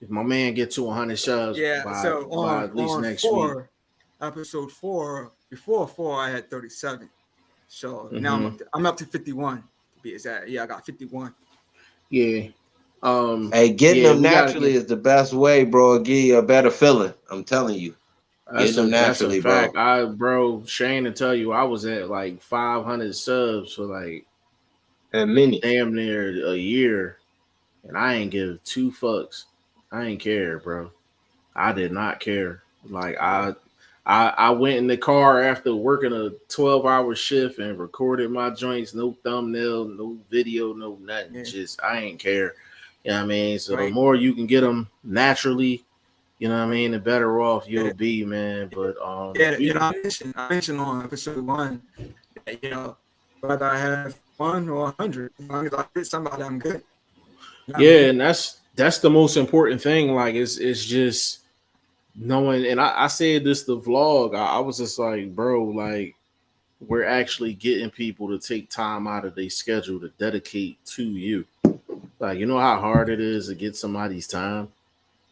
Speaker 2: If my man get to 100 subs, by at least next week.
Speaker 4: Episode 4, before 4, I had 37. So now I'm up to 51 to be exact. Yeah, I got 51.
Speaker 2: Yeah.
Speaker 3: Hey, getting them naturally is the best way, bro. It'll give you a better feeling. I'm telling you. Getting them naturally,
Speaker 2: bro. Shane to tell you, I was at like 500 subs for like
Speaker 1: a minute,
Speaker 2: damn near a year, and I ain't give 2 fucks. I ain't care, bro. I did not care. Like I went in the car after working a 12-hour shift and recorded my joints. No thumbnail, no video, no nothing. Yeah. Just I ain't care. You know what I mean? So the more you can get them naturally, you know what I mean, the better off you'll be, man. But
Speaker 4: I mentioned on episode 1 that, whether I have 1 or 100, as long as I hit somebody, I'm good.
Speaker 2: And that's the most important thing. Like it's just knowing, and I said this the vlog. I was just like, bro, like we're actually getting people to take time out of their schedule to dedicate to you. Like, you know how hard it is to get somebody's time?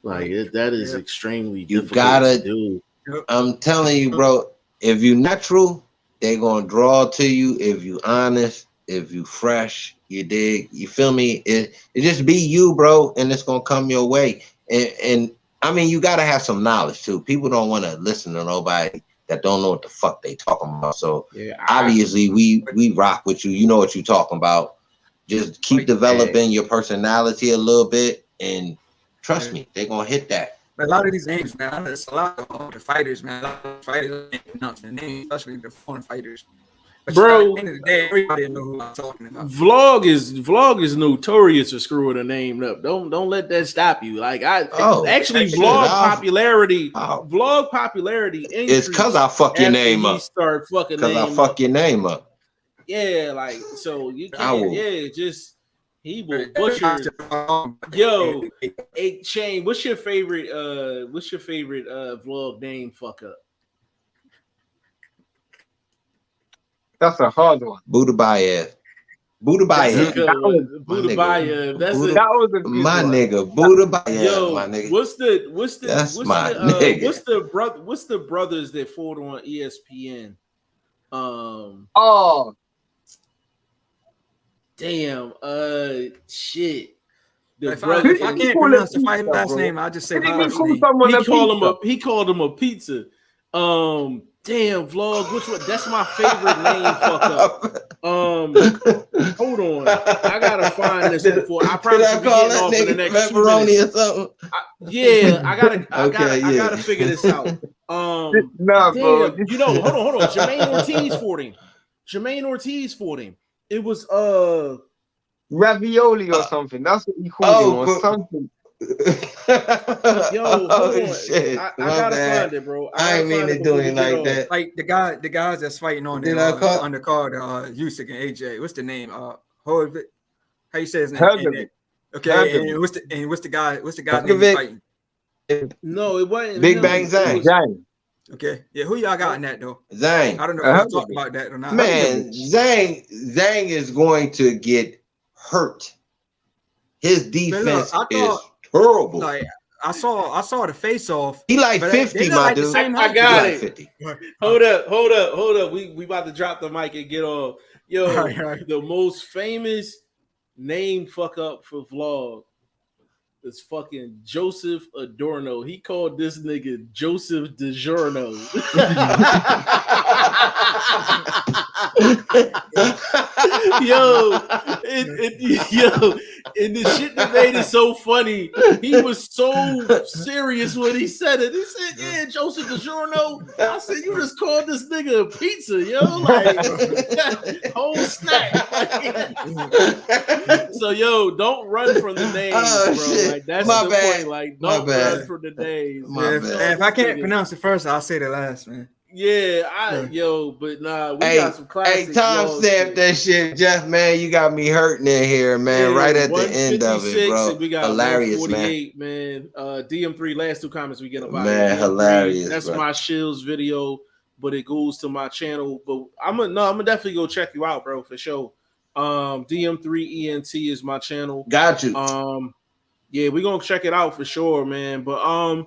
Speaker 2: Like, that is extremely difficult to do.
Speaker 3: I'm telling you, bro, if you natural, they're going to draw to you. If you honest, if you fresh, you dig, you feel me? It just be you, bro, and it's going to come your way. And I mean, you got to have some knowledge, too. People don't want to listen to nobody that don't know what the fuck they talking about. So, obviously, we rock with you. You know what you talking about. Just keep developing your personality a little bit, and trust me, they're gonna hit that.
Speaker 4: A lot of these names, man, it's a lot of the fighters, man. A lot of fighters ain't pronouncing their names, especially the foreign fighters. But
Speaker 2: bro,
Speaker 4: at the end of the day, everybody know who I'm talking about.
Speaker 2: Vlog is notorious for screwing a name up. Don't let that stop you. Like vlog popularity
Speaker 3: it's because I fuck your name up.
Speaker 2: Because
Speaker 3: I fuck your name up.
Speaker 2: Yeah, like so you can't. He will butcher. Yo, hey Shane, what's your favorite vlog name? Fuck up.
Speaker 1: That's a hard one.
Speaker 3: Budabayev.
Speaker 2: Budabayev.
Speaker 1: That was a good
Speaker 3: nigga. Budabayev,
Speaker 2: Yo,
Speaker 3: my nigga.
Speaker 2: what's the brothers that fought on ESPN? Damn. Shit.
Speaker 4: If I can't pronounce the fight last name, I just say
Speaker 2: he called him a pizza. Damn, vlog. Which one? That's my favorite name. Fuck up. Hold on. I gotta find this before. I promise you, getting off in the next 2 minutes.
Speaker 3: Or something.
Speaker 2: I gotta figure this out.
Speaker 1: Bro.
Speaker 2: You know, hold on. Jermaine Ortiz fought him. It was
Speaker 1: ravioli or something. That's what you called him or something.
Speaker 2: Yo, hold on.
Speaker 3: Shit.
Speaker 2: I gotta find it, bro.
Speaker 3: I ain't mean to do it like that.
Speaker 4: Like the guys that's fighting on the undercard, Usyk and AJ. What's the name? Horvik. How you say his name? Okay. And what's the guy's name fighting?
Speaker 2: No, it wasn't.
Speaker 3: Big Bang Zhang.
Speaker 4: Okay. Yeah, who y'all got in that though?
Speaker 3: Zhang.
Speaker 4: I don't know if we talk about that or not.
Speaker 3: Man, Zhang is going to get hurt. His defense is terrible.
Speaker 4: Like I saw the face off.
Speaker 3: He like 50, my dude.
Speaker 2: I got it. 50. Hold up. We about to drop the mic and get off. Yo, the most famous name fuck up for vlog is fucking Joseph Adorno. He called this nigga Joseph DiGiorno. And the shit that made it so funny, he was so serious when he said it. He said, "Yeah, Joseph DiGiorno." I said, "You just called this nigga a pizza, yo!" Like, whole snack. So, yo, don't run from the names, bro.
Speaker 3: Shit.
Speaker 2: Like, that's
Speaker 3: My
Speaker 2: the
Speaker 3: bad.
Speaker 2: point. Like, don't run from the names.
Speaker 4: If I can't pronounce it first, I'll say the last, man.
Speaker 2: But nah, we got some classics.
Speaker 3: Hey, timestamp that shit, Jeff, man. You got me hurting in here, man. Right at the end of it, bro.
Speaker 2: We got
Speaker 3: hilarious, man.
Speaker 2: DM3, last 2 comments we get about
Speaker 3: man,
Speaker 2: it.
Speaker 3: hilarious.
Speaker 2: That's
Speaker 3: bro.
Speaker 2: My Shields video, but it goes to my channel. But I'm gonna definitely go check you out, bro, for sure. DM3ENT is my channel.
Speaker 3: Got you.
Speaker 2: Yeah, we're gonna check it out for sure, man. But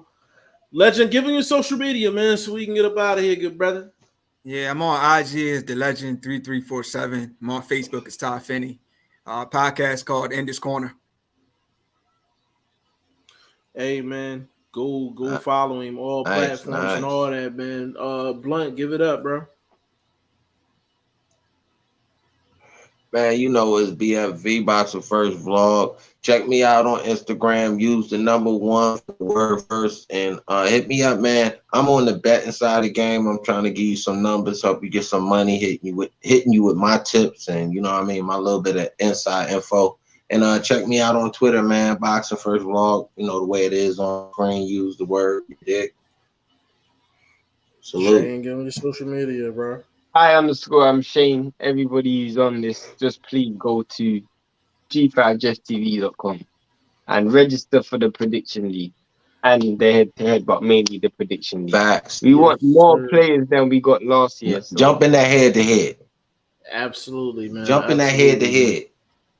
Speaker 2: Legend, give him your social media, man, so we can get up out of here, good brother.
Speaker 4: Yeah, I'm on IG as the Legend 3347. I'm on Facebook as Ty Finney. Podcast called In This Corner.
Speaker 2: Hey, man, go follow him, all platforms and all that, man. Blunt, give it up, bro.
Speaker 3: Man, you know it's BFV Boxer First Vlog. Check me out on Instagram. Use the #1 word first and hit me up, man. I'm on the betting side of the game. I'm trying to give you some numbers, help you get some money, hitting you with my tips and you know what I mean, my little bit of inside info. And check me out on Twitter, man. Boxer First Vlog. You know the way it is on screen. Use the word dick. Salute.
Speaker 2: Shane, give me your social media, bro.
Speaker 1: I'm Shane. Everybody who's on this, just please go to g5jeftv.com and register for the prediction league and the head-to-head, but mainly the prediction league.
Speaker 3: Facts.
Speaker 1: We want more players than we got last year. So.
Speaker 3: Jump in that head-to-head.
Speaker 2: Absolutely, man.
Speaker 3: Jump in that head-to-head.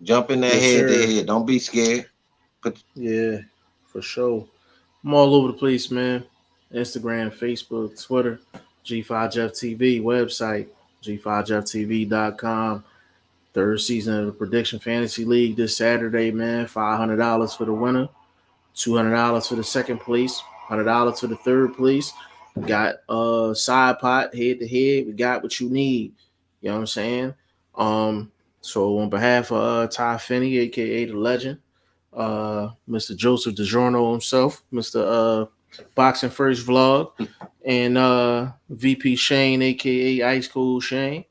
Speaker 3: Jump in that head-to-head. Don't be scared.
Speaker 2: Yeah, for sure. I'm all over the place, man. Instagram, Facebook, Twitter. G5JeffTV website, g5jefftv.com. 3rd season of the Prediction Fantasy League this Saturday, man. $500 for the winner, $200 for the 2nd place, $100 for the 3rd place. We got side pot, head to head. We got what you need. You know what I'm saying? So on behalf of Ty Finney, aka the Legend, Mr. Joseph DiGiorno himself, Mr. Boxing First Vlog, and VP Shane, aka Ice Cold Shane,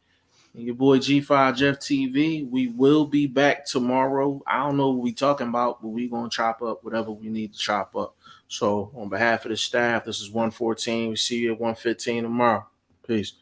Speaker 2: and your boy G5 Jeff TV. We will be back tomorrow. I don't know what we talking about, but we gonna chop up whatever we need to chop up. So on behalf of the staff, this is 114. We see you at 115 tomorrow. Peace.